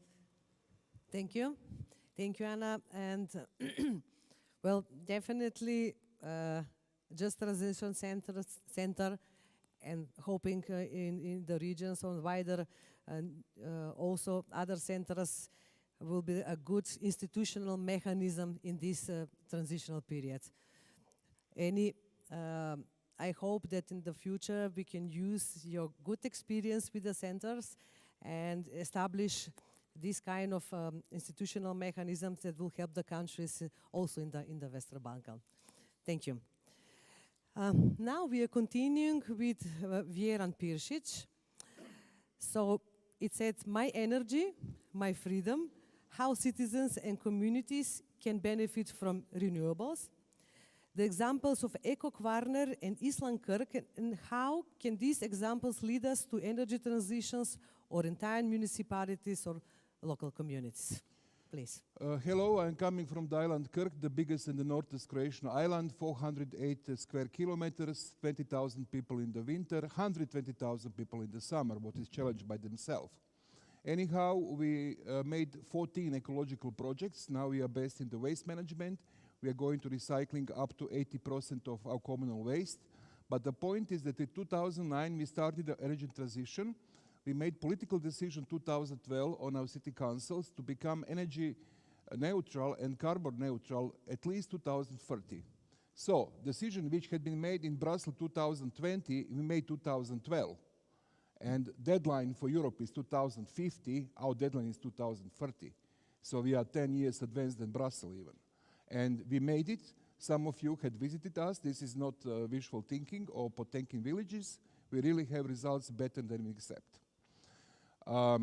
Speaker 14: Thank you. Thank you, Anna. And well, definitely Just Transition Center and hoping in the regions on wider and also other centers will be a good institutional mechanism in this transitional period. I hope that in the future we can use your good experience with the centers and establish this kind of institutional mechanisms that will help the countries also in the Western Balkan. Thank you. Now we are continuing with Vjeran Piršić. So it said, my energy, my freedom, how citizens and communities can benefit from renewables. The examples of Eko Kvarner and Island Kirk, and how can these examples lead us to energy transitions or entire municipalities or local communities? Please.
Speaker 18: Hello, I'm coming from the island Kirk, the biggest in the northeast Croatian island, 408 square kilometers, 20,000 people in the winter, 120,000 people in the summer, what is challenged by themselves. Anyhow, we made 14 ecological projects. Now we are based in the waste management. We are going to recycling up to 80% of our communal waste. But the point is that in 2009, we started the energy transition. We made political decision in 2012 on our city councils to become energy neutral and carbon neutral at least 2030. So, decision which had been made in Brussels 2020, we made 2012. And deadline for Europe is 2050, our deadline is 2030. So we are 10 years advanced than Brussels even. And we made it. Some of you had visited us. This is not wishful thinking or Potemkin villages. We really have results better than we accept. I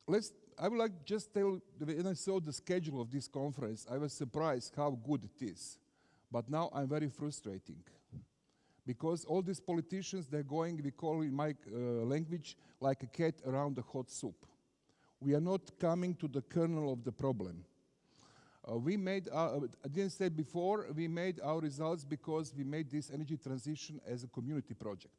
Speaker 18: would like just tell, when I saw the schedule of this conference, I was surprised how good it is. But now I'm very frustrating. Because all these politicians, they're going, we call in my language, like a cat around a hot soup. We are not coming to the kernel of the problem. I didn't say before, we made our results because we made this energy transition as a community project,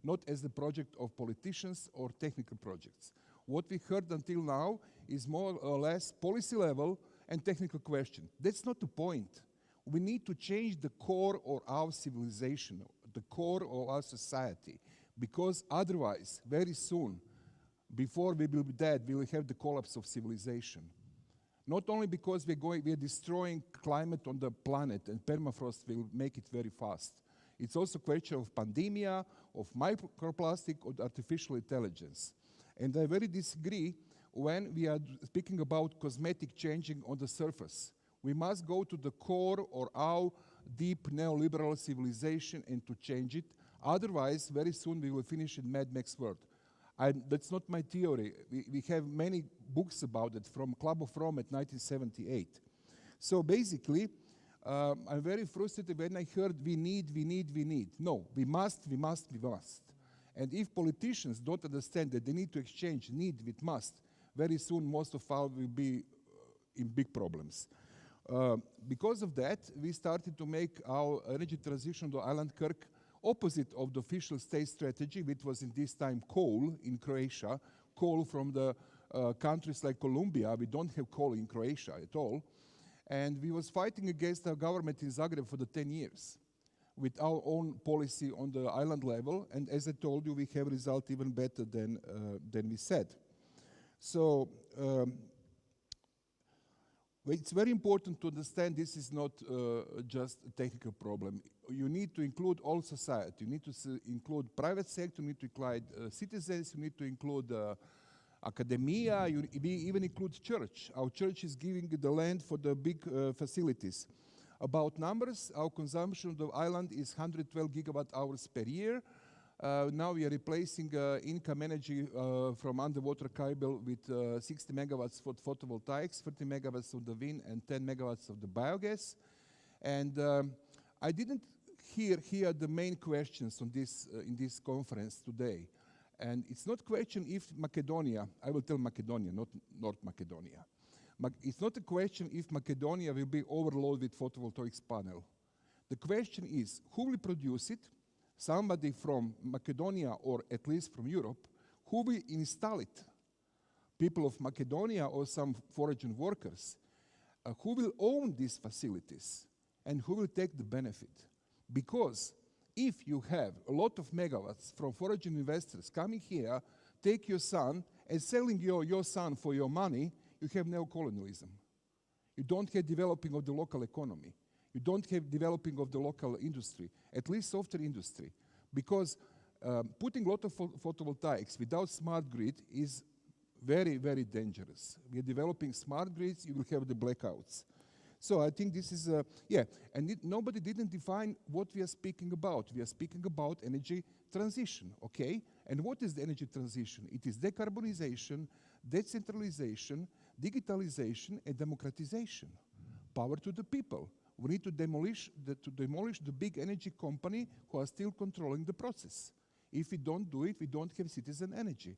Speaker 18: not as a project of politicians or technical projects. What we heard until now is more or less policy level and technical question. That's not the point. We need to change the core of our civilization, the core of our society, because otherwise, very soon, before we will be dead, we will have the collapse of civilization. Not only because we are destroying climate on the planet, and permafrost will make it very fast. It's also a question of pandemia, of microplastic, or artificial intelligence. And I very disagree when we are speaking about cosmetic changing on the surface. We must go to the core of our deep neoliberal civilization and to change it. Otherwise, very soon we will finish in Mad Max world. That's not my theory. We have many books about it from Club of Rome at 1978. So basically, I'm very frustrated when I heard we need. No, we must. And if politicians don't understand that they need to exchange need with must, very soon most of us will be in big problems. Because of that, we started to make our energy transition to Island Kirk opposite of the official state strategy, which was in this time coal in Croatia, coal from the countries like Colombia. We don't have coal in Croatia at all. And we was fighting against our government in Zagreb for the 10 years with our own policy on the island level. And as I told you, we have result even better than we said. So it's very important to understand this is not just a technical problem. You need to include all society. You need to include private sector, you need to include citizens, you need to include academia, we even include church. Our church is giving the land for the big facilities. About numbers, our consumption of the island is 112 gigawatt hours per year. Now we are replacing income energy from underwater cable with 60 megawatts for photovoltaics, 30 megawatts of the wind, and 10 megawatts of the biogas. And I didn't hear the main questions on this in this conference today. And it's not question if Macedonia, I will tell Macedonia, not North Macedonia. It's not a question if Macedonia will be overloaded with photovoltaic panel. The question is, who will produce it? Somebody from Macedonia or at least from Europe. Who will install it? People of Macedonia or some foreign workers? Who will own these facilities? And who will take the benefit? Because if you have a lot of megawatts from foreign investors coming here, take your sun and selling your sun for your money, you have neocolonialism. You don't have developing of the local economy. You don't have developing of the local industry, at least software industry. Because putting a lot of photovoltaics without smart grid is very, very dangerous. We are developing smart grids, you will have the blackouts. So I think this is, and nobody didn't define what we are speaking about. We are speaking about energy transition, okay? And what is the energy transition? It is decarbonization, decentralization, digitalization, and democratization. Power to the people. We need to demolish the big energy company who are still controlling the process. If we don't do it, we don't have citizen energy.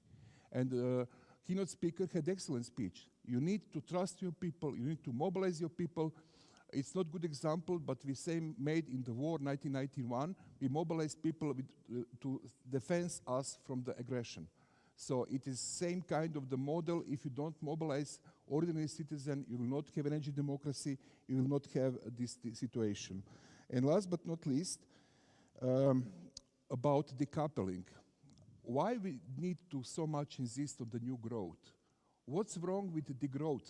Speaker 18: And keynote speaker had excellent speech. You need to trust your people. You need to mobilize your people. It's not good example, but we made in the war 1991. We mobilized people to defend us from the aggression. So it is same kind of the model. If you don't mobilize ordinary citizen, you will not have energy democracy. You will not have this situation. And last but not least, about decoupling. Why we need to so much insist on the new growth? What's wrong with the degrowth?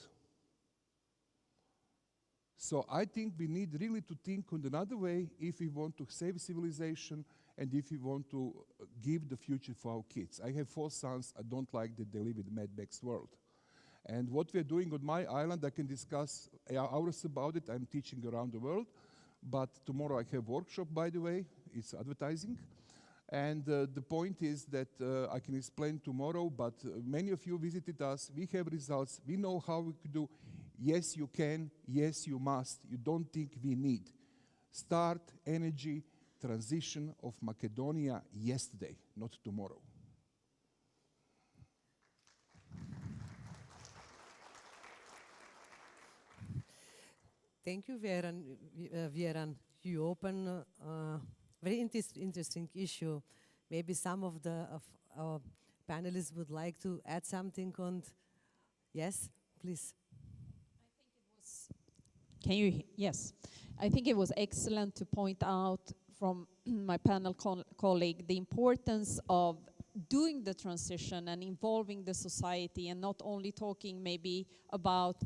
Speaker 18: So I think we need really to think on another way if we want to save civilization and if we want to give the future for our kids. I have 4 sons. I don't like that they live in the Mad Max world. And what we're doing on my island, I can discuss hours about it. I'm teaching around the world. But tomorrow I have workshop, by the way. It's advertising. And the point is that I can explain tomorrow, but many of you visited us. We have results. We know how we could do. Yes, you can. Yes, you must. You don't think we need. Start energy transition of Macedonia yesterday, not tomorrow.
Speaker 14: Thank you, Vjeran. You open a very interesting issue. Maybe some of our panelists would like to add something on. Yes, please.
Speaker 16: Yes. I think it was excellent to point out from my panel colleague the importance of doing the transition and involving the society and not only talking maybe about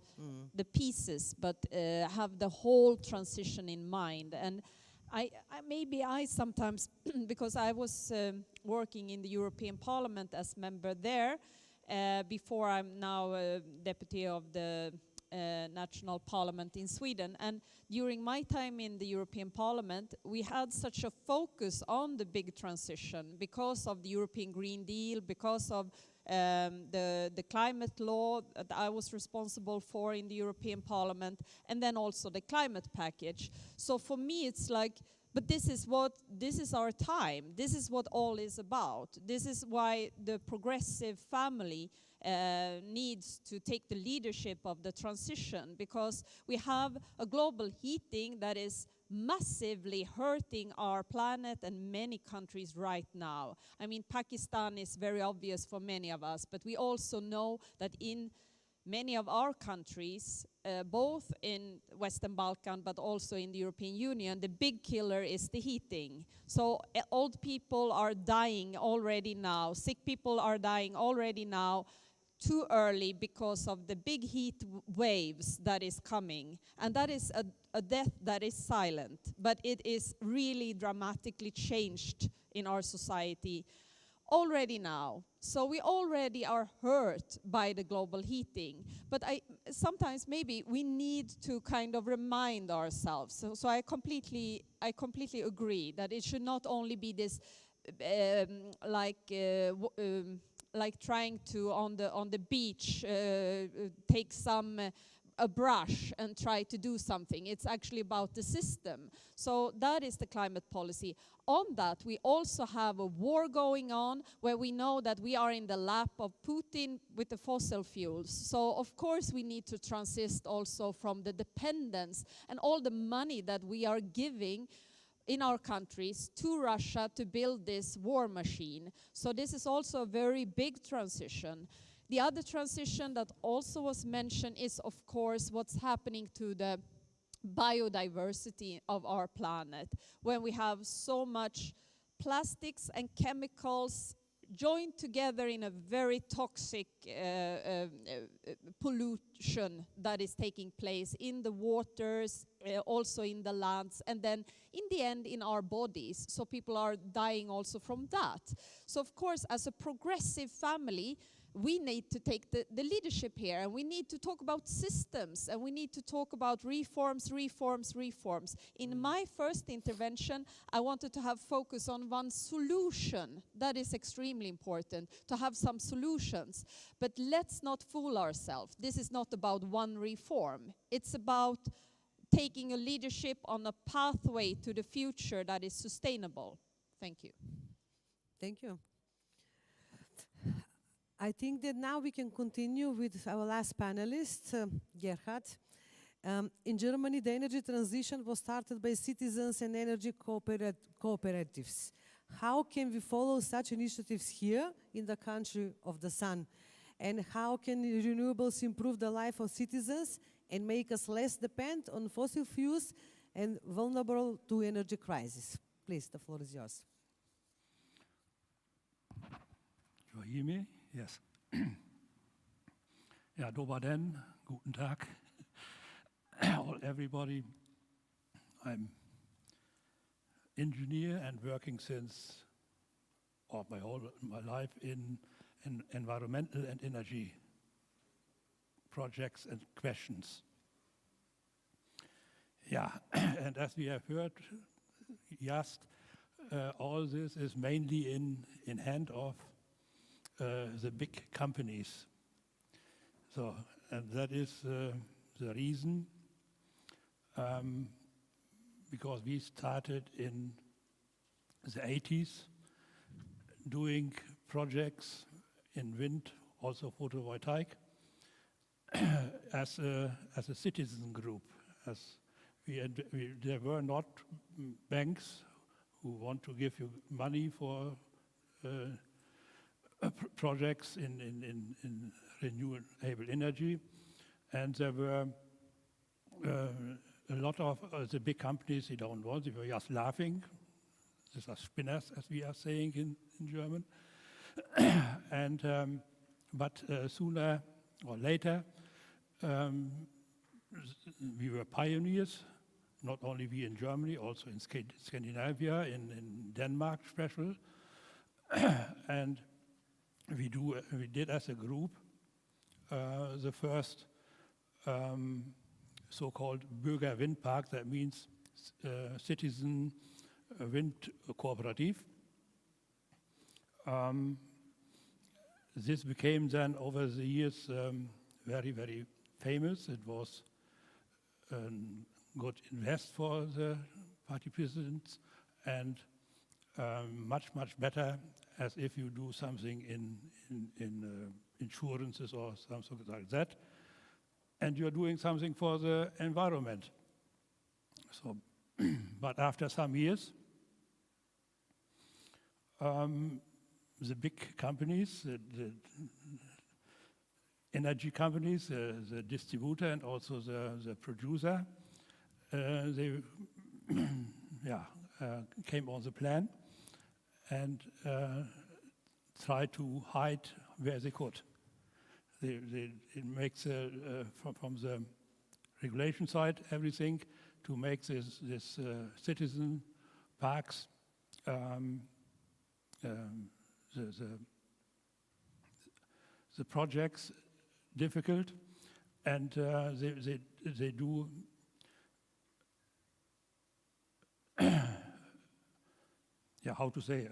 Speaker 16: the pieces, but have the whole transition in mind. And I sometimes, because I was working in the European Parliament as member there, before I'm now deputy of the national parliament in Sweden. And during my time in the European Parliament, we had such a focus on the big transition because of the European Green Deal, because of the climate law that I was responsible for in the European Parliament, and then also the climate package. So for me, it's like, but this is our time. This is what all is about. This is why the progressive family needs to take the leadership of the transition, because we have a global heating that is massively hurting our planet and many countries right now. I mean, Pakistan is very obvious for many of us, but we also know that in many of our countries, both in Western Balkan but also in the European Union, the big killer is the heating. So old people are dying already now, sick people are dying already now, too early because of the big heat waves that is coming. And that is a death that is silent, but it is really dramatically changed in our society already now. So we already are hurt by the global heating. But sometimes maybe we need to kind of remind ourselves. So I completely agree that it should not only be this like trying to on the beach take some a brush and try to do something. It's actually about the system. So that is the climate policy. On that, we also have a war going on where we know that we are in the lap of Putin with the fossil fuels. So of course we need to transit also from the dependence and all the money that we are giving in our countries to Russia to build this war machine. So this is also a very big transition. The other transition that also was mentioned is, of course, what's happening to the biodiversity of our planet, when we have so much plastics and chemicals joined together in a very toxic pollution that is taking place in the waters, also in the lands, and then in the end in our bodies. So people are dying also from that. So of course, as a progressive family, we need to take the leadership here, and we need to talk about systems, and we need to talk about reforms. In my first intervention, I wanted to have focus on one solution. That is extremely important, to have some solutions. But let's not fool ourselves. This is not about one reform. It's about taking a leadership on a pathway to the future that is sustainable. Thank you.
Speaker 14: Thank you. I think that now we can continue with our last panelist, Gerhard. In Germany, the energy transition was started by citizens and energy cooperatives. How can we follow such initiatives here in the country of the sun? And how can renewables improve the life of citizens and make us less dependent on fossil fuels and vulnerable to energy crisis? Please, the floor is yours.
Speaker 19: You hear me? Yes. Ja, dobar den, guten Tag, everybody. I'm engineer and working since my life in environmental and energy projects and questions. Yeah, and as we have heard, just all this is mainly in hand of the big companies. So, and that is the reason, because we started in the 80s doing projects in wind, also photovoltaic, as a citizen group. As there were not banks who want to give you money for projects in renewable energy, and there were a lot of the big companies they don't want. They were just laughing. These are spinners, as we are saying in German. And but sooner or later, we were pioneers. Not only we in Germany, also in Scandinavia, in Denmark, special, and we did as a group the first so-called Bürgerwindpark, that means citizen wind cooperative. This became then over the years very, very famous. It was a good invest for the participants, and much, much better as if you do something in insurances or something like that, and you're doing something for the environment. So, but after some years, the big companies, the energy companies, the distributor and also the producer, they came on the plan and tried to hide where they could. It makes from the regulation side everything to make this citizen parks the projects difficult, and they do how to say,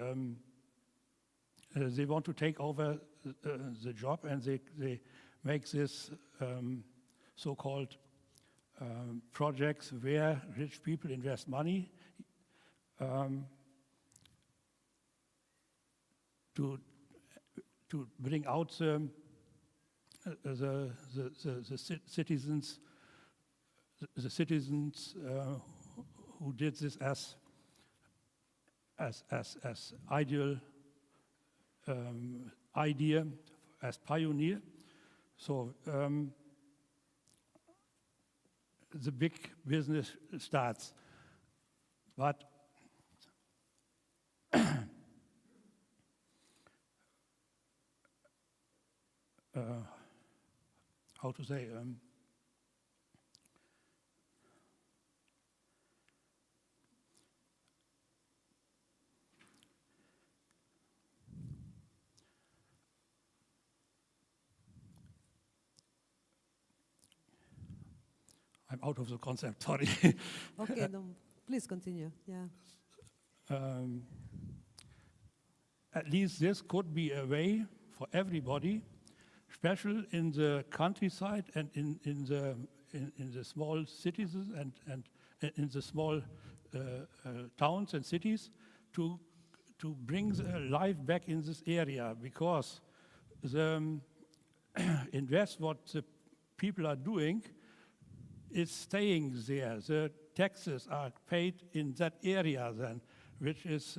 Speaker 19: they want to take over the job, and they make this so-called projects where rich people invest money to bring out the citizens who did this as ideal idea, as pioneer. So the big business starts. But how to say, I'm out of the concept, sorry.
Speaker 14: Okay, no, please continue. Yeah.
Speaker 19: At least this could be a way for everybody, especially in the countryside and in the small cities and in the small towns and cities, to bring the life back in this area, because the invest what the people are doing is staying there. The taxes are paid in that area then, which is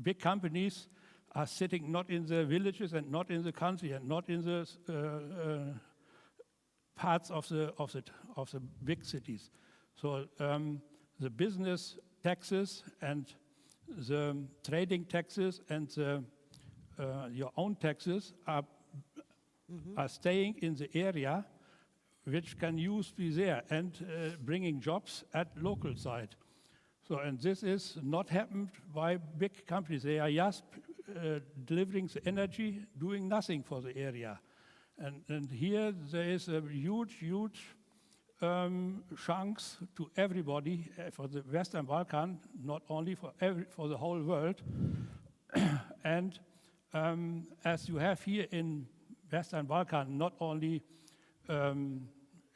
Speaker 19: big companies are sitting not in the villages and not in the country and not in the parts of the big cities. So the business taxes and the trading taxes and your own taxes are staying in the area, which can be there and bringing jobs at local side. So, and this is not happened by big companies. They are just delivering the energy, doing nothing for the area. And here there is a huge chance to everybody for the Western Balkan, not only for the whole world. And as you have here in Western Balkan, not only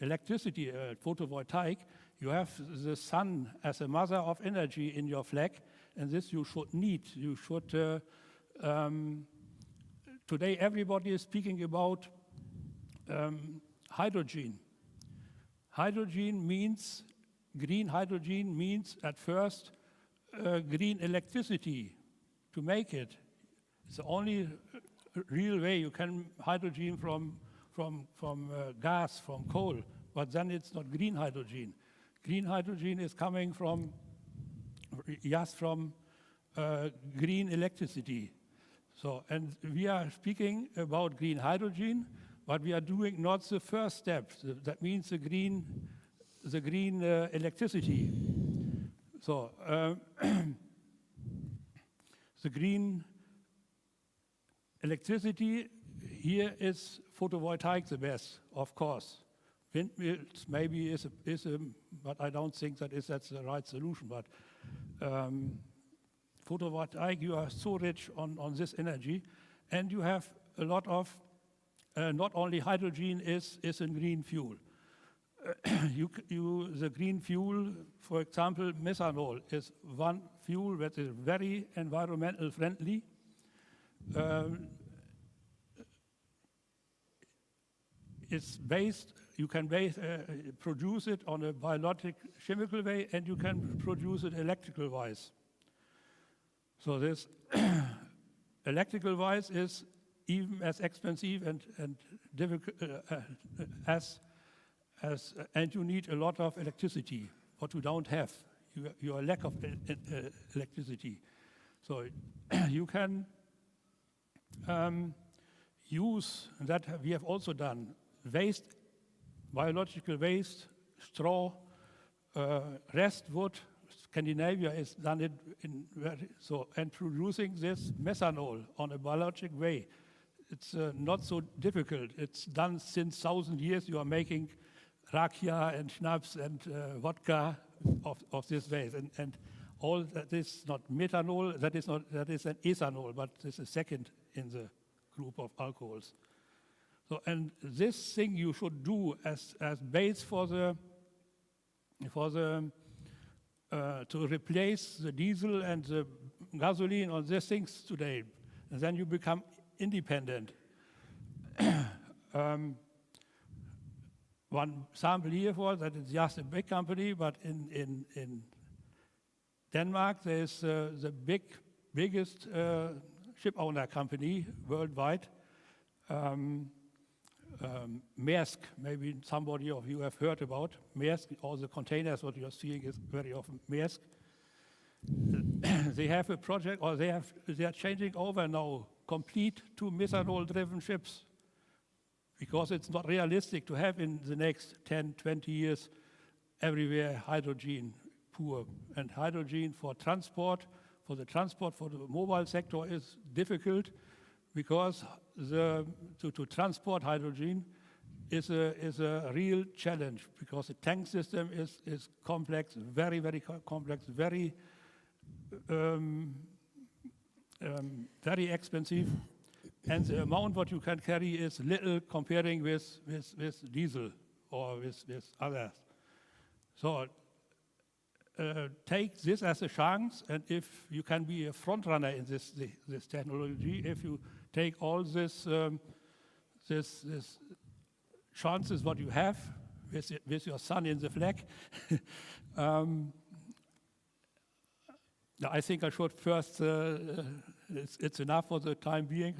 Speaker 19: electricity, photovoltaic, you have the sun as a mother of energy in your flag, and this you should need. You should, today everybody is speaking about hydrogen. Green hydrogen means at first green electricity to make it. It's the only real way you can hydrogen from gas, from coal, but then it's not green hydrogen. Green hydrogen is coming from green electricity. So, and we are speaking about green hydrogen, but we are doing not the first step. That means the green electricity. So the green electricity, here is photovoltaic the best, of course. Windmills maybe is but I don't think that's the right solution. But photovoltaic, you are so rich on this energy, and you have a lot of, not only hydrogen is a green fuel. The green fuel, for example, methanol is one fuel that is very environmental friendly. It's based, you can produce it on a biologic chemical way, and you can produce it electrical wise. So this electrical wise is even as expensive and difficult and you need a lot of electricity, what you don't have. You are lack of electricity. So you can use, that we have also done, waste, biological waste, straw, restwood. Scandinavia has done it and producing this methanol on a biologic way. It's not so difficult. It's done since 1,000 years. You are making rakia and schnapps and vodka of this way, and all that is not methanol. That is an ethanol, but it's a second in the group of alcohols. So, and this thing you should do as base for the to replace the diesel and the gasoline on these things today, and then you become independent. One sample here for that it's just a big company, but in Denmark there's the biggest ship owner company worldwide. Maersk, maybe somebody of you have heard about Maersk. All the containers, what you're seeing is very often Maersk. They have a project, or they are changing over now, complete to methanol-driven ships, because it's not realistic to have in the next 10, 20 years everywhere hydrogen poor. And hydrogen for transport, for the mobile sector is difficult, because to transport hydrogen is a real challenge, because the tank system is complex, very, very complex, very very expensive, and the amount what you can carry is little comparing with diesel or with others. So take this as a chance, and if you can be a front runner in this technology, if you take all this chances what you have with your son in the flag, I think I should first. It's enough for the time being.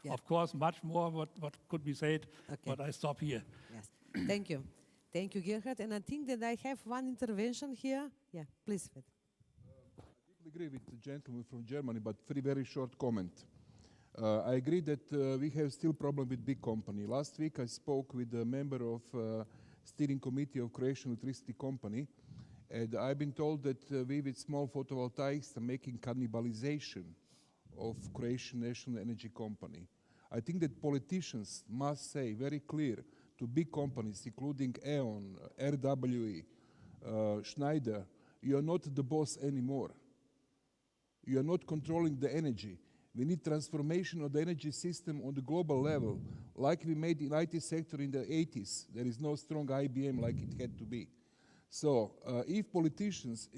Speaker 19: Of course, much more what could be said, but I stop here.
Speaker 14: Yes, thank you. Thank you, Gerhard. And I think that I have one intervention here. Yeah, please.
Speaker 18: I deeply agree with the gentleman from Germany, but very short comment. I agree that we have still problem with big company. Last week I spoke with a member of steering committee of Croatian Electricity Company, and I've been told that we with small photovoltaics are making cannibalization of Croatian National Energy Company. I think that politicians must say very clear to big companies, including E.ON, RWE, Schneider, you are not the boss anymore. You are not controlling the energy. We need transformation of the energy system on the global level, like we made in IT sector in the 80s. There is no strong IBM like it had to be. So if politicians,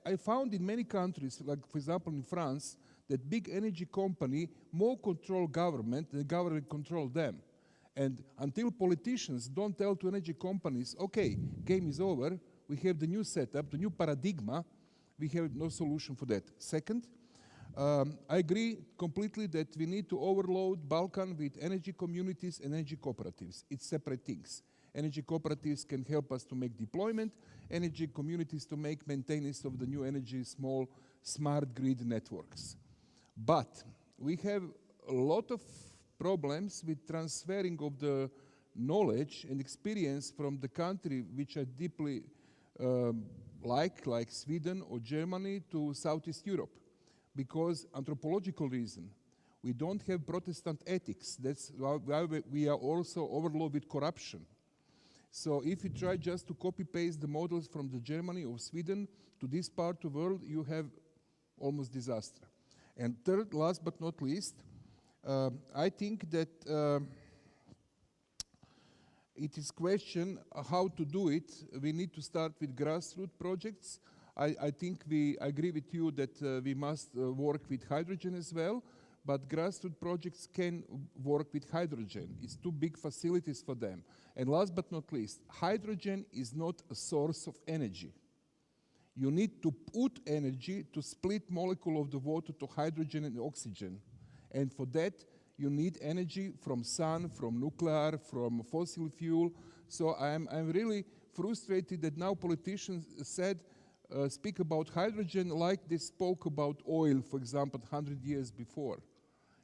Speaker 18: I found in many countries, like for example in France, that big energy company more control government than government control them. And until politicians don't tell to energy companies, okay, game is over, we have the new setup, the new paradigm, we have no solution for that. Second, I agree completely that we need to overload Balkan with energy communities and energy cooperatives. It's separate things. Energy cooperatives can help us to make deployment, energy communities to make maintenance of the new energy small smart grid networks. But we have a lot of problems with transferring of the knowledge and experience from the country which are deeply like Sweden or Germany to Southeast Europe. Because anthropological reason, we don't have Protestant ethics. That's why we are also overloaded with corruption. So if you try just to copy-paste the models from the Germany or Sweden to this part of the world, you have almost disaster. And third, last but not least, I think that it is question how to do it. We need to start with grassroots projects. I think we agree with you that we must work with hydrogen as well, but grassroots projects can work with hydrogen. It's too big facilities for them. And last but not least, hydrogen is not a source of energy. You need to put energy to split molecule of the water to hydrogen and oxygen. And for that, you need energy from sun, from nuclear, from fossil fuel. So I'm really frustrated that now politicians speak about hydrogen like they spoke about oil, for example, 100 years before.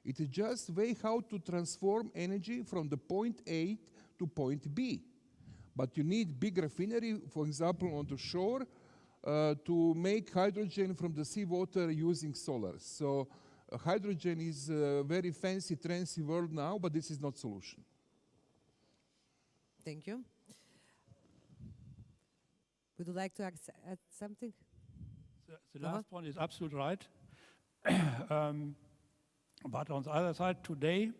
Speaker 18: It is just a way how to transform energy from the point A to point B. But you need big refinery, for example, on the shore, to make hydrogen from the seawater using solar. So hydrogen is a very fancy, trendy word now, but this is not solution.
Speaker 14: Thank you. Would you like to add something?
Speaker 19: The last point is absolutely right. But on the other side, today,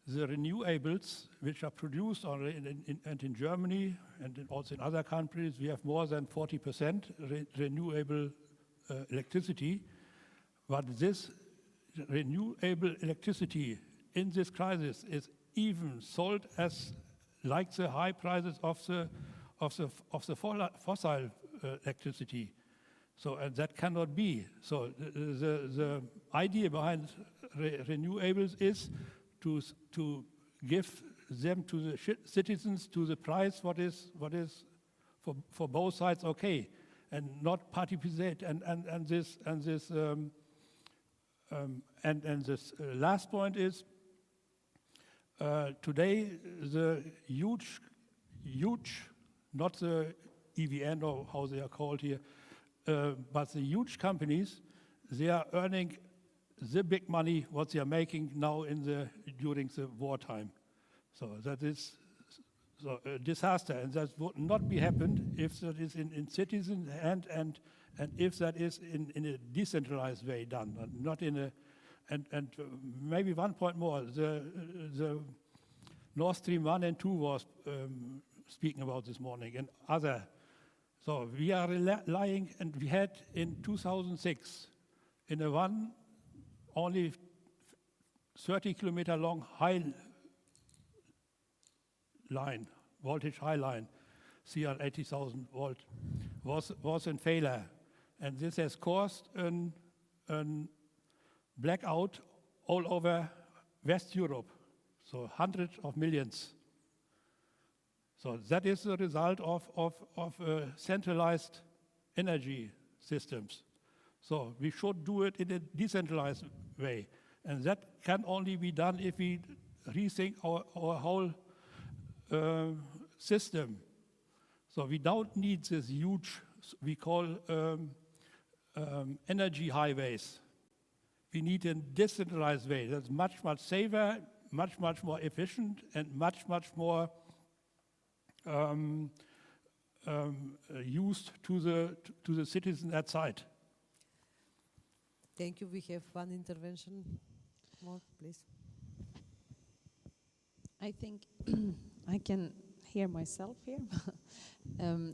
Speaker 19: the renewables which are produced and in Germany and also in other countries, we have more than 40% renewable electricity. But this renewable electricity in this crisis is even sold as like the high prices of the fossil electricity. So that cannot be. So the idea behind renewables is to give them to the citizens to the price what is for both sides okay, and not participate. And this last point is today the huge, not the EVN or how they are called here, but the huge companies, they are earning the big money what they are making now during the wartime. So that is a disaster, and that would not be happened if that is in citizen and if that is in a decentralized way done, not in a and maybe one point more. The Nord Stream 1 and 2 was speaking about this morning, and other. So we are relying, and we had in 2006 in a only 30-kilometer long high line, voltage high line, CR 80,000 volt, was in failure, and this has caused a blackout all over West Europe, so hundreds of millions. So that is the result of centralized energy systems. So we should do it in a decentralized way. And that can only be done if we rethink our whole system. So we don't need this huge, we call energy highways. We need a decentralized way that's much safer, much more efficient, and much more used to the citizen at site.
Speaker 14: Thank you. We have one intervention more, please.
Speaker 16: I think I can hear myself here.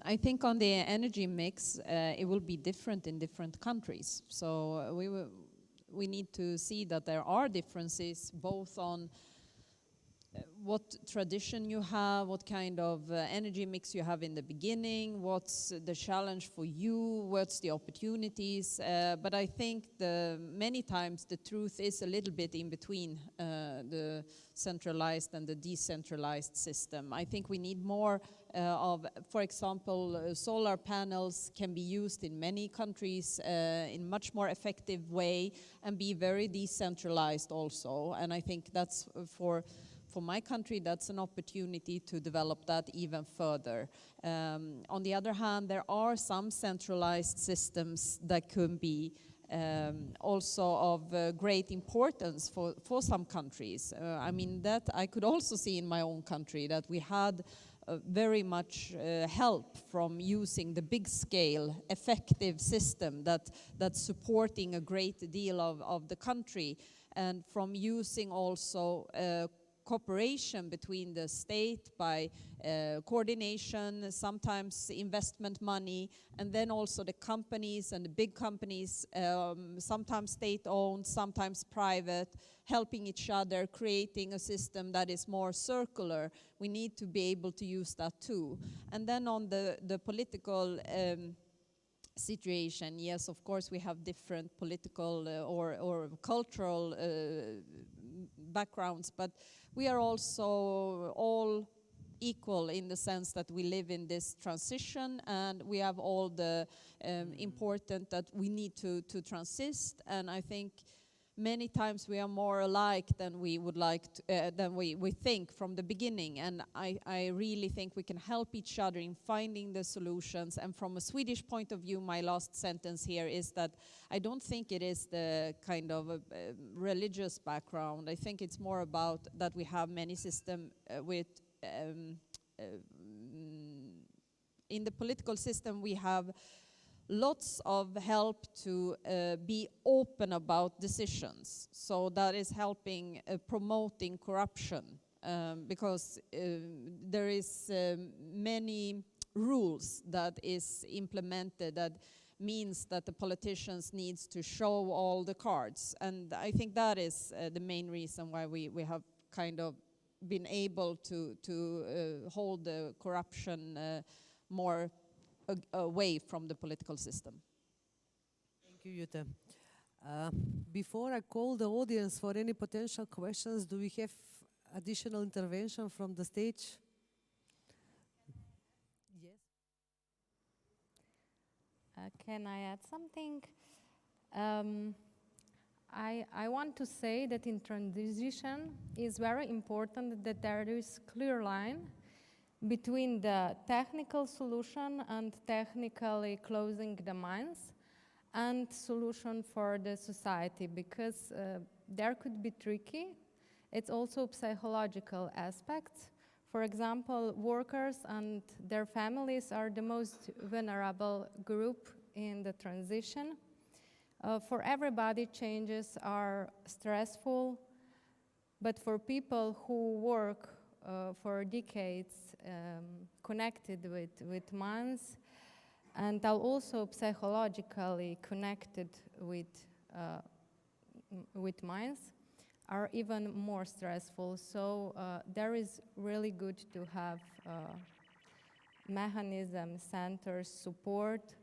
Speaker 16: I think on the energy mix, it will be different in different countries. So we need to see that there are differences both on what tradition you have, what kind of energy mix you have in the beginning, what's the challenge for you, what's the opportunities. But I think many times the truth is a little bit in between the centralized and the decentralized system. I think we need more of, for example, solar panels can be used in many countries in much more effective way and be very decentralized also. And I think that's for my country, that's an opportunity to develop that even further. On the other hand, there are some centralized systems that could be also of great importance for some countries. I mean, that I could also see in my own country that we had very much help from using the big scale effective system that's supporting a great deal of the country, and from using also cooperation between the state by coordination, sometimes investment money, and then also the companies and the big companies, sometimes state-owned, sometimes private, helping each other, creating a system that is more circular. We need to be able to use that too. And then on the political situation, yes, of course, we have different political or cultural backgrounds, but we are also all equal in the sense that we live in this transition, and we have all the important that we need to transist. And I think many times we are more alike than we would like to, than we think from the beginning. And I really think we can help each other in finding the solutions. And from a Swedish point of view, my last sentence here is that I don't think it is the kind of a religious background. I think it's more about that we have many systems with in the political system we have lots of help to be open about decisions. So that is helping promoting corruption, because there is many rules that is implemented that means that the politicians needs to show all the cards. And I think that is the main reason why we have kind of been able to hold the corruption more away from the political system.
Speaker 14: Thank you, Jutta. Before I call the audience for any potential questions, do we have additional intervention from the stage? Yes.
Speaker 17: Can I add something? I want to say that in transition it's very important that there is clear line between the technical solution and technically closing the mines and solution for the society, because there could be tricky. It's also psychological aspects. For example, workers and their families are the most vulnerable group in the transition. For everybody, changes are stressful, but for people who work for decades connected with mines and are also psychologically connected with mines, are even more stressful. So there is really good to have mechanisms, centers, support,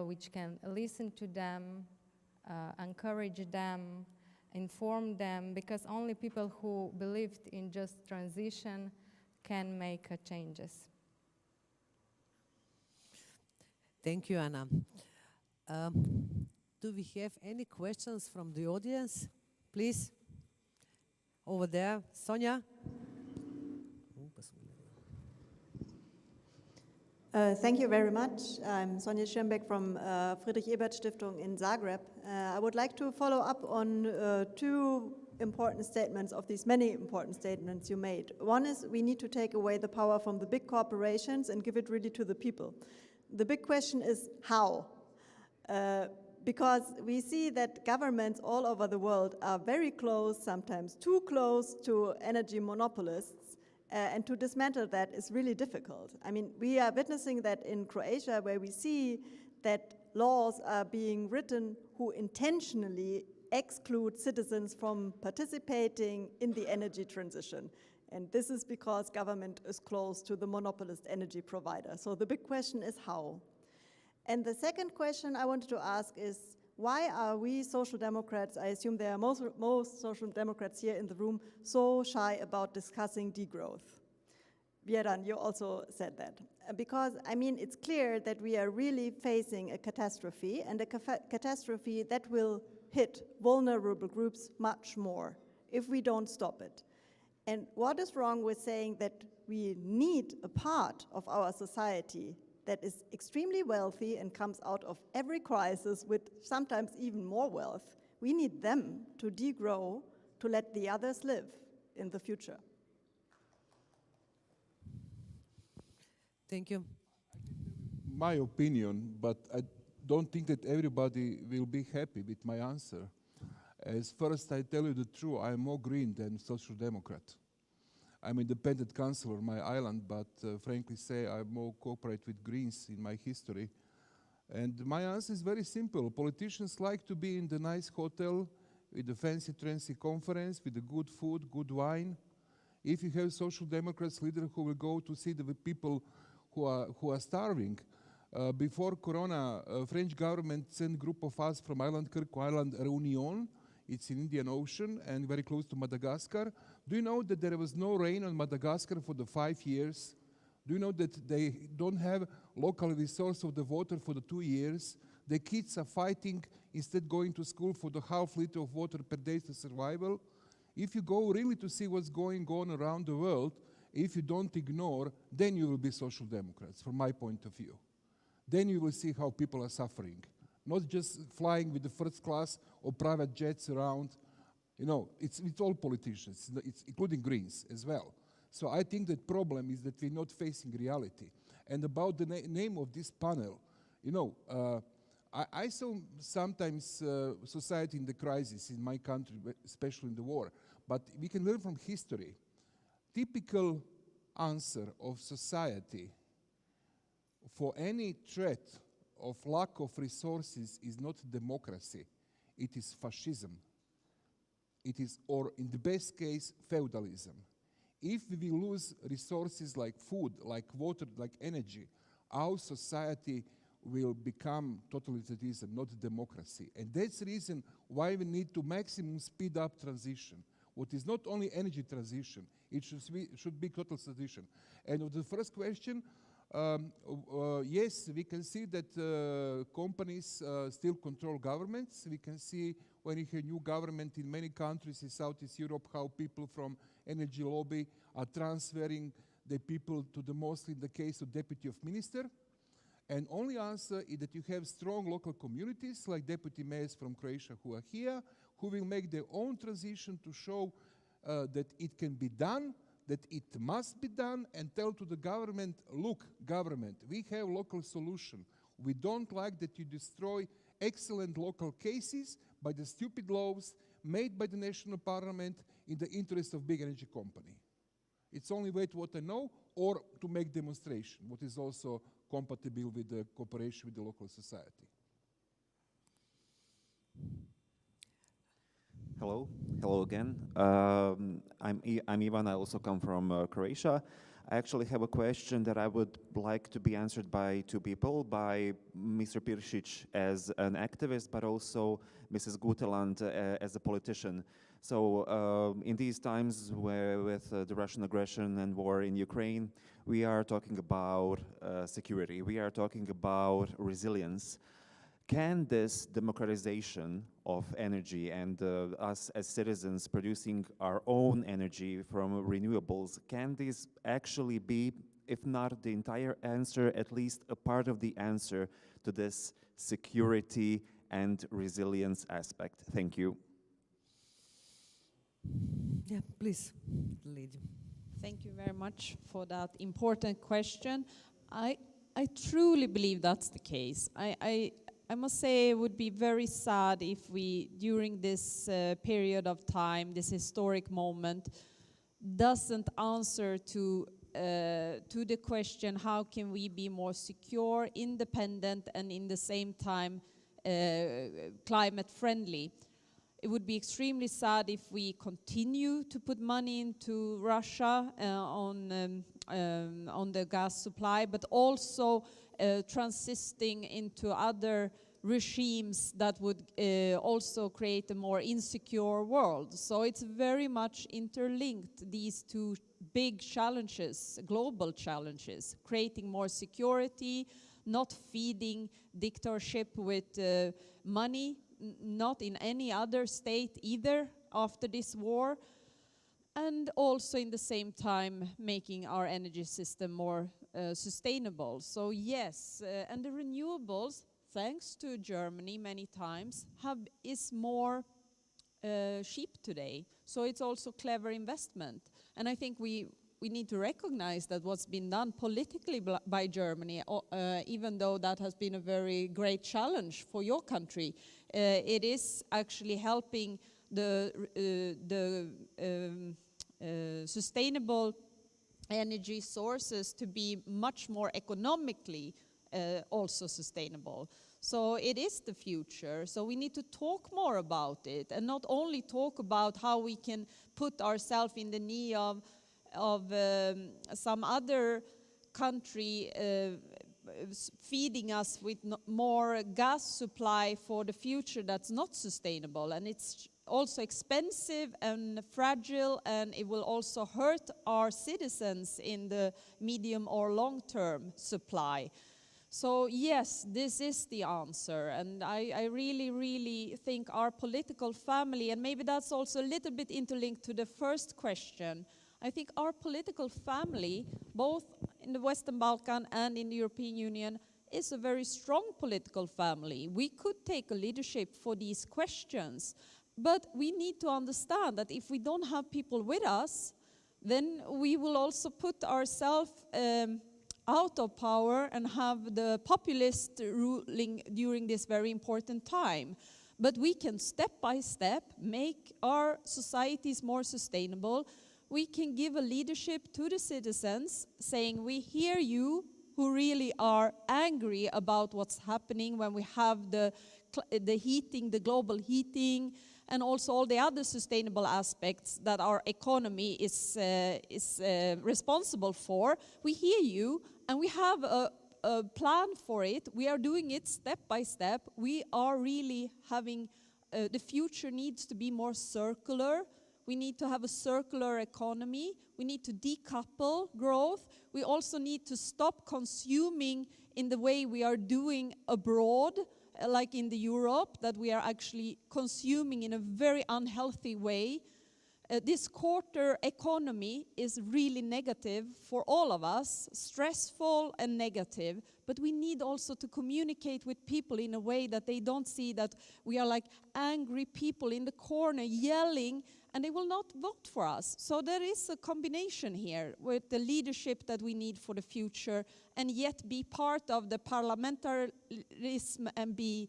Speaker 17: which can listen to them, encourage them, inform them, because only people who believed in just transition can make changes.
Speaker 14: Thank you, Anna. Do we have any questions from the audience? Please, over there, Sonja.
Speaker 20: Thank you very much. I'm Sonja Schirmbeck from Friedrich Ebert Stiftung in Zagreb. I would like to follow up on two important statements of these many important statements you made. One is we need to take away the power from the big corporations and give it really to the people. The big question is how? Because we see that governments all over the world are very close, sometimes too close to energy monopolists. And to dismantle that is really difficult. I mean, we are witnessing that in Croatia, where we see that laws are being written who intentionally exclude citizens from participating in the energy transition. And this is because government is close to the monopolist energy provider. So the big question is how? And the second question I wanted to ask is, why are we social democrats, I assume there are most social democrats here in the room, so shy about discussing degrowth? Bieran, you also said that. Because, I mean, it's clear that we are really facing a catastrophe, and a catastrophe that will hit vulnerable groups much more if we don't stop it. And what is wrong with saying that we need a part of our society that is extremely wealthy and comes out of every crisis with sometimes even more wealth? We need them to degrow to let the others live in the future.
Speaker 14: Thank you.
Speaker 18: My opinion, but I don't think that everybody will be happy with my answer. As first, I tell you the truth, I'm more green than social democrat. I'm independent councillor on my island, but frankly say I more cooperate with Greens in my history. And my answer is very simple. Politicians like to be in the nice hotel with the fancy conference, with the good food, good wine. If you have social democrats leader who will go to see the people who are starving, before Corona, French government sent a group of us from Island Kirk Island Réunion. It's in Indian Ocean and very close to Madagascar. Do you know that there was no rain on Madagascar for the 5 years? Do you know that they don't have local resource of the water for the 2 years? The kids are fighting instead going to school for the half liter of water per day to survival. If you go really to see what's going on around the world, if you don't ignore, then you will be social democrats, from my point of view. Then you will see how people are suffering. Not just flying with the first class or private jets around. You know, it's all politicians, it's including Greens as well. So I think the problem is that we're not facing reality. And about the name of this panel, You know, I saw sometimes society in the crisis in my country, especially in the war, but we can learn from history. Typical answer of society for any threat of lack of resources is not democracy, it is fascism. It is, or in the best case, feudalism. If we lose resources like food, like water, like energy, our society will become totalitarianism, not democracy. And that's the reason why we need to maximum speed up transition. What is not only energy transition, it should be total transition. And of the first question, yes, we can see that companies still control governments. We can see when you have new government in many countries in Southeast Europe, how people from energy lobby are transferring the people to the mostly in the case of deputy of minister. And only answer is that you have strong local communities like deputy mayors from Croatia who are here, who will make their own transition to show that it can be done, that it must be done, and tell to the government, look, government, we have local solution. We don't like that you destroy excellent local cases by the stupid laws made by the national parliament in the interest of big energy company. It's only way to what I know, or to make demonstration, what is also compatible with the cooperation with the local society.
Speaker 12: Hello, hello again. I'm Ivan, I also come from Croatia. I actually have a question that I would like to be answered by two people, by Mr. Piršić as an activist, but also Mrs. Guteland as a politician. So in these times where with the Russian aggression and war in Ukraine, we are talking about security, we are talking about resilience. Can this democratization of energy and us as citizens producing our own energy from renewables, can this actually be, if not the entire answer, at least a part of the answer to this security and resilience aspect? Thank you.
Speaker 14: Yeah, please, lady.
Speaker 16: Thank you very much for that important question. I truly believe that's the case. I must say it would be very sad if we, during this period of time, this historic moment, doesn't answer to the question, how can we be more secure, independent, and in the same time climate friendly. It would be extremely sad if we continue to put money into Russia on the gas supply, but also transisting into other regimes that would also create a more insecure world. So it's very much interlinked, these two big challenges, global challenges, creating more security, not feeding dictatorship with money, not in any other state either after this war, and also in the same time making our energy system more sustainable. So yes, and the renewables, thanks to Germany many times, is more cheap today. So it's also clever investment. And I think we need to recognize that what's been done politically by Germany, even though that has been a very great challenge for your country, it is actually helping the sustainable energy sources to be much more economically also sustainable. So it is the future. So we need to talk more about it, and not only talk about how we can put ourselves in the knee of some other country feeding us with more gas supply for the future that's not sustainable, and it's also expensive and fragile, and it will also hurt our citizens in the medium or long-term supply. So yes, this is the answer, and I really, really think our political family, and maybe that's also a little bit interlinked to the first question, I think our political family, both in the Western Balkan and in the European Union, is a very strong political family. We could take a leadership for these questions, but we need to understand that if we don't have people with us, then we will also put ourselves out of power and have the populist ruling during this very important time. But we can step by step make our societies more sustainable. We can give a leadership to the citizens saying, we hear you who really are angry about what's happening when we have the heating, the global heating, and also all the other sustainable aspects that our economy is responsible for. We hear you, and we have a plan for it. We are doing it step by step. We are really having, the future needs to be more circular. We need to have a circular economy. We need to decouple growth. We also need to stop consuming in the way we are doing abroad, like in the Europe, that we are actually consuming in a very unhealthy way. This quarter economy is really negative for all of us, stressful and negative, but we need also to communicate with people in a way that they don't see that we are like angry people in the corner yelling, and they will not vote for us. So there is a combination here with the leadership that we need for the future, and yet be part of the parliamentarism and be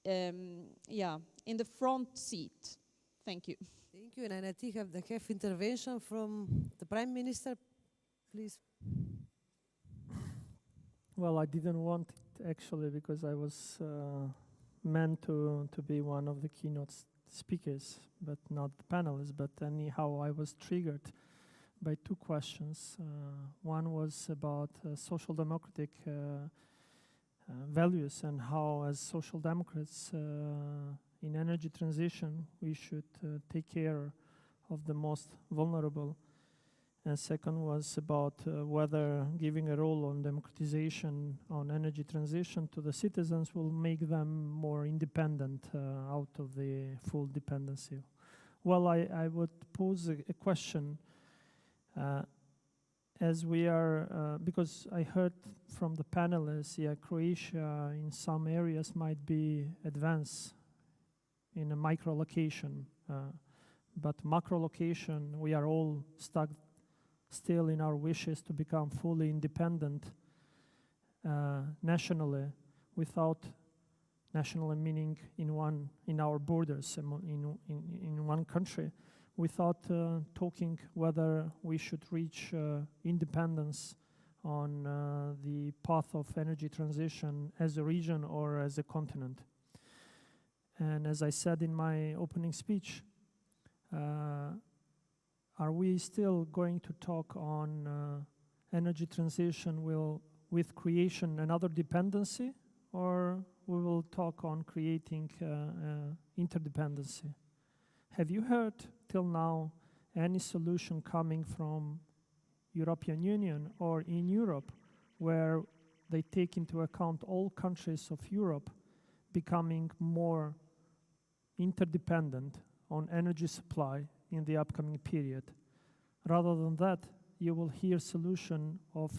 Speaker 16: in the front seat. Thank you.
Speaker 14: Thank you, and I think I have intervention from the Prime Minister, please.
Speaker 15: Well, I didn't want it actually, because I was meant to be one of the keynote speakers, but not the panelists. But anyhow, I was triggered by two questions. One was about social democratic values, and how, as social democrats, in energy transition, we should take care of the most vulnerable. And second was about whether giving a role on democratization, on energy transition to the citizens will make them more independent out of the full dependency. Well, I would pose a question, as we are, because I heard from the panelists, Croatia in some areas might be advanced in a micro location, but macro location, we are all stuck still in our wishes to become fully independent nationally, without nationally meaning in our borders, in one country, without talking whether we should reach independence on the path of energy transition as a region or as a continent. And as I said in my opening speech, are we still going to talk on energy transition with creation another dependency, or we will talk on creating interdependency? Have you heard till now any solution coming from European Union or in Europe where they take into account all countries of Europe becoming more interdependent on energy supply in the upcoming period? Rather than that, you will hear solution of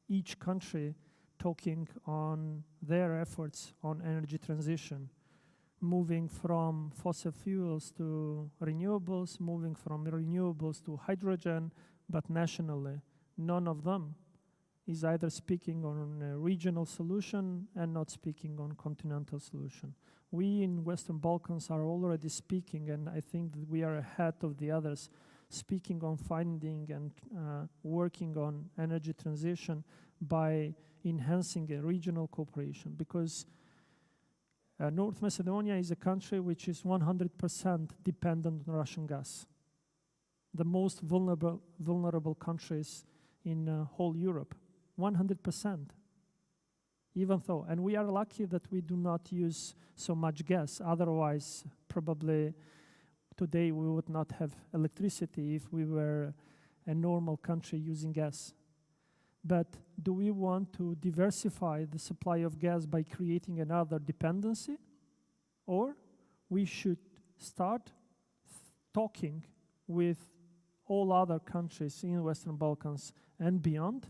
Speaker 15: each country talking on their efforts on energy transition, moving from fossil fuels to renewables, moving from renewables to hydrogen, but nationally, none of them is either speaking on a regional solution and not speaking on continental solution. We in Western Balkans are already speaking, and I think that we are ahead of the others, speaking on finding and working on energy transition by enhancing a regional cooperation, because North Macedonia is a country which is 100% dependent on Russian gas. The most vulnerable countries in whole Europe, 100%. Even though, and we are lucky that we do not use so much gas, otherwise probably today we would not have electricity if we were a normal country using gas. But do we want to diversify the supply of gas by creating another dependency? Or we should start talking with all other countries in Western Balkans and beyond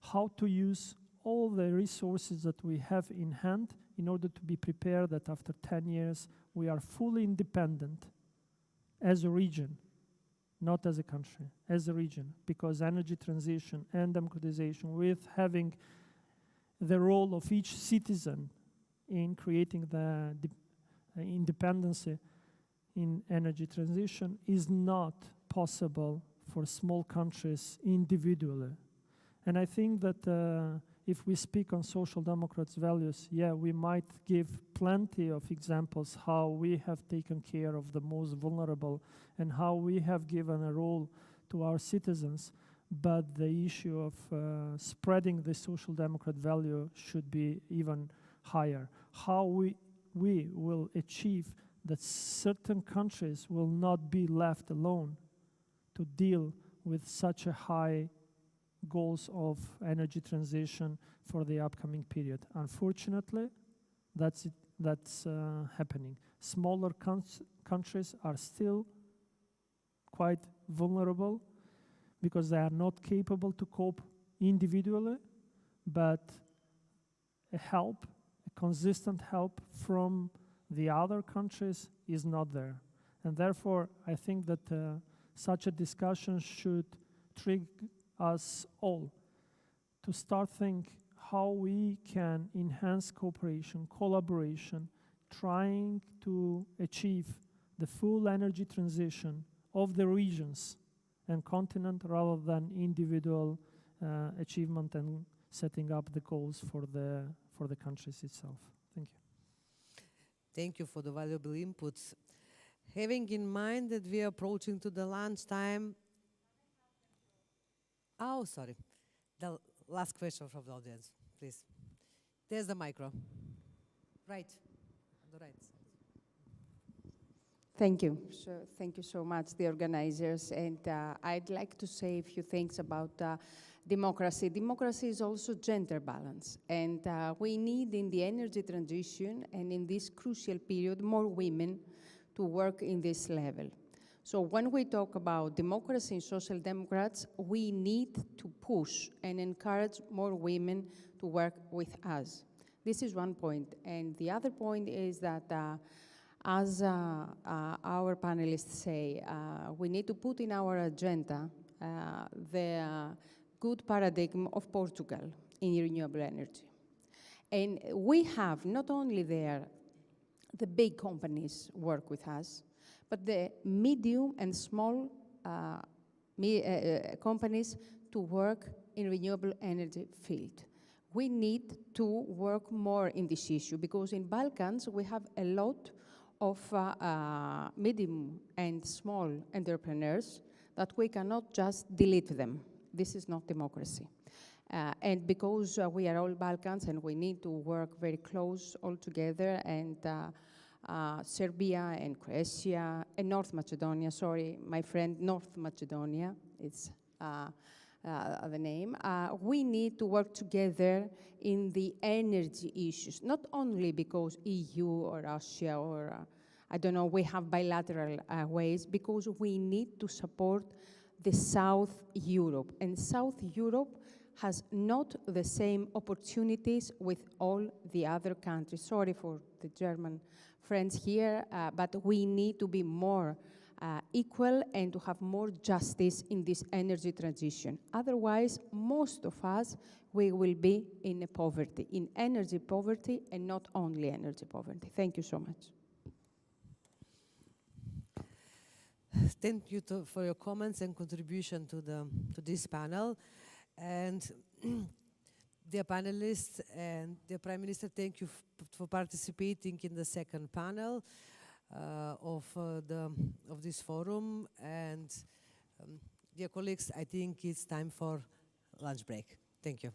Speaker 15: how to use all the resources that we have in hand in order to be prepared that after 10 years we are fully independent as a region, not as a country, as a region, because energy transition and democratization, with having the role of each citizen in creating the independence in energy transition, is not possible for small countries individually. And I think that if we speak on social democrats' values, yeah, we might give plenty of examples how we have taken care of the most vulnerable and how we have given a role to our citizens. But the issue of spreading the social democrat value should be even higher. How we will achieve that certain countries will not be left alone to deal with such a high goals of energy transition for the upcoming period. Unfortunately, that's happening. Smaller countries are still quite vulnerable because they are not capable to cope individually, but a consistent help from the other countries is not there. And therefore, I think that such a discussion should trigger us all to start think how we can enhance cooperation, collaboration, trying to achieve the full energy transition of the regions and continent rather than individual achievement and setting up the goals for the countries itself. Thank you.
Speaker 14: Thank you for the valuable inputs. Having in mind that we are approaching to the lunchtime. Oh, sorry. The last question from the audience, please. There's the micro. Right. On the right side.
Speaker 21: Thank you. Thank you so much, the organizers. And I'd like to say a few things about democracy. Democracy is also gender balance. And we need in the energy transition and in this crucial period more women to work in this level. So when we talk about democracy and social democrats, we need to push and encourage more women to work with us. This is one point. And the other point is that as our panelists say, we need to put in our agenda the good paradigm of Portugal in renewable energy. And we have not only there the big companies work with us, but the medium and small companies to work in renewable energy field. We need to work more in this issue because in Balkans we have a lot of medium and small entrepreneurs that we cannot just delete them. This is not democracy. And because we are all Balkans and we need to work very close all together, and Serbia and Croatia and North Macedonia, sorry, my friend North Macedonia, it's the name. We need to work together in the energy issues, not only because EU or Russia or, I don't know, we have bilateral ways, because we need to support the South Europe. And South Europe has not the same opportunities with all the other countries. Sorry for the German friends here, but we need to be more equal and to have more justice in this energy transition. Otherwise, most of us, we will be in poverty, in energy poverty, and not only energy poverty. Thank you so much.
Speaker 14: Thank you for your comments and contribution to this panel. And dear panelists and dear Prime Minister, thank you for participating in the second panel of this forum. And dear colleagues, I think it's time for lunch break. Thank you.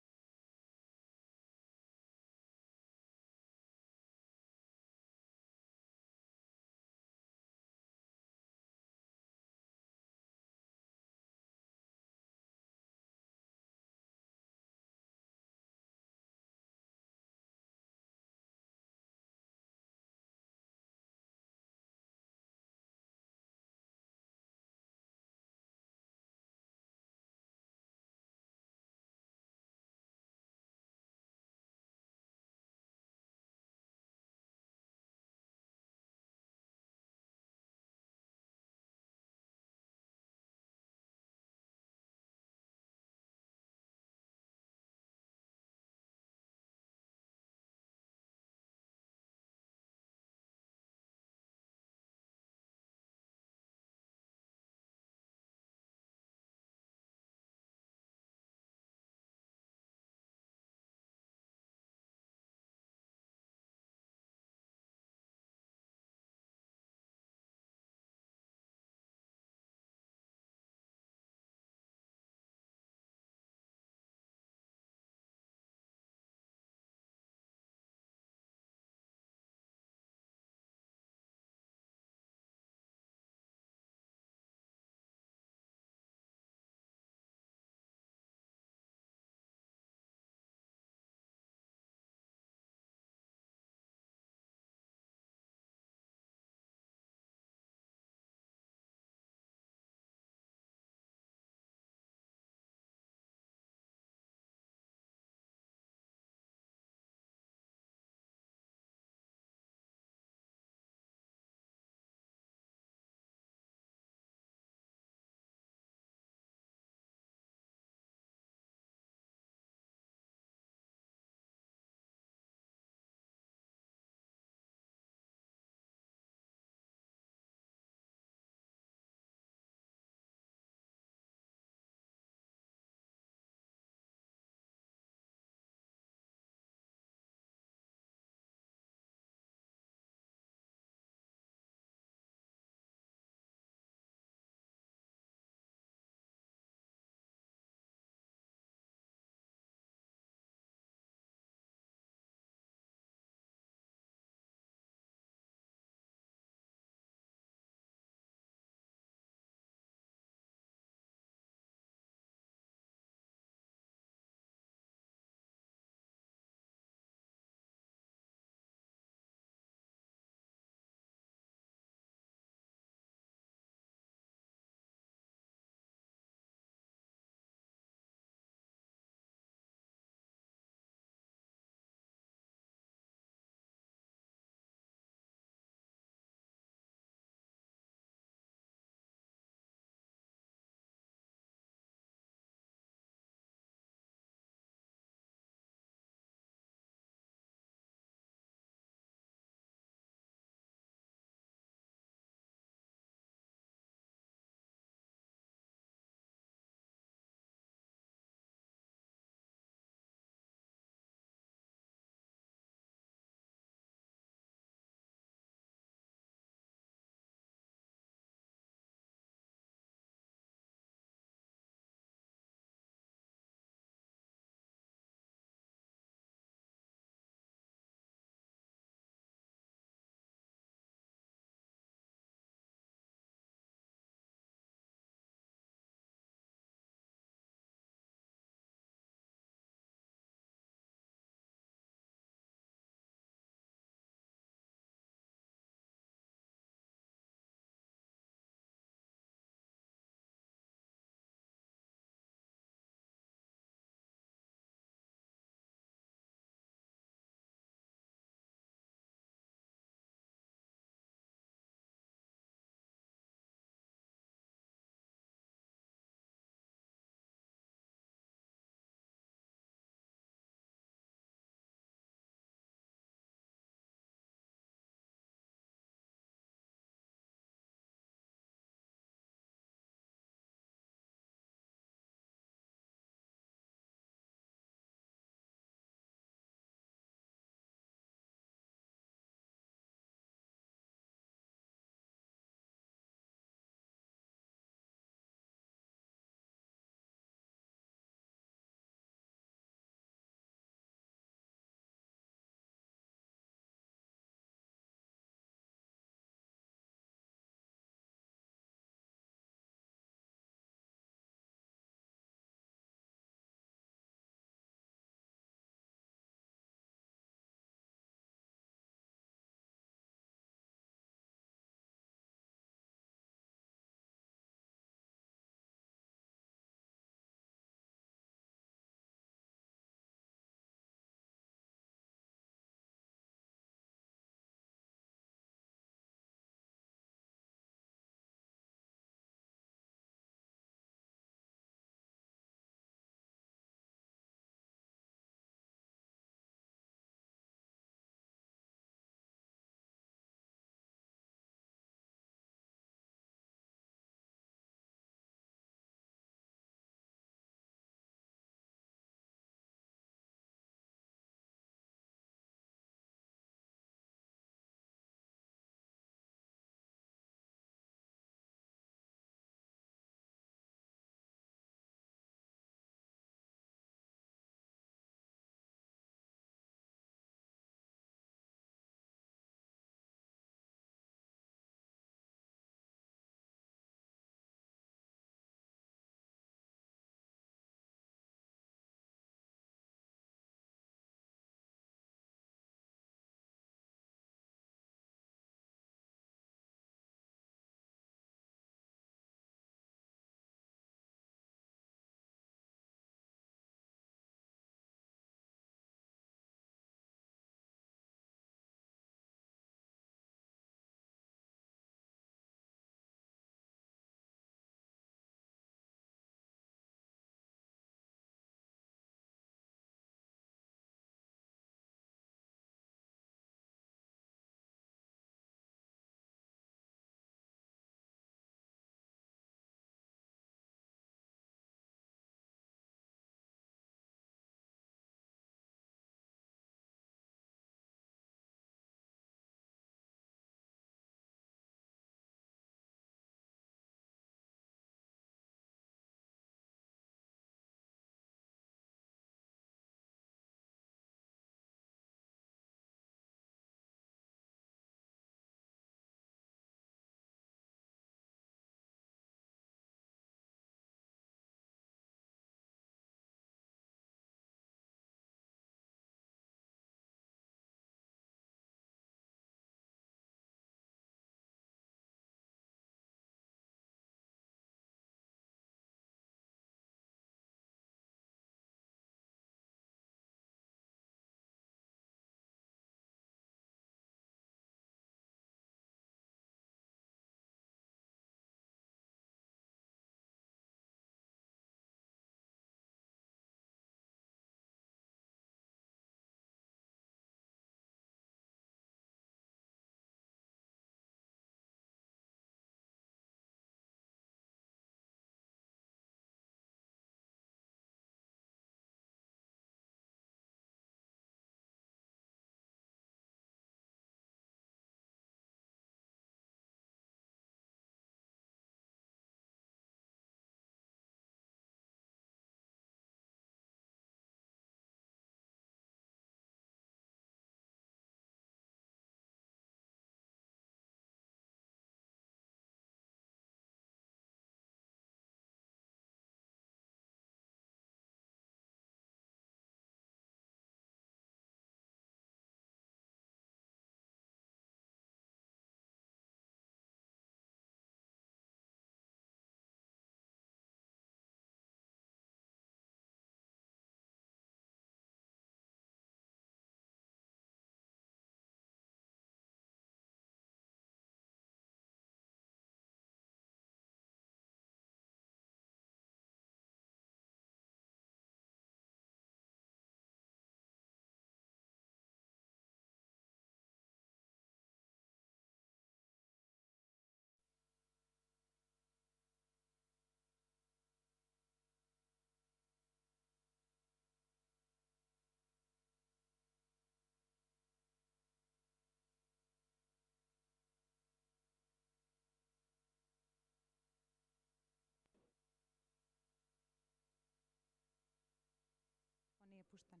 Speaker 1: Puštam.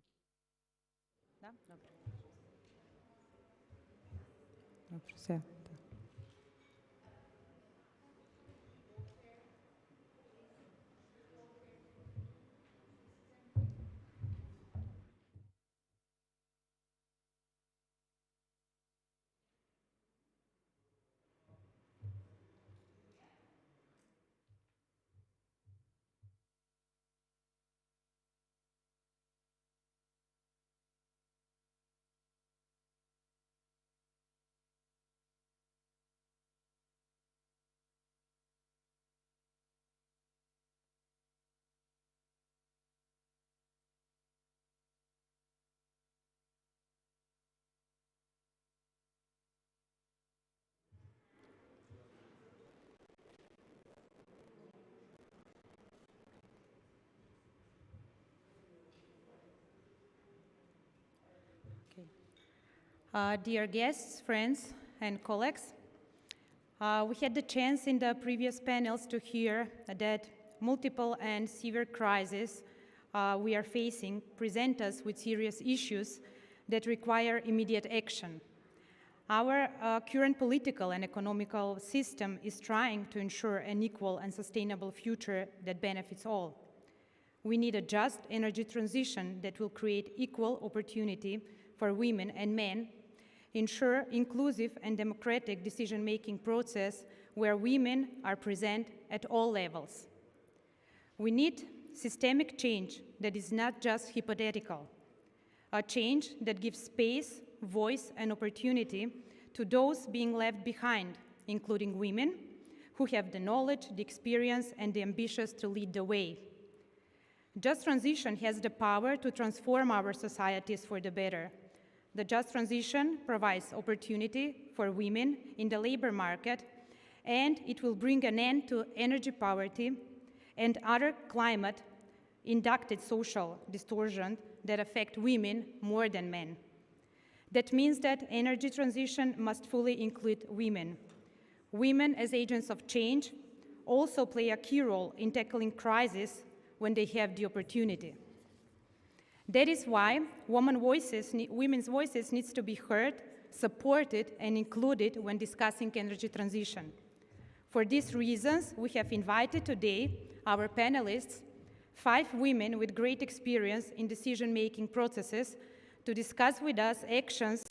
Speaker 1: Da? Dobro. Dobro, sve.
Speaker 22: Dear guests, friends, and colleagues, we had the chance in the previous panels to hear that multiple and severe crises we are facing present us with serious issues that require immediate action. Our current political and economical system is trying to ensure an equal and sustainable future that benefits all. We need a just energy transition that will create equal opportunity for women and men, ensure inclusive and democratic decision-making process where women are present at all levels. We need systemic change that is not just hypothetical, a change that gives space, voice, and opportunity to those being left behind, including women who have the knowledge, the experience, and the ambitions to lead the way. Just transition has the power to transform our societies for the better. The just transition provides opportunity for women in the labor market, and it will bring an end to energy poverty and other climate-induced social distortions that affect women more than men. That means that energy transition must fully include women. Women as agents of change also play a key role in tackling crises when they have the opportunity. That is why women's voices need to be heard, supported, and included when discussing energy transition. For these reasons, we have invited today our panelists, 5 women with great experience in decision-making processes, to discuss with us actions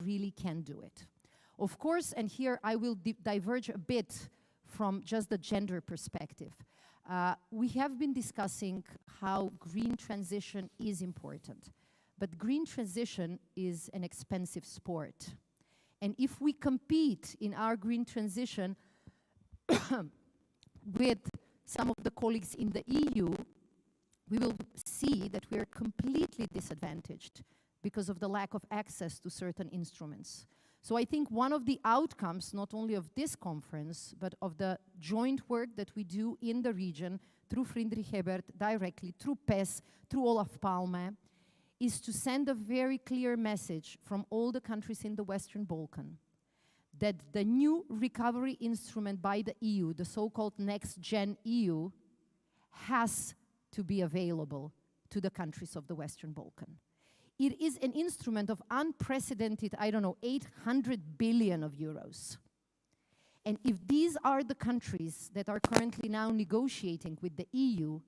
Speaker 23: really can do it.
Speaker 3: Of course, and here I will diverge a bit from just the gender perspective. We have been discussing how green transition is important, but green transition is an expensive sport. And if we compete in our green transition with some of the colleagues in the EU, we will see that we are completely disadvantaged because of the lack of access to certain instruments. So I think one of the outcomes, not only of this conference, but of the joint work that we do in the region, through Friedrich Ebert, directly, through PES, through Olaf Palme, is to send a very clear message from all the countries in the Western Balkan that the new recovery instrument by the EU, the so-called Next Gen EU, has to be available to the countries of the Western Balkan. It is an instrument of unprecedented, 800 billion of euros. And if these are the countries that are currently now negotiating with the EU,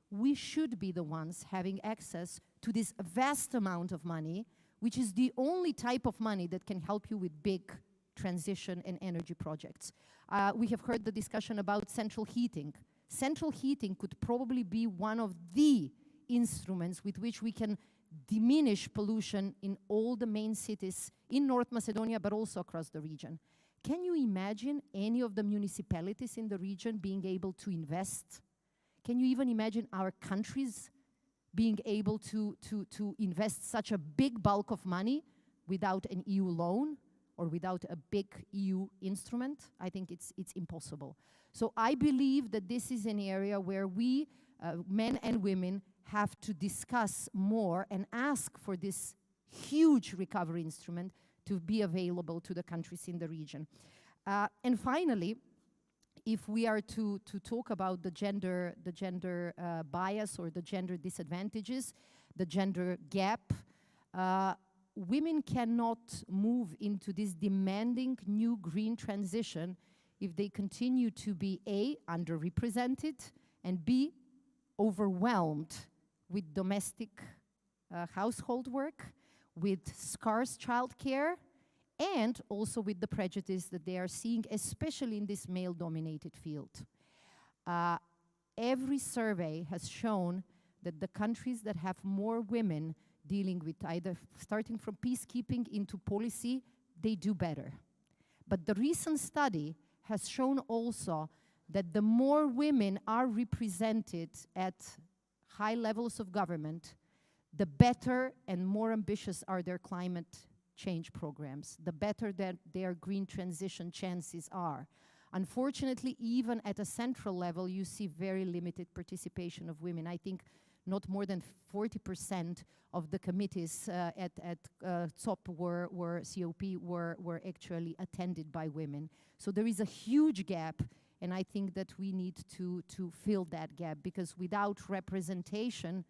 Speaker 3: we should be the ones having access to this vast amount of money, which is the only type of money that can help you with big transition and energy projects. We have heard the discussion about central heating. Central heating could probably be one of the instruments with which we can diminish pollution in all the main cities in North Macedonia, but also across the region. Can you imagine any of the municipalities in the region being able to invest? Can you even imagine our countries being able to invest such a big bulk of money without an EU loan or without a big EU instrument? I think it's impossible. So I believe that this is an area where we, men and women, have to discuss more and ask for this huge recovery instrument to be available to the countries in the region. And finally, if we are to talk about the gender bias or the gender disadvantages, the gender gap, women cannot move into this demanding new green transition if they continue to be A, underrepresented, and B, overwhelmed with domestic household work, with scarce childcare, and also with the prejudice that they are seeing, especially in this male-dominated field. Every survey has shown that the countries that have more women dealing with either starting from peacekeeping into policy, they do better. But the recent study has shown also that the more women are represented at high levels of government, the better and more ambitious are their climate change programs, the better that their green transition chances are. Unfortunately, even at a central level, you see very limited participation of women. I think not more than 40% of the committees at COP were actually attended by women. So there is a huge gap, and I think that we need to fill that gap, because without representation,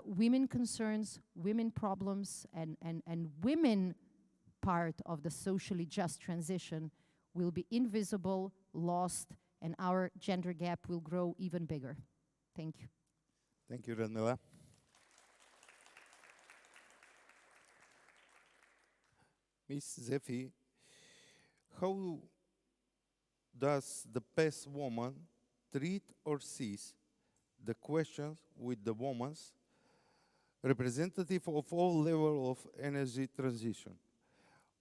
Speaker 3: women concerns, women problems, and women part of the socially just transition will be invisible, lost, and our gender gap will grow even bigger. Thank you.
Speaker 4: Thank you, Radmila. Ms. Zefi, how does the PES woman treat or sees the questions with the woman's representative of all levels of energy transition?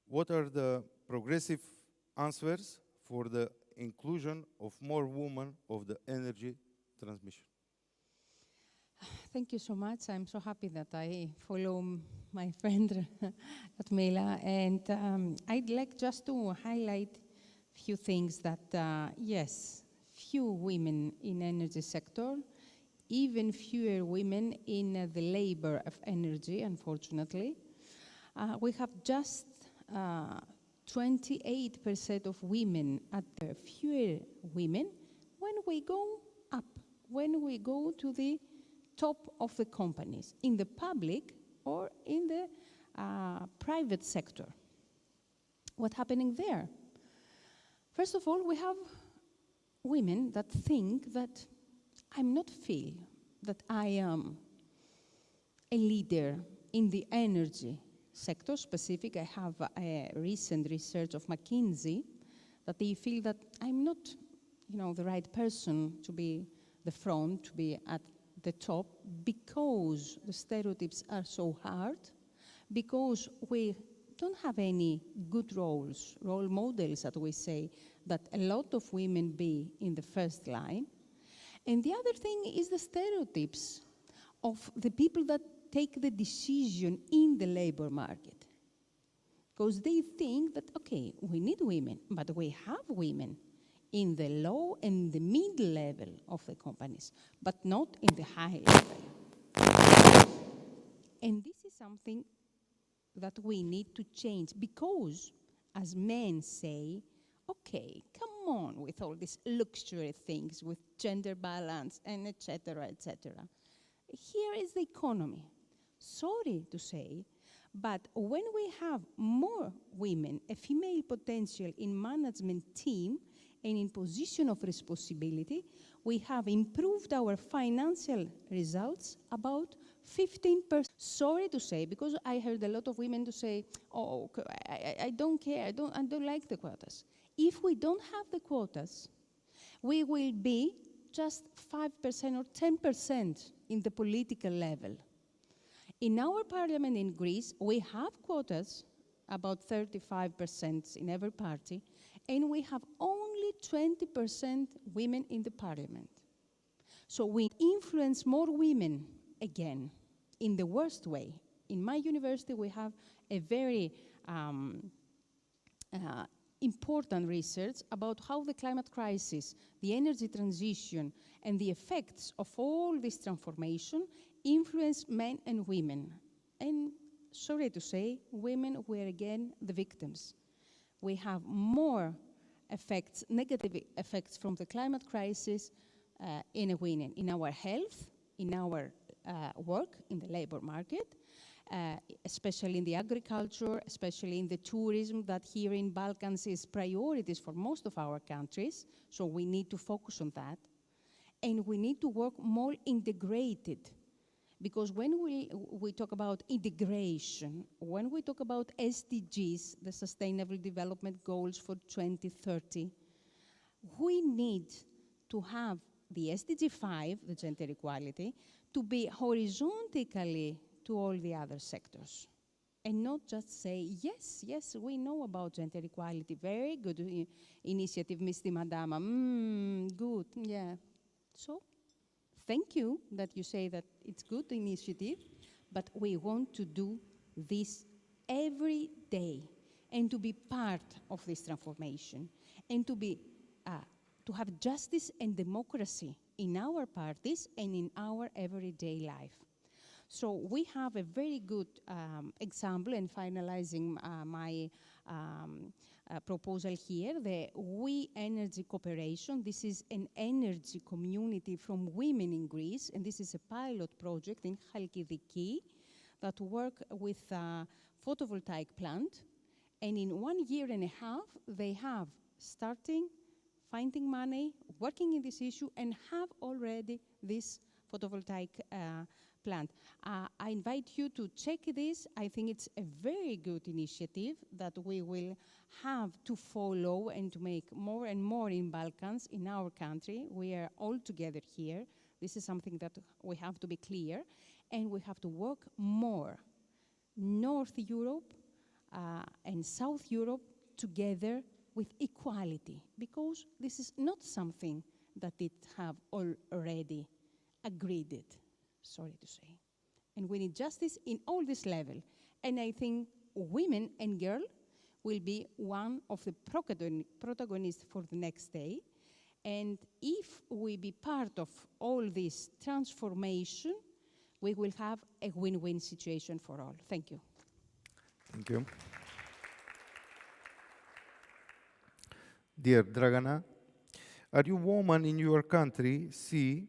Speaker 4: What are the progressive answers for the inclusion of more women of the energy transmission?
Speaker 21: Thank you so much. I'm so happy that I follow my friend Radmila, and I'd like just to highlight a few things that, yes, few women in energy sector, even fewer women in the labor of energy, unfortunately. We have just 28% of women at the fewer women when we go up, when we go to the top of the companies, in the public or in the private sector. What's happening there? First of all, we have women that think that I'm not feel that I am a leader in the energy sector specific. I have a recent research of McKinsey that they feel that I'm not, the right person to be the front, to be at the top, because the stereotypes are so hard, because we don't have any good role models, that we say, that a lot of women be in the first line. And the other thing is the stereotypes of the people that take the decision in the labor market. Because they think that, okay, we need women, but we have women in the low and the middle level of the companies, but not in the high level. And this is something that we need to change, because as men say, okay, come on with all these luxury things, with gender balance and et cetera, et cetera. Here is the economy. Sorry to say, but when we have more women, a female potential in management team and in position of responsibility, we have improved our financial results about 15%. Sorry to say, because I heard a lot of women to say, oh, I don't care, I don't like the quotas. If we don't have the quotas, we will be just 5% or 10% in the political level. In our parliament in Greece, we have quotas, about 35% in every party, and we have only 20% women in the parliament. So we influence more women again, in the worst way. In my university, we have a very important research about how the climate crisis, the energy transition, and the effects of all this transformation influence men and women. And sorry to say, women were again the victims. We have more effects, negative effects from the climate crisis in women, in our health, in our work, in the labor market, especially in the agriculture, especially in the tourism that here in Balkans is priorities for most of our countries. So we need to focus on that. And we need to work more integrated. Because when we talk about integration, when we talk about SDGs, the Sustainable Development Goals for 2030, we need to have the SDG 5, the gender equality, to be horizontally to all the other sectors. And not just say, yes, we know about gender equality, very good initiative, Mr. Madama, good, yeah. So, thank you that you say that it's good initiative, but we want to do this every day and to be part of this transformation and to be to have justice and democracy in our parties and in our everyday life. So we have a very good example in finalizing my proposal here, the We Energy Cooperation. This is an energy community from women in Greece, and this is a pilot project in Chalkidiki that work with a photovoltaic plant. And in 1.5 years, they have starting, finding money, working in this issue, and have already this photovoltaic plant. I invite you to check this. I think it's a very good initiative that we will have to follow and to make more and more in Balkans, in our country. We are all together here. This is something that we have to be clear, and we have to work more. North Europe and South Europe together with equality, because this is not something that it have already agreed it, sorry to say. And we need justice in all this level. And I think women and girls will be one of the protagonists for the next day. And if we be part of all this transformation, we will have a win-win situation for all. Thank you.
Speaker 4: Thank you. Dear Dragana, are you woman in your country see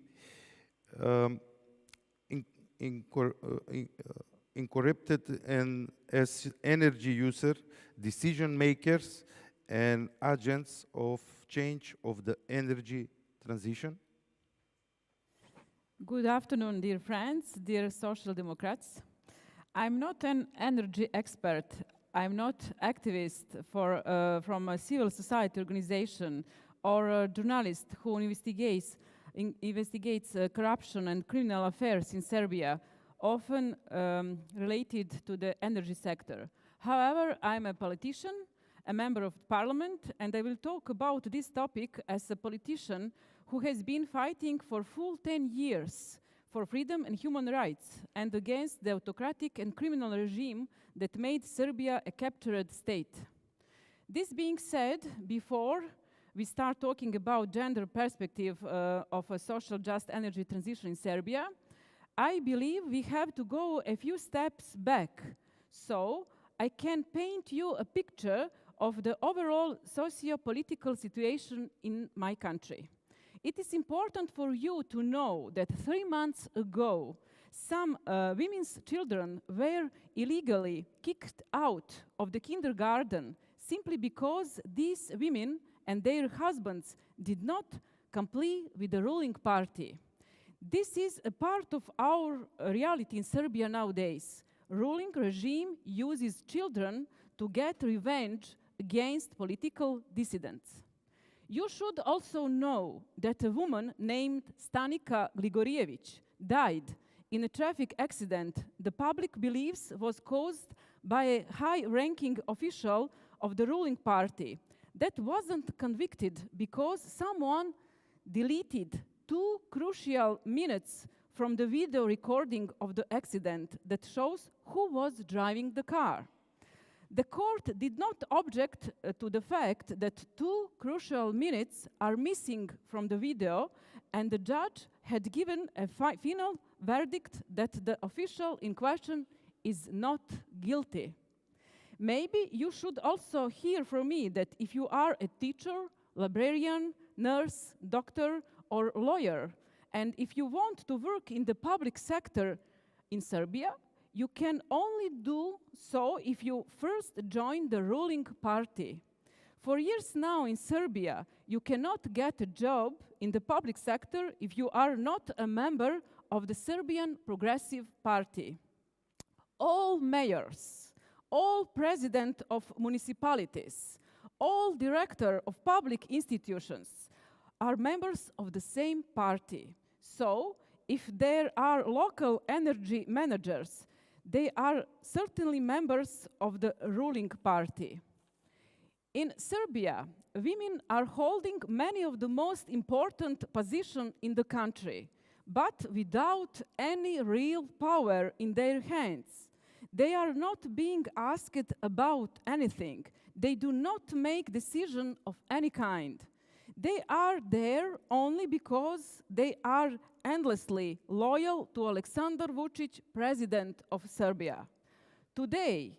Speaker 4: incorrupted and as energy user, decision makers, and agents of change of the energy transition?
Speaker 1: Good afternoon, dear friends, dear Social Democrats. I'm not an energy expert. I'm not activist from a civil society organization or a journalist who investigates corruption and criminal affairs in Serbia, often related to the energy sector. However, I'm a politician, a member of parliament, and I will talk about this topic as a politician who has been fighting for full 10 years for freedom and human rights and against the autocratic and criminal regime that made Serbia a captured state. This being said, before we start talking about gender perspective of a social just energy transition in Serbia, I believe we have to go a few steps back so I can paint you a picture of the overall socio-political situation in my country. It is important for you to know that 3 months ago, some women's children were illegally kicked out of the kindergarten simply because these women and their husbands did not comply with the ruling party. This is a part of our reality in Serbia nowadays. Ruling regime uses children to get revenge against political dissidents. You should also know that a woman named Stanika Grigorijević died in a traffic accident the public believes was caused by a high-ranking official of the ruling party that wasn't convicted because someone deleted 2 crucial minutes from the video recording of the accident that shows who was driving the car. The court did not object to the fact that 2 crucial minutes are missing from the video, and the judge had given a final verdict that the official in question is not guilty. Maybe you should also hear from me that if you are a teacher, librarian, nurse, doctor, or lawyer, and if you want to work in the public sector in Serbia, you can only do so if you first join the ruling party. For years now in Serbia, you cannot get a job in the public sector if you are not a member of the Serbian Progressive Party. All mayors, all presidents of municipalities, all directors of public institutions are members of the same party. So, if there are local energy managers, they are certainly members of the ruling party. In Serbia, women are holding many of the most important positions in the country, but without any real power in their hands. They are not being asked about anything. They do not make decisions of any kind. They are there only because they are endlessly loyal to Aleksandar Vučić, President of Serbia. Today,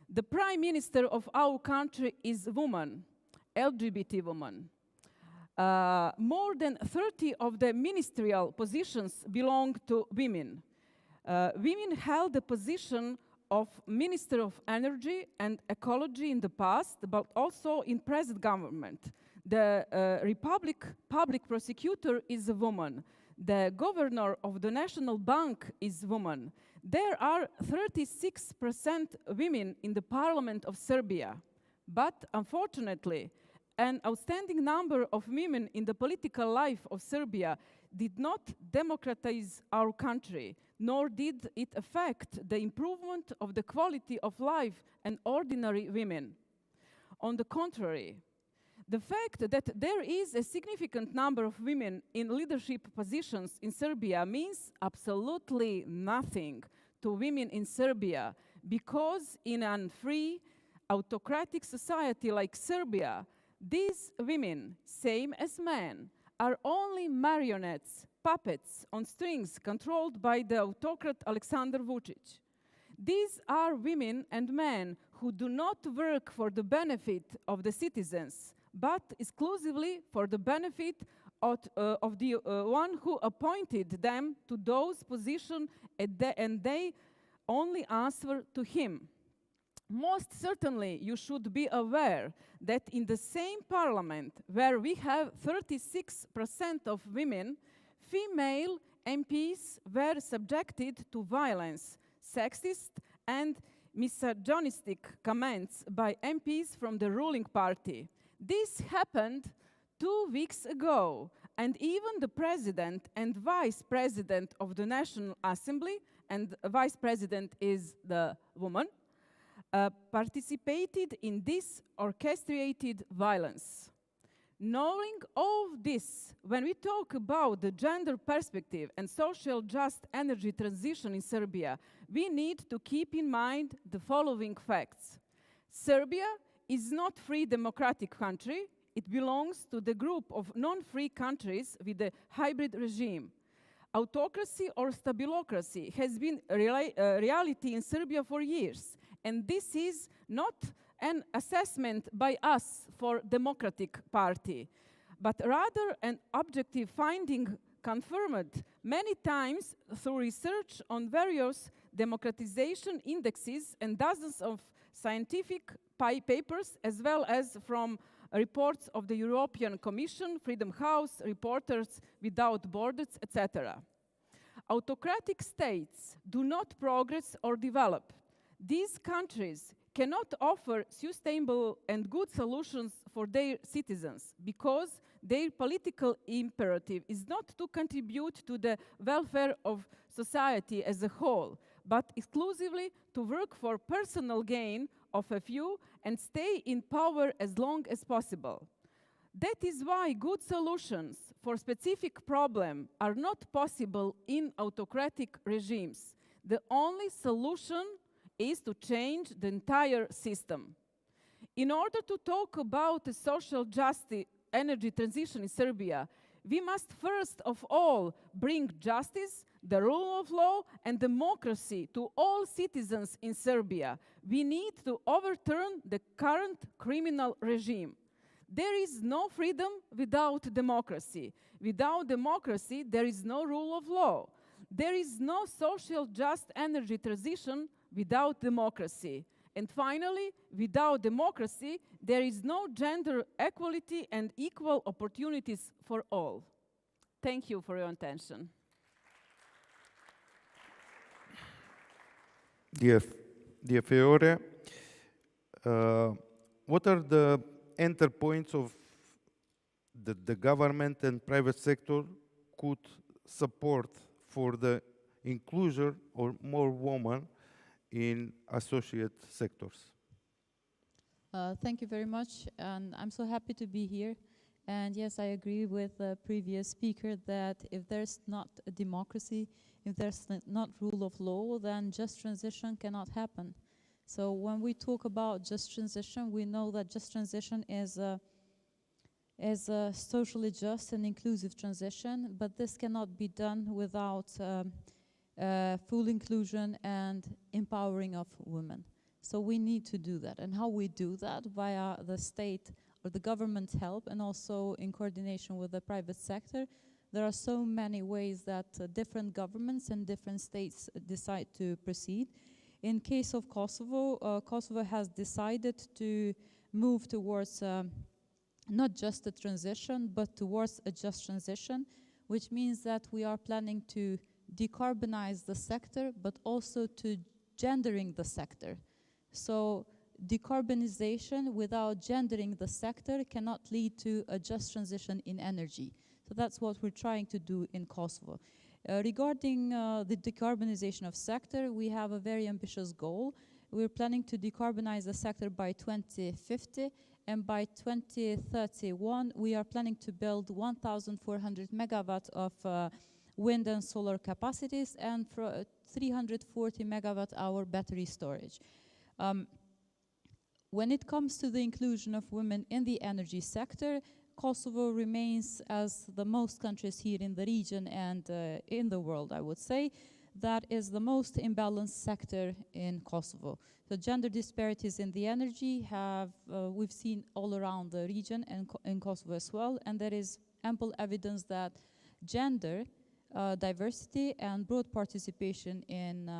Speaker 1: the Prime Minister of our country is a woman, LGBT woman. More than 30 of the ministerial positions belong to women. Women held the position of Minister of Energy and Ecology in the past, but also in present government. The Republic Public Prosecutor is a woman. The Governor of the National Bank is a woman. There are 36% women in the Parliament of Serbia. But unfortunately, an outstanding number of women in the political life of Serbia did not democratize our country, nor did it affect the improvement of the quality of life and ordinary women. On the contrary, the fact that there is a significant number of women in leadership positions in Serbia means absolutely nothing to women in Serbia, because in a free, autocratic society like Serbia, these women, same as men, are only marionettes, puppets on strings controlled by the autocrat Aleksandar Vučić. These are women and men who do not work for the benefit of the citizens, but exclusively for the benefit of the one who appointed them to those positions, and they only answer to him. Most certainly, you should be aware that in the same parliament where we have 36% of women, female MPs were subjected to violence, sexist and misogynistic comments by MPs from the ruling party. This happened 2 weeks ago, and even the president and vice president of the National Assembly, and vice president is the woman, participated in this orchestrated violence. Knowing all this, when we talk about the gender perspective and social just energy transition in Serbia, we need to keep in mind the following facts. Serbia is not a free democratic country. It belongs to the group of non-free countries with a hybrid regime. Autocracy or stabilocracy has been a reality in Serbia for years, and this is not an assessment by us for Democratic Party, but rather an objective finding confirmed many times through research on various democratization indexes and dozens of scientific papers, as well as from reports of the European Commission, Freedom House, Reporters Without Borders, etc. Autocratic states do not progress or develop. These countries cannot offer sustainable and good solutions for their citizens because their political imperative is not to contribute to the welfare of society as a whole, but exclusively to work for personal gain of a few and stay in power as long as possible. That is why good solutions for specific problems are not possible in autocratic regimes. The only solution is to change the entire system. In order to talk about the social justice energy transition in Serbia, we must first of all bring justice, the rule of law, and democracy to all citizens in Serbia. We need to overturn the current criminal regime. There is no freedom without democracy. Without democracy, there is no rule of law. There is no social just energy transition without democracy. And finally, without democracy, there is no gender equality and equal opportunities for all. Thank you for your attention.
Speaker 4: Dear Fiore, what are the enter points of the government and private sector could support for the inclusion or more women in associate sectors?
Speaker 2: Thank you very much, and I'm so happy to be here. And yes, I agree with the previous speaker that if there's not a democracy, if there's not rule of law, then just transition cannot happen. So when we talk about just transition, we know that just transition is a socially just and inclusive transition, but this cannot be done without full inclusion and empowering of women. So we need to do that. And how we do that? Via the state or the government help, and also in coordination with the private sector. There are so many ways that different governments and different states decide to proceed. In case of Kosovo, Kosovo has decided to move towards not just a transition, but towards a just transition, which means that we are planning to decarbonize the sector, but also to gendering the sector. So decarbonization without gendering the sector cannot lead to a just transition in energy. So that's what we're trying to do in Kosovo. Regarding the decarbonization of sector, we have a very ambitious goal. We're planning to decarbonize the sector by 2050, and by 2031, we are planning to build 1,400 megawatts of wind and solar capacities and 340 megawatt hour battery storage. When it comes to the inclusion of women in the energy sector, Kosovo remains, as the most countries here in the region and in the world, I would say, that is the most imbalanced sector in Kosovo. The gender disparities in the energy we've seen all around the region and in Kosovo as well, and there is ample evidence that gender diversity and broad participation in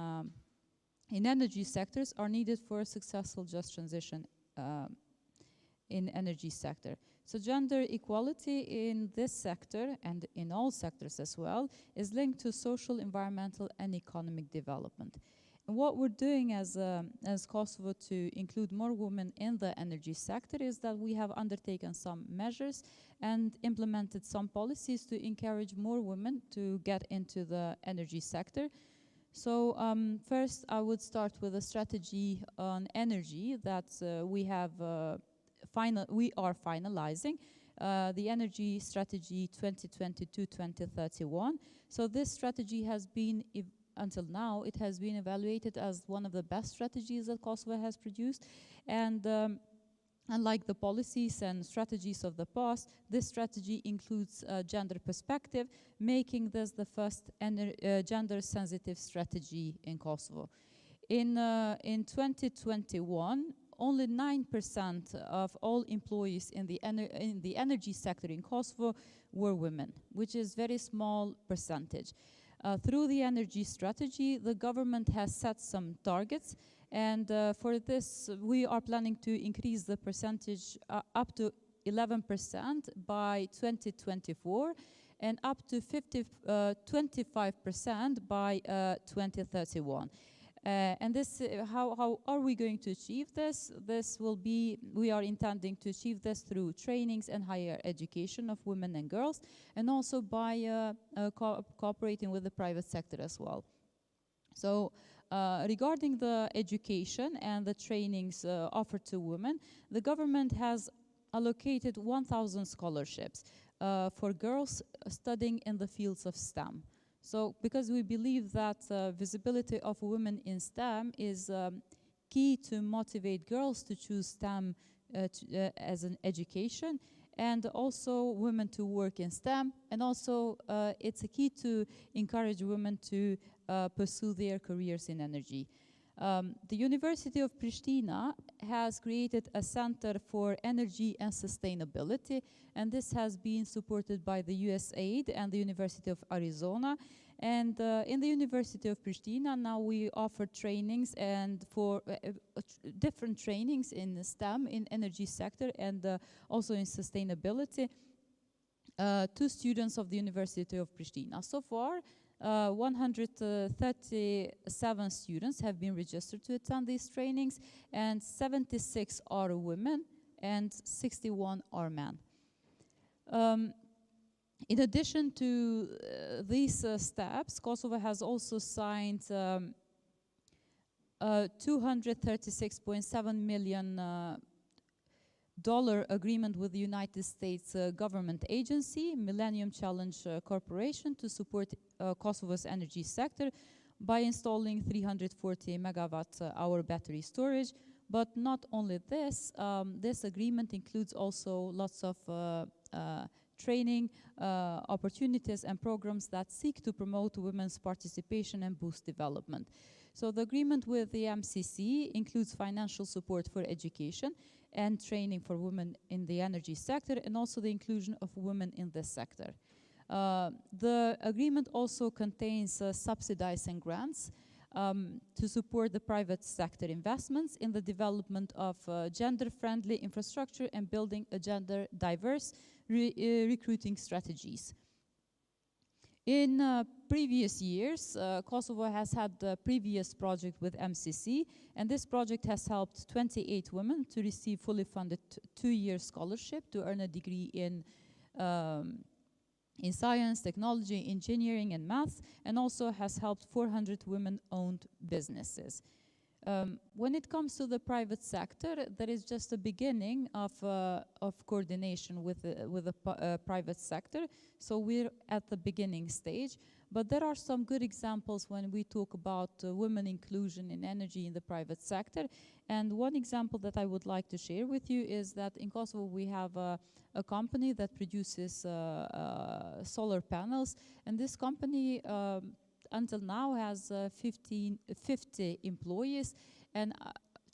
Speaker 2: energy sectors are needed for a successful just transition in energy sector. So gender equality in this sector and in all sectors as well is linked to social, environmental and economic development. What we're doing as Kosovo to include more women in the energy sector is that we have undertaken some measures and implemented some policies to encourage more women to get into the energy sector. So first I would start with a strategy on energy that we are finalizing. The Energy Strategy 2022-2031. So this strategy has been, until now, it has been evaluated as one of the best strategies that Kosovo has produced. And unlike the policies and strategies of the past, this strategy includes a gender perspective, making this the first gender-sensitive strategy in Kosovo. In 2021, only 9% of all employees in the energy sector in Kosovo were women, which is very small percentage. Through the energy strategy, the government has set some targets, and for this, we are planning to increase the percentage up to 11% by 2024, and up to 25% by 2031. And this, how are we going to achieve this? We are intending to achieve this through trainings and higher education of women and girls, and also by cooperating with the private sector as well. So regarding the education and the trainings offered to women, the government has allocated 1,000 scholarships for girls studying in the fields of STEM. So because we believe that visibility of women in STEM is key to motivate girls to choose STEM as an education, and also women to work in STEM, and also it's a key to encourage women to pursue their careers in energy. The University of Pristina has created a Center for Energy and Sustainability, and this has been supported by the USAID and the University of Arizona. And in the University of Pristina, now we offer trainings and for different trainings in STEM, in energy sector, and also in sustainability to students of the University of Pristina. So far, 137 students have been registered to attend these trainings, and 76 are women and 61 are men. In addition to these steps, Kosovo has also signed $236.7 million agreement with the United States government agency, Millennium Challenge Corporation, to support Kosovo's energy sector by installing 340 megawatt-hour battery storage. But not only this, this agreement includes also lots of training opportunities and programs that seek to promote women's participation and boost development. So the agreement with the MCC includes financial support for education and training for women in the energy sector, and also the inclusion of women in this sector. The agreement also contains subsidizing grants to support the private sector investments in the development of gender-friendly infrastructure and building a gender-diverse recruiting strategies. In previous years, Kosovo has had a previous project with MCC, and this project has helped 28 women to receive fully funded two-year scholarship to earn a degree in science, technology, engineering, and math, and also has helped 400 women-owned businesses. When it comes to the private sector, there is just a beginning of coordination with the private sector. So we're at the beginning stage. But there are some good examples when we talk about women inclusion in energy in the private sector. And one example that I would like to share with you is that in Kosovo we have a company that produces solar panels. And this company until now has 50 employees, and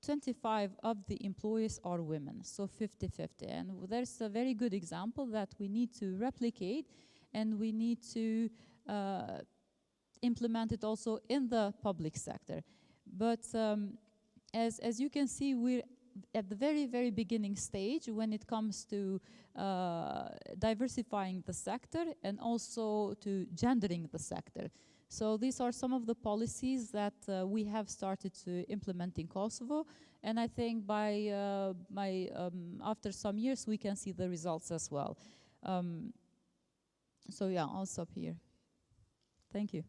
Speaker 2: 25 of the employees are women, so 50-50. And there's a very good example that we need to replicate, and we need to implement it also in the public sector. But as you can see, we're at the very, very beginning stage when it comes to diversifying the sector and also to gendering the sector. So these are some of the policies that we have started to implement in Kosovo, and I think after some years we can see the results as well. So yeah, I'll stop here. Thank you.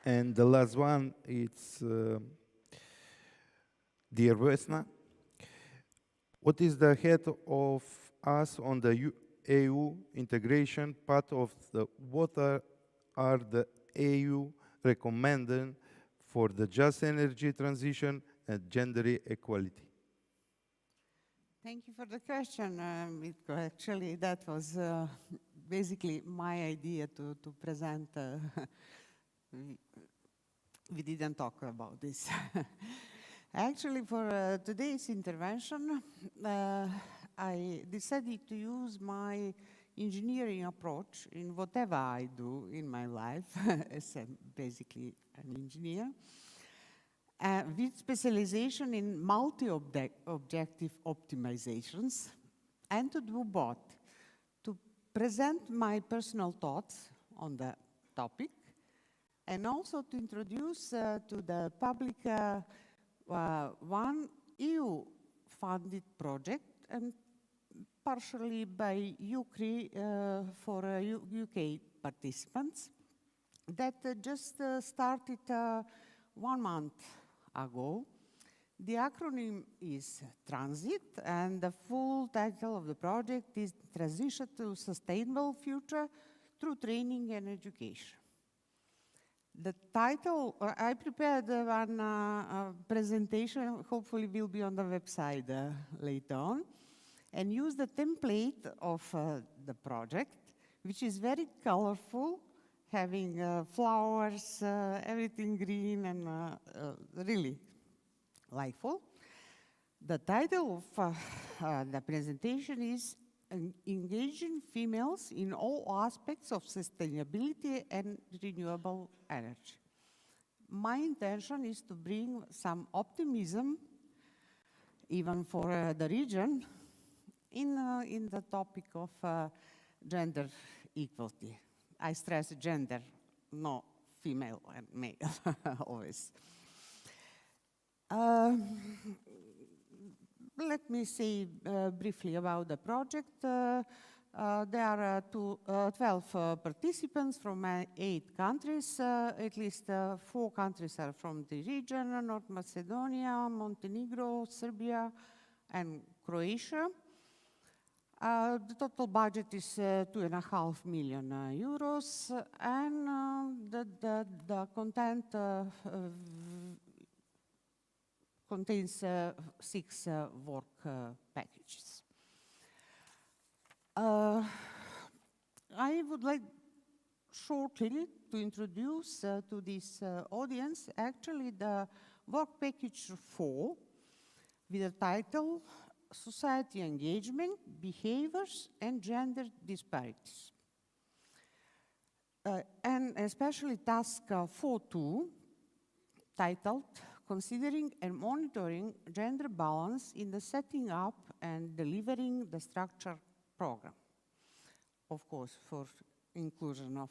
Speaker 4: And the last one, it's dear Vesna. What is the head of us on the EU integration part of what are the EU recommending for the just energy transition and gender equality?
Speaker 6: Thank you for the question, Mitko. Actually, that was basically my idea to present. We didn't talk about this. Actually, for today's intervention, I decided to use my engineering approach in whatever I do in my life, as I'm basically an engineer, with specialization in multi-objective optimizations, and to do both, to present my personal thoughts on the topic, and also to introduce to the public one EU-funded project, and partially by UCRI for UK participants, that just started 1 month ago. The acronym is TRANSIT, and the full title of the project is Transition to Sustainable Future Through Training and Education. The title, I prepared one presentation, hopefully will be on the website later on, and use the template of the project, which is very colorful, having flowers, everything green and really liveful. The title of the presentation is Engaging Females in All Aspects of Sustainability and Renewable Energy. My intention is to bring some optimism, even for the region, in the topic of gender equality. I stress gender, no female and male, always. Let me say briefly about the project. There are 12 participants from 8 countries. At least 4 countries are from the region: North Macedonia, Montenegro, Serbia, and Croatia. The total budget is 2.5 million euros, and the content contains 6 work packages. I would like shortly to introduce to this audience actually the work package 4 with the title Society Engagement, Behaviors and Gender Disparities. And especially task 4.2, titled Considering and Monitoring Gender Balance in the Setting Up and Delivering the Structure Program. Of course, for inclusion of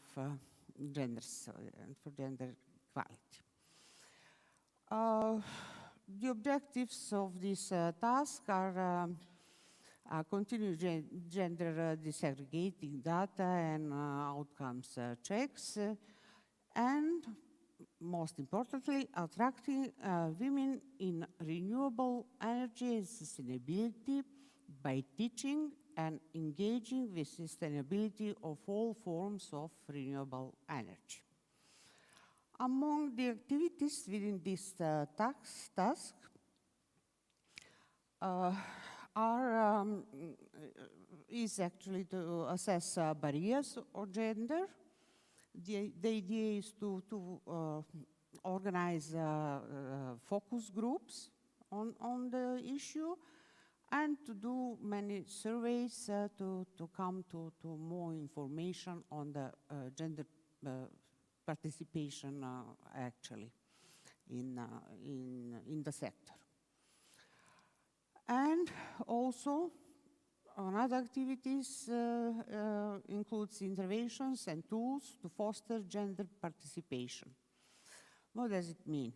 Speaker 6: genders and for gender equality. The objectives of this task are continue gender disaggregating data and outcomes checks, and most importantly, attracting women in renewable energy and sustainability by teaching and engaging with sustainability of all forms of renewable energy. Among the activities within this task is actually to assess barriers or gender. The idea is to organize focus groups on the issue and to do many surveys to come to more information on the gender participation actually in the sector. And also Another activities includes interventions and tools to foster gender participation. What does it mean?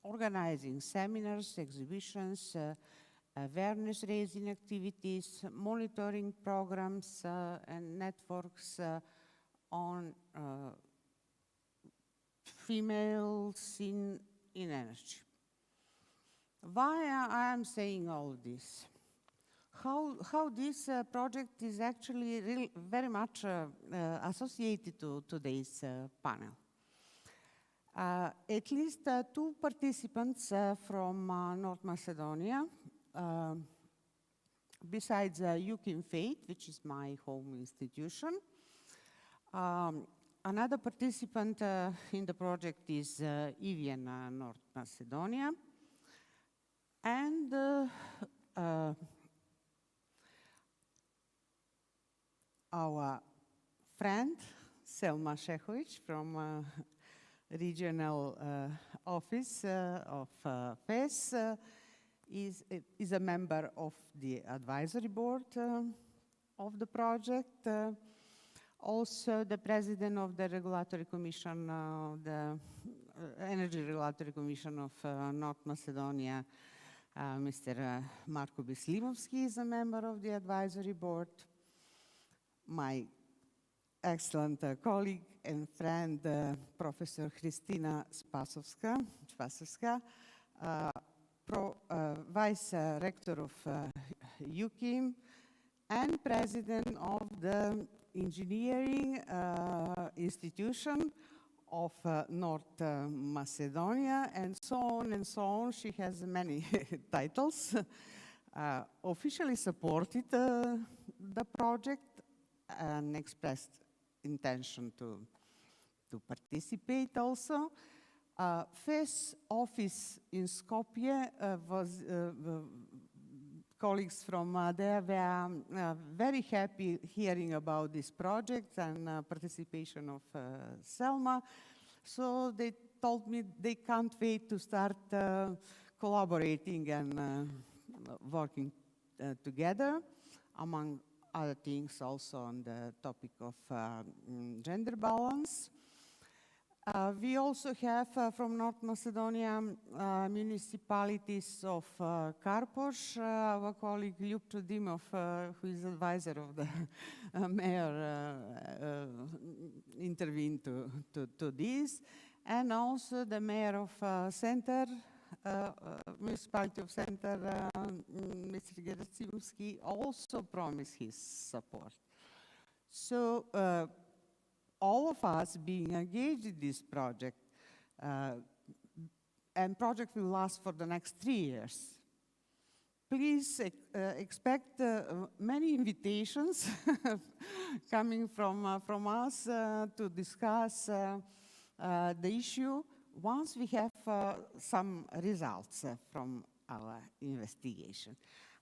Speaker 6: Organizing seminars, exhibitions, awareness-raising activities, monitoring programs and networks on females in energy. Why I am saying all this? How this project is actually very much associated to today's panel. At least two participants from North Macedonia, besides UKIM Fate, which is my home institution. Another participant in the project is EVN North Macedonia. And our friend, Selma Šehović from regional office of FES is a member of the advisory board of the project. Also the president of the Regulatory Commission, the Energy Regulatory Commission of North Macedonia, Mr. Marko Bislimovski is a member of the advisory board. My excellent colleague and friend, Professor Kristina Spasovska, Vice Rector of UKIM and President of the Engineering Institution of North Macedonia, and so on and so on. She has many titles. Officially supported the project and expressed intention to participate also. FES office in Skopje was colleagues from there were very happy hearing about this project and participation of Selma. So they told me they can't wait to start collaborating and working together, among other things also on the topic of gender balance. We also have from North Macedonia municipalities of Karpoš. Our colleague Ljupčo Dimov, who is advisor of the mayor, intervened to this. And also the mayor of Center, municipality of Center, Mr. Geracimski, also promised his support. So all of us being engaged in this project, and project will last for the next 3 years. Please expect many invitations coming from us to discuss the issue once we have some results from our investigation.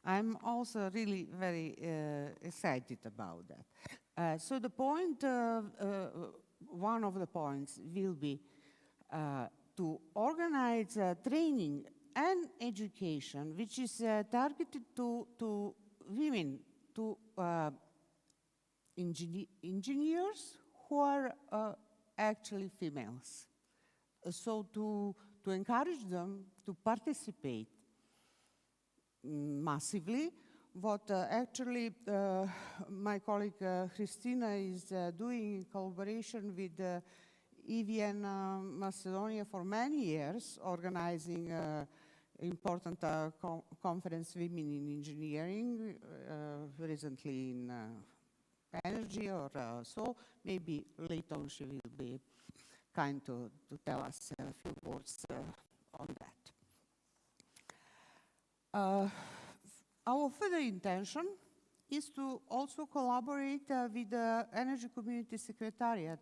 Speaker 6: I'm also really very excited about that. So the point, one of the points will be to organize training and education, which is targeted to women, to engineers who are actually females. So to encourage them to participate massively. What actually my colleague Christina is doing in collaboration with EVN Macedonia for many years, organizing important conference Women in Engineering, recently in energy or so. Maybe later on she will be kind to tell us a few words on that. Our further intention is to also collaborate with the Energy Community Secretariat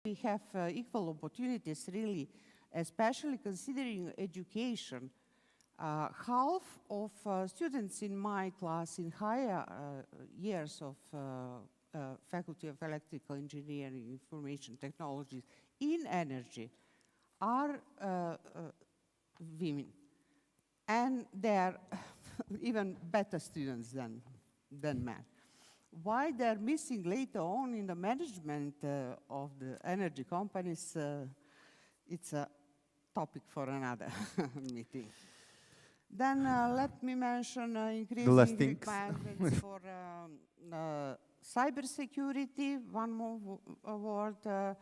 Speaker 6: we have equal opportunities, really, especially considering education. Half of students in my class in higher years of Faculty of Electrical Engineering, Information Technologies in energy are women. And they are even better students than men. Why they're missing later on in the management of the energy companies, it's a topic for another meeting. Then let me mention increasing requirements for cybersecurity, one more word,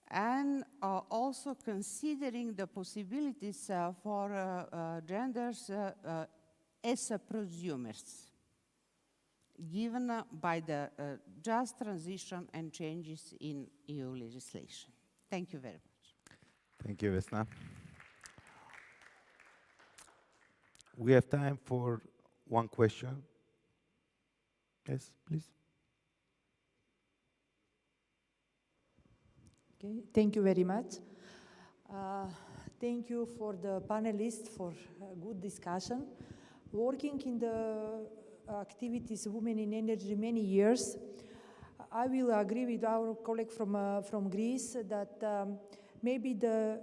Speaker 6: and also considering the possibilities for genders as prosumers, given by the just transition and changes in EU legislation. Thank you very much.
Speaker 4: Thank you, Vesna. We have time for one question. Yes, please.
Speaker 9: Okay, thank you very much. Thank you for the panelists for a good discussion. Working in the activities Women in Energy many years, I will agree with our colleague from Greece that maybe the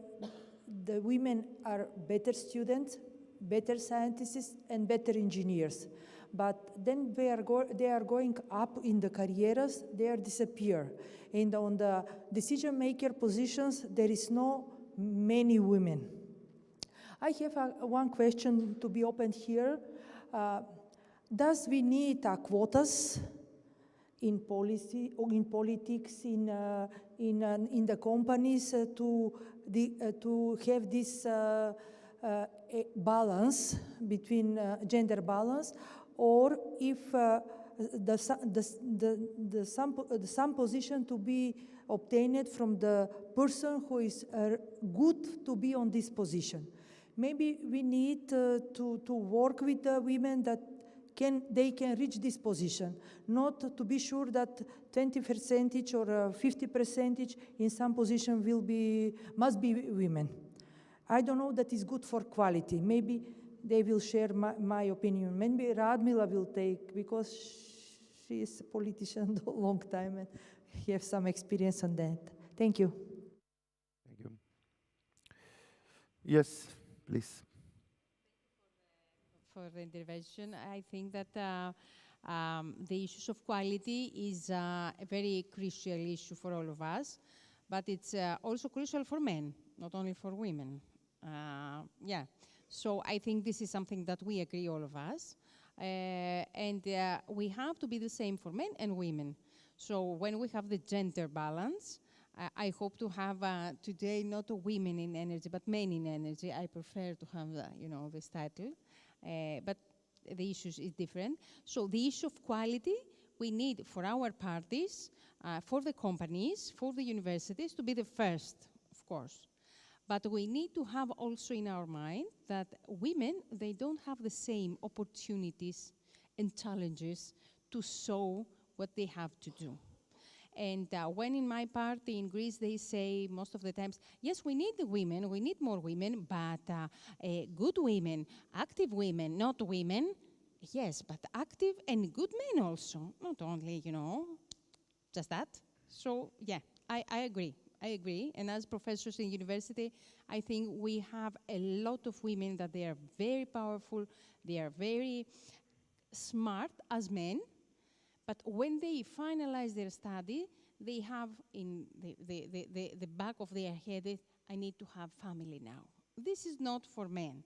Speaker 9: women are better students, better scientists, and better engineers. But then they are going up in the careers, they are disappear. And on the decision-maker positions, there is no many women. I have one question to be opened here. Does we need quotas in policy or in politics, in the companies to have this a balance between gender balance, or if some position to be obtained from the person who is good to be on this position. Maybe we need to work with the women that they can reach this position, not to be sure that 20% or 50% in some position must be women. I don't know that is good for quality. Maybe they will share my opinion. Maybe Radmila will take, because she is a politician a long time and have some experience on that. Thank you.
Speaker 4: Thank you. Yes, please.
Speaker 11: For the intervention, I think that the issues of quality is a very crucial issue for all of us, but it's also crucial for men, not only for women. So I think this is something that we agree, all of us. And we have to be the same for men and women. So when we have the gender balance, I hope to have today not women in energy, but men in energy. I prefer to have this title, but the issue is different. So the issue of quality, we need for our parties, for the companies, for the universities to be the first, of course. But we need to have also in our mind that women, they don't have the same opportunities and challenges to show what they have to do. And when in my party in Greece, they say most of the times, yes, we need the women, we need more women, but good women, active women, not women. Yes, but active and good men also, not only, just that. So, yeah, I agree. I agree, and as professors in university, I think we have a lot of women that they are very powerful, they are very smart as men, but when they finalize their study, they have in the back of their head, I need to have family now. This is not for men.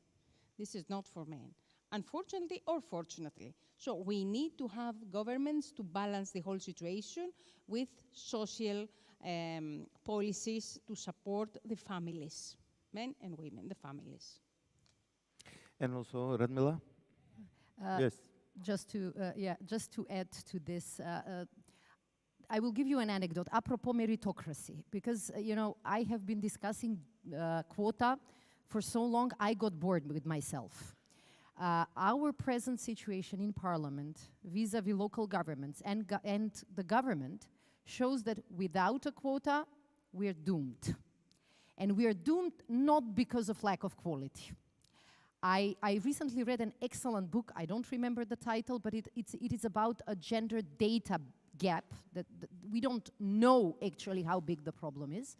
Speaker 11: This is not for men, unfortunately or fortunately. So we need to have governments to balance the whole situation with social policies to support the families, men and women, the families.
Speaker 4: And also, Radmila? Yes.
Speaker 3: Just to add to this, I will give you an anecdote, apropos meritocracy, because, I have been discussing quota for so long, I got bored with myself. Our present situation in Parliament, vis-a-vis local governments and the government, shows that without a quota, we're doomed. And we are doomed not because of lack of quality. I recently read an excellent book, I don't remember the title, but it is about a gender data gap that we don't know actually how big the problem is.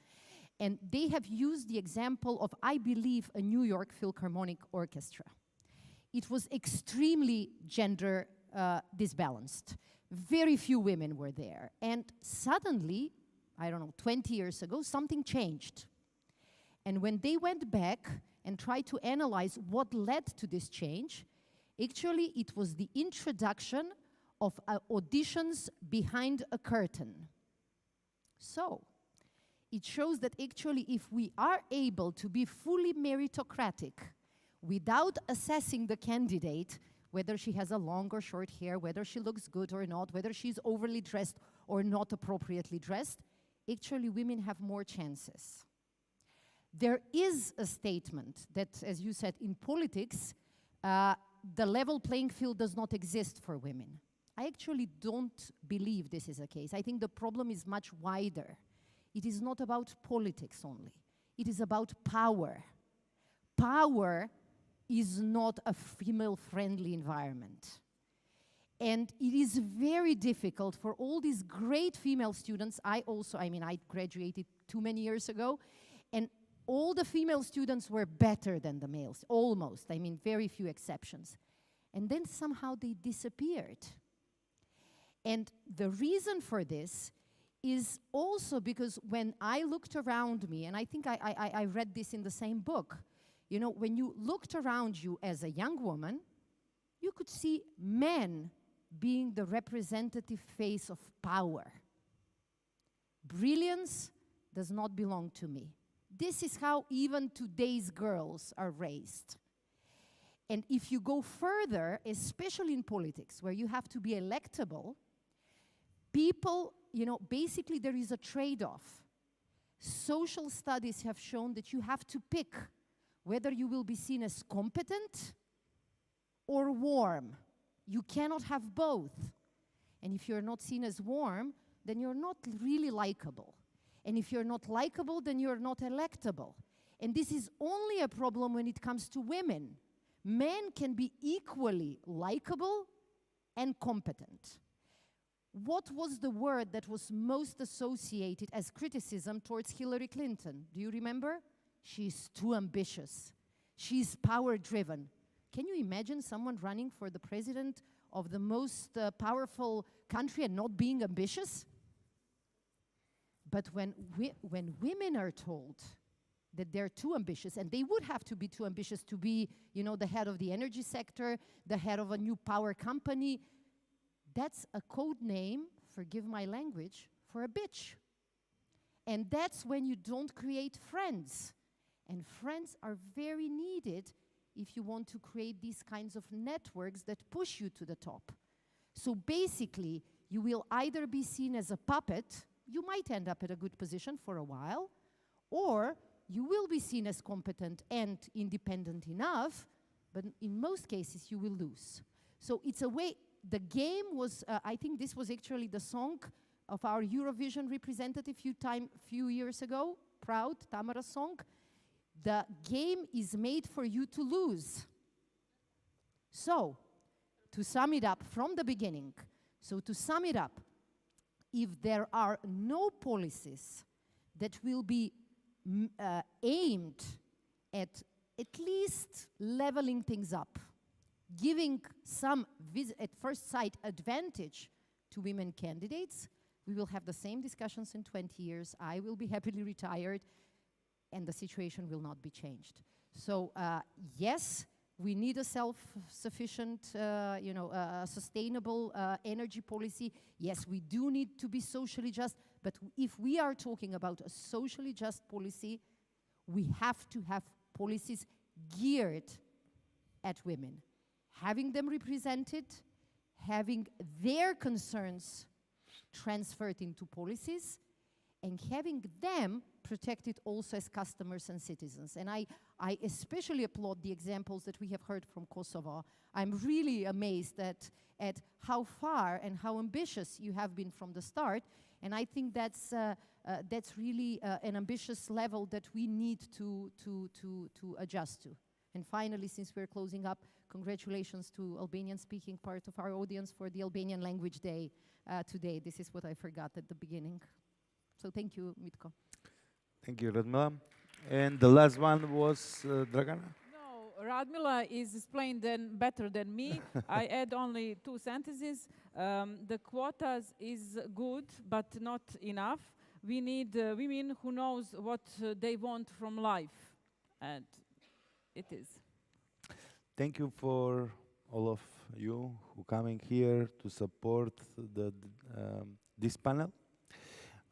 Speaker 3: And they have used the example of, I believe, a New York Philharmonic Orchestra. It was extremely gender disbalanced. Very few women were there. And suddenly, I don't know, 20 years ago, something changed. And when they went back and tried to analyze what led to this change, actually it was the introduction of auditions behind a curtain. So, it shows that actually if we are able to be fully meritocratic without assessing the candidate, whether she has a long or short hair, whether she looks good or not, whether she's overly dressed or not appropriately dressed, actually women have more chances. There is a statement that, as you said, in politics, the level playing field does not exist for women. I actually don't believe this is the case. I think the problem is much wider. It is not about politics only. It is about power. Power is not a female-friendly environment. And it is very difficult for all these great female students. I graduated too many years ago, and all the female students were better than the males, almost. Very few exceptions. And then somehow they disappeared. And the reason for this is also because when I looked around me, and I think I read this in the same book, you know, when you looked around you as a young woman, you could see men being the representative face of power. Brilliance does not belong to me. This is how even today's girls are raised. And if you go further, especially in politics, where you have to be electable, people, you know, basically there is a trade-off. Social studies have shown that you have to pick whether you will be seen as competent or warm. You cannot have both. And if you're not seen as warm, then you're not really likable. And if you're not likable, then you're not electable. And this is only a problem when it comes to women. Men can be equally likable and competent. What was the word that was most associated as criticism towards Hillary Clinton? Do you remember? She's too ambitious. She's power-driven. Can you imagine someone running for the president of the most powerful country and not being ambitious? But when women are told that they're too ambitious, and they would have to be too ambitious to be, you know, the head of the energy sector, the head of a new power company, that's a code name, forgive my language, for a bitch. And that's when you don't create friends. And friends are very needed if you want to create these kinds of networks that push you to the top. So basically, you will either be seen as a puppet, you might end up at a good position for a while, or you will be seen as competent and independent enough, but in most cases you will lose. So it's a way, the game was, I think this was actually the song of our Eurovision representative few years ago, Proud, Tamara's song. The game is made for you to lose. So, to sum it up from the beginning, if there are no policies that will be aimed at least leveling things up, giving some, at first sight, advantage to women candidates, we will have the same discussions in 20 years. I will be happily retired, and the situation will not be changed. So, yes, we need a self-sufficient, sustainable energy policy. Yes, we do need to be socially just, but if we are talking about a socially just policy, we have to have policies geared at women, having them represented, having their concerns transferred into policies, and having them protected also as customers and citizens. And I especially applaud the examples that we have heard from Kosovo. I'm really amazed at how far and how ambitious you have been from the start. And I think that's really an ambitious level that we need to adjust to. And finally, since we're closing up, congratulations to Albanian-speaking part of our audience for the Albanian Language Day today. This is what I forgot at the beginning. So thank you, Mitko.
Speaker 4: Thank you, Radmila. And the last one was Dragana?
Speaker 1: No, Radmila is explained better than me. I add only 2 sentences. The quotas is good, but not enough. We need women who knows what they want from life, and it is.
Speaker 4: Thank you for all of you who coming here to support this panel.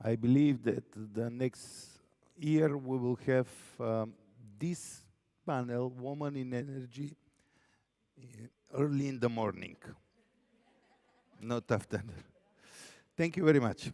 Speaker 4: I believe that the next year we will have this panel, Woman in Energy, early in the morning, not after. Thank you very much.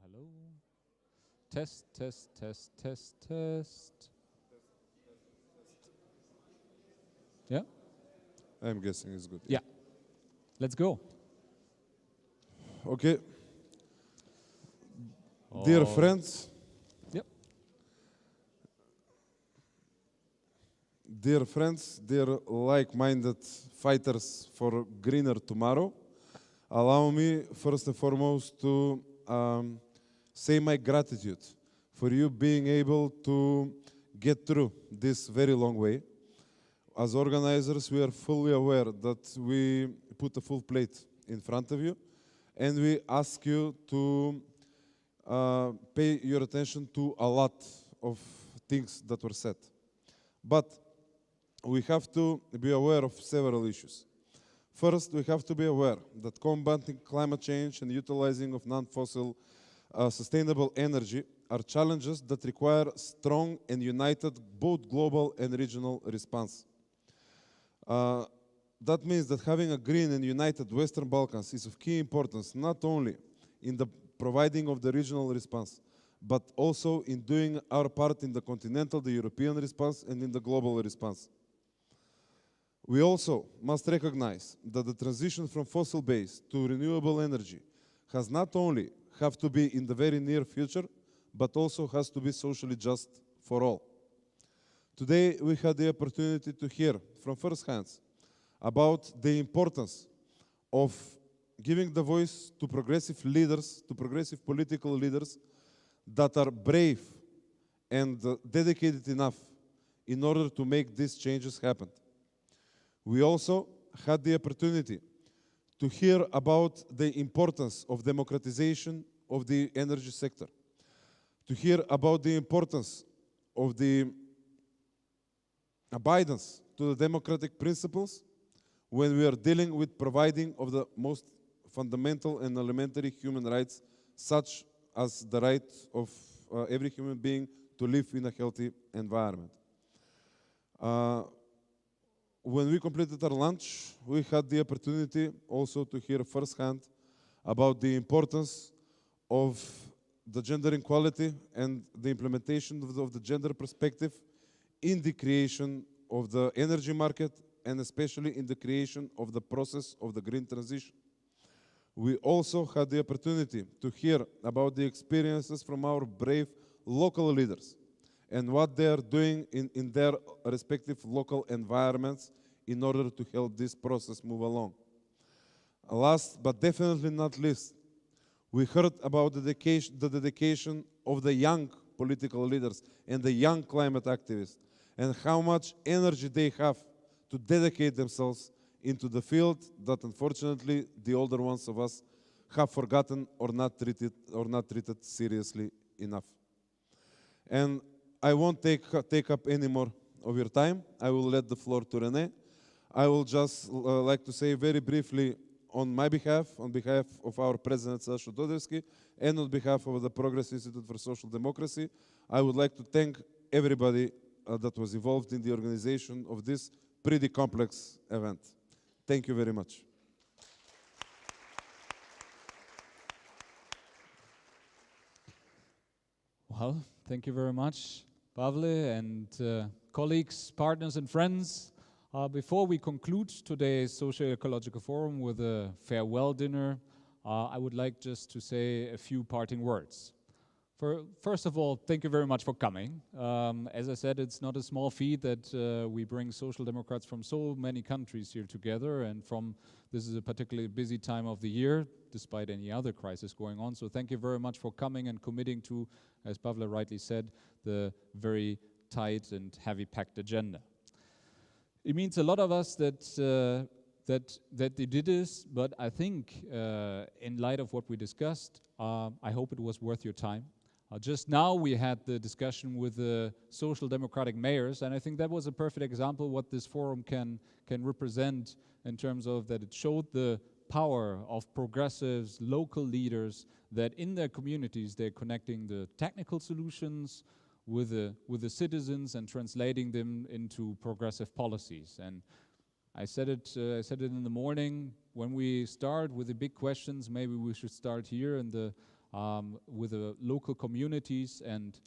Speaker 8: hello. Test, test, test, test, test. Yeah?
Speaker 13: I'm guessing it's good.
Speaker 8: Yeah. Let's go.
Speaker 13: Okay. Dear
Speaker 8: Oh.
Speaker 13: friends.
Speaker 8: Yep.
Speaker 13: Dear friends, dear like-minded fighters for greener tomorrow, allow me first and foremost to say my gratitude for you being able to get through this very long way. As organizers, we are fully aware that we put a full plate in front of you, and we ask you to pay your attention to a lot of things that were said. But we have to be aware of several issues. First, we have to be aware that combating climate change and utilizing of non-fossil sustainable energy are challenges that require strong and united both global and regional response. That means that having a green and united Western Balkans is of key importance, not only in the providing of the regional response, but also in doing our part in the continental, the European response, and in the global response. We also must recognize that the transition from fossil-based to renewable energy has not only have to be in the very near future, but also has to be socially just for all. Today, we had the opportunity to hear from first hands about the importance of giving the voice to progressive leaders, to progressive political leaders that are brave and dedicated enough in order to make these changes happen. We also had the opportunity to hear about the importance of democratization of the energy sector, to hear about the importance of the abidance to the democratic principles when we are dealing with providing of the most fundamental and elementary human rights, such as the right of every human being to live in a healthy environment. When we completed our lunch, we had the opportunity also to hear firsthand about the importance of the gender equality and the implementation of the gender perspective in the creation of the energy market and especially in the creation of the process of the green transition. We also had the opportunity to hear about the experiences from our brave local leaders and what they are doing in their respective local environments in order to help this process move along. Last but definitely not least, we heard about the dedication of the young political leaders and the young climate activists and how much energy they have to dedicate themselves into the field that unfortunately the older ones of us have forgotten or not treated seriously enough. And I won't take up any more of your time. I will let the floor to René. I will just like to say very briefly on my behalf, on behalf of our President Saša Dodevski, and on behalf of the Progress Institute for Social Democracy, I would like to thank everybody that was involved in the organization of this pretty complex event. Thank you very much.
Speaker 8: Well, thank you very much, Pavle, and colleagues, partners, and friends. Before we conclude today's Socio-Ecological Forum with a farewell dinner, I would like just to say a few parting words. First of all, thank you very much for coming. As I said, it's not a small feat that we bring social democrats from so many countries here together, and this is a particularly busy time of the year, despite any other crisis going on. So thank you very much for coming and committing to, as Pavle rightly said, the very tight and heavy packed agenda. It means a lot of us that they did this, but I think in light of what we discussed, I hope it was worth your time. Just now we had the discussion with the social democratic mayors, and I think that was a perfect example what this forum can represent in terms of that it showed the power of progressives, local leaders, that in their communities they're connecting the technical solutions with the citizens and translating them into progressive policies. And I said it in the morning, when we start with the big questions, maybe we should start here in the with the local communities. And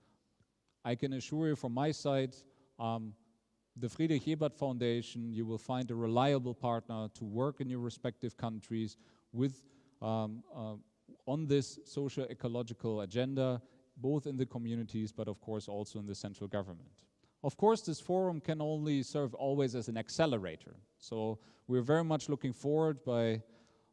Speaker 8: I can assure you from my side, the Friedrich Ebert Foundation, you will find a reliable partner to work in your respective countries with on this socio-ecological agenda, both in the communities, but of course also in the central government. Of course, this forum can only serve always as an accelerator. So we're very much looking forward by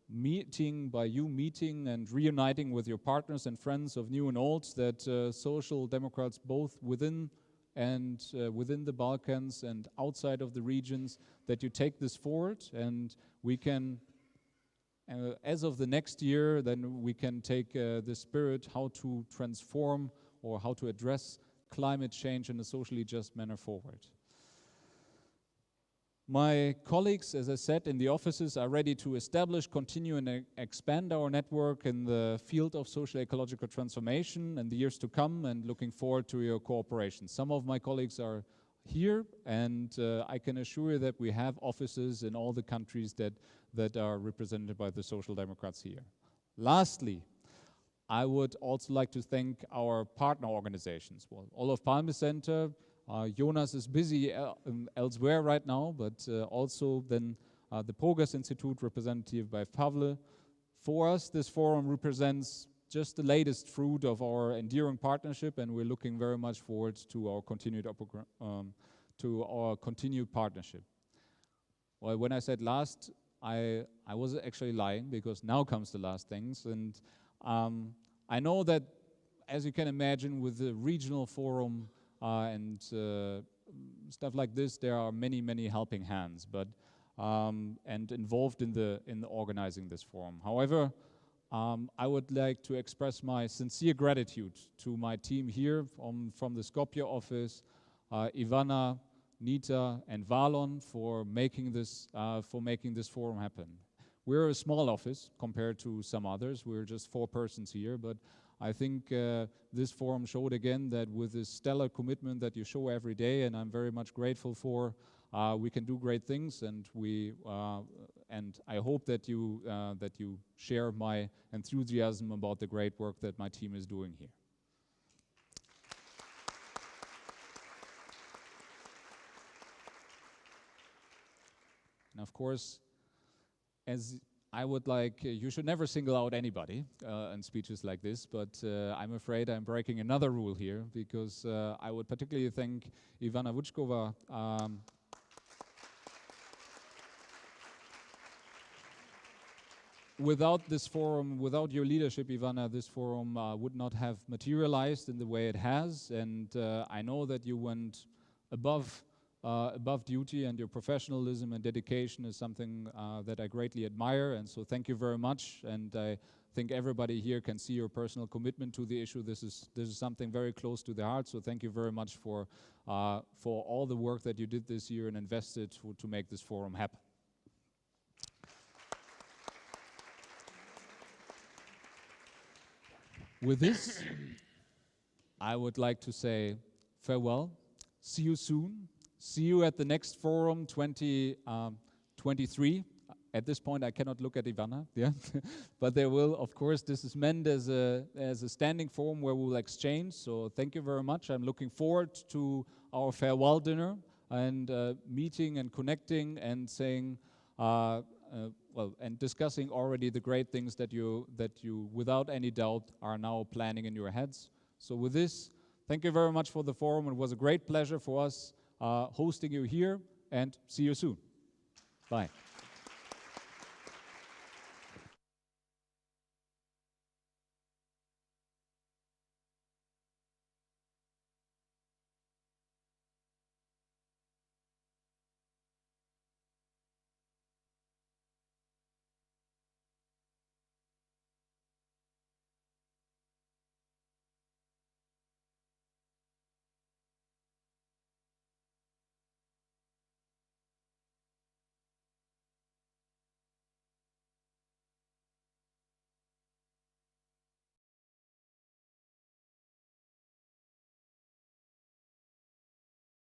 Speaker 8: you meeting and reuniting with your partners and friends of new and old, that social democrats both within the Balkans and outside of the regions, that you take this forward, and we can, as of the next year, then we can take the spirit how to transform or how to address climate change in a socially just manner forward. My colleagues, as I said, in the offices are ready to establish, continue and expand our network in the field of socio-ecological transformation in the years to come, and looking forward to your cooperation. Some of my colleagues are here, and I can assure you that we have offices in all the countries that are represented by the Social Democrats here. Lastly, I would also like to thank our partner organizations. Well, Olof Palme Center, Jonas is busy elsewhere right now, but also then the Progress Institute, represented by Pavle. For us, this forum represents just the latest fruit of our enduring partnership, and we're looking very much forward to our continued partnership. Well, when I said last, I was actually lying, because now comes the last things. And I know that, as you can imagine, with the regional forum and stuff like this, there are many, many helping hands, but and involved in the organizing this forum. However, I would like to express my sincere gratitude to my team here from the Skopje office, Ivana, Nita, and Valon for making this forum happen. We're a small office compared to some others. We're just 4 persons here, but I think this forum showed again that with this stellar commitment that you show every day, and I'm very much grateful for, we can do great things, and I hope that you share my enthusiasm about the great work that my team is doing here. And of course, as I would like, you should never single out anybody in speeches like this, but I'm afraid I'm breaking another rule here, because I would particularly thank Ivana Vučkova. Without this forum, without your leadership, Ivana, this forum would not have materialized in the way it has, and I know that you went above duty, and your professionalism and dedication is something that I greatly admire, and so thank you very much. And I think everybody here can see your personal commitment to the issue. This is something very close to the heart, so thank you very much for all the work that you did this year and invested to make this forum happen. With this, I would like to say farewell, see you soon. See you at the next forum 2023. At this point, I cannot look at Ivana, yeah, but there will, of course, this is meant as a standing forum where we will exchange. So thank you very much. I'm looking forward to our farewell dinner and meeting and connecting and saying, and discussing already the great things that you, without any doubt, are now planning in your heads. So with this, thank you very much for the forum. It was a great pleasure for us hosting you here, and see you soon. Bye.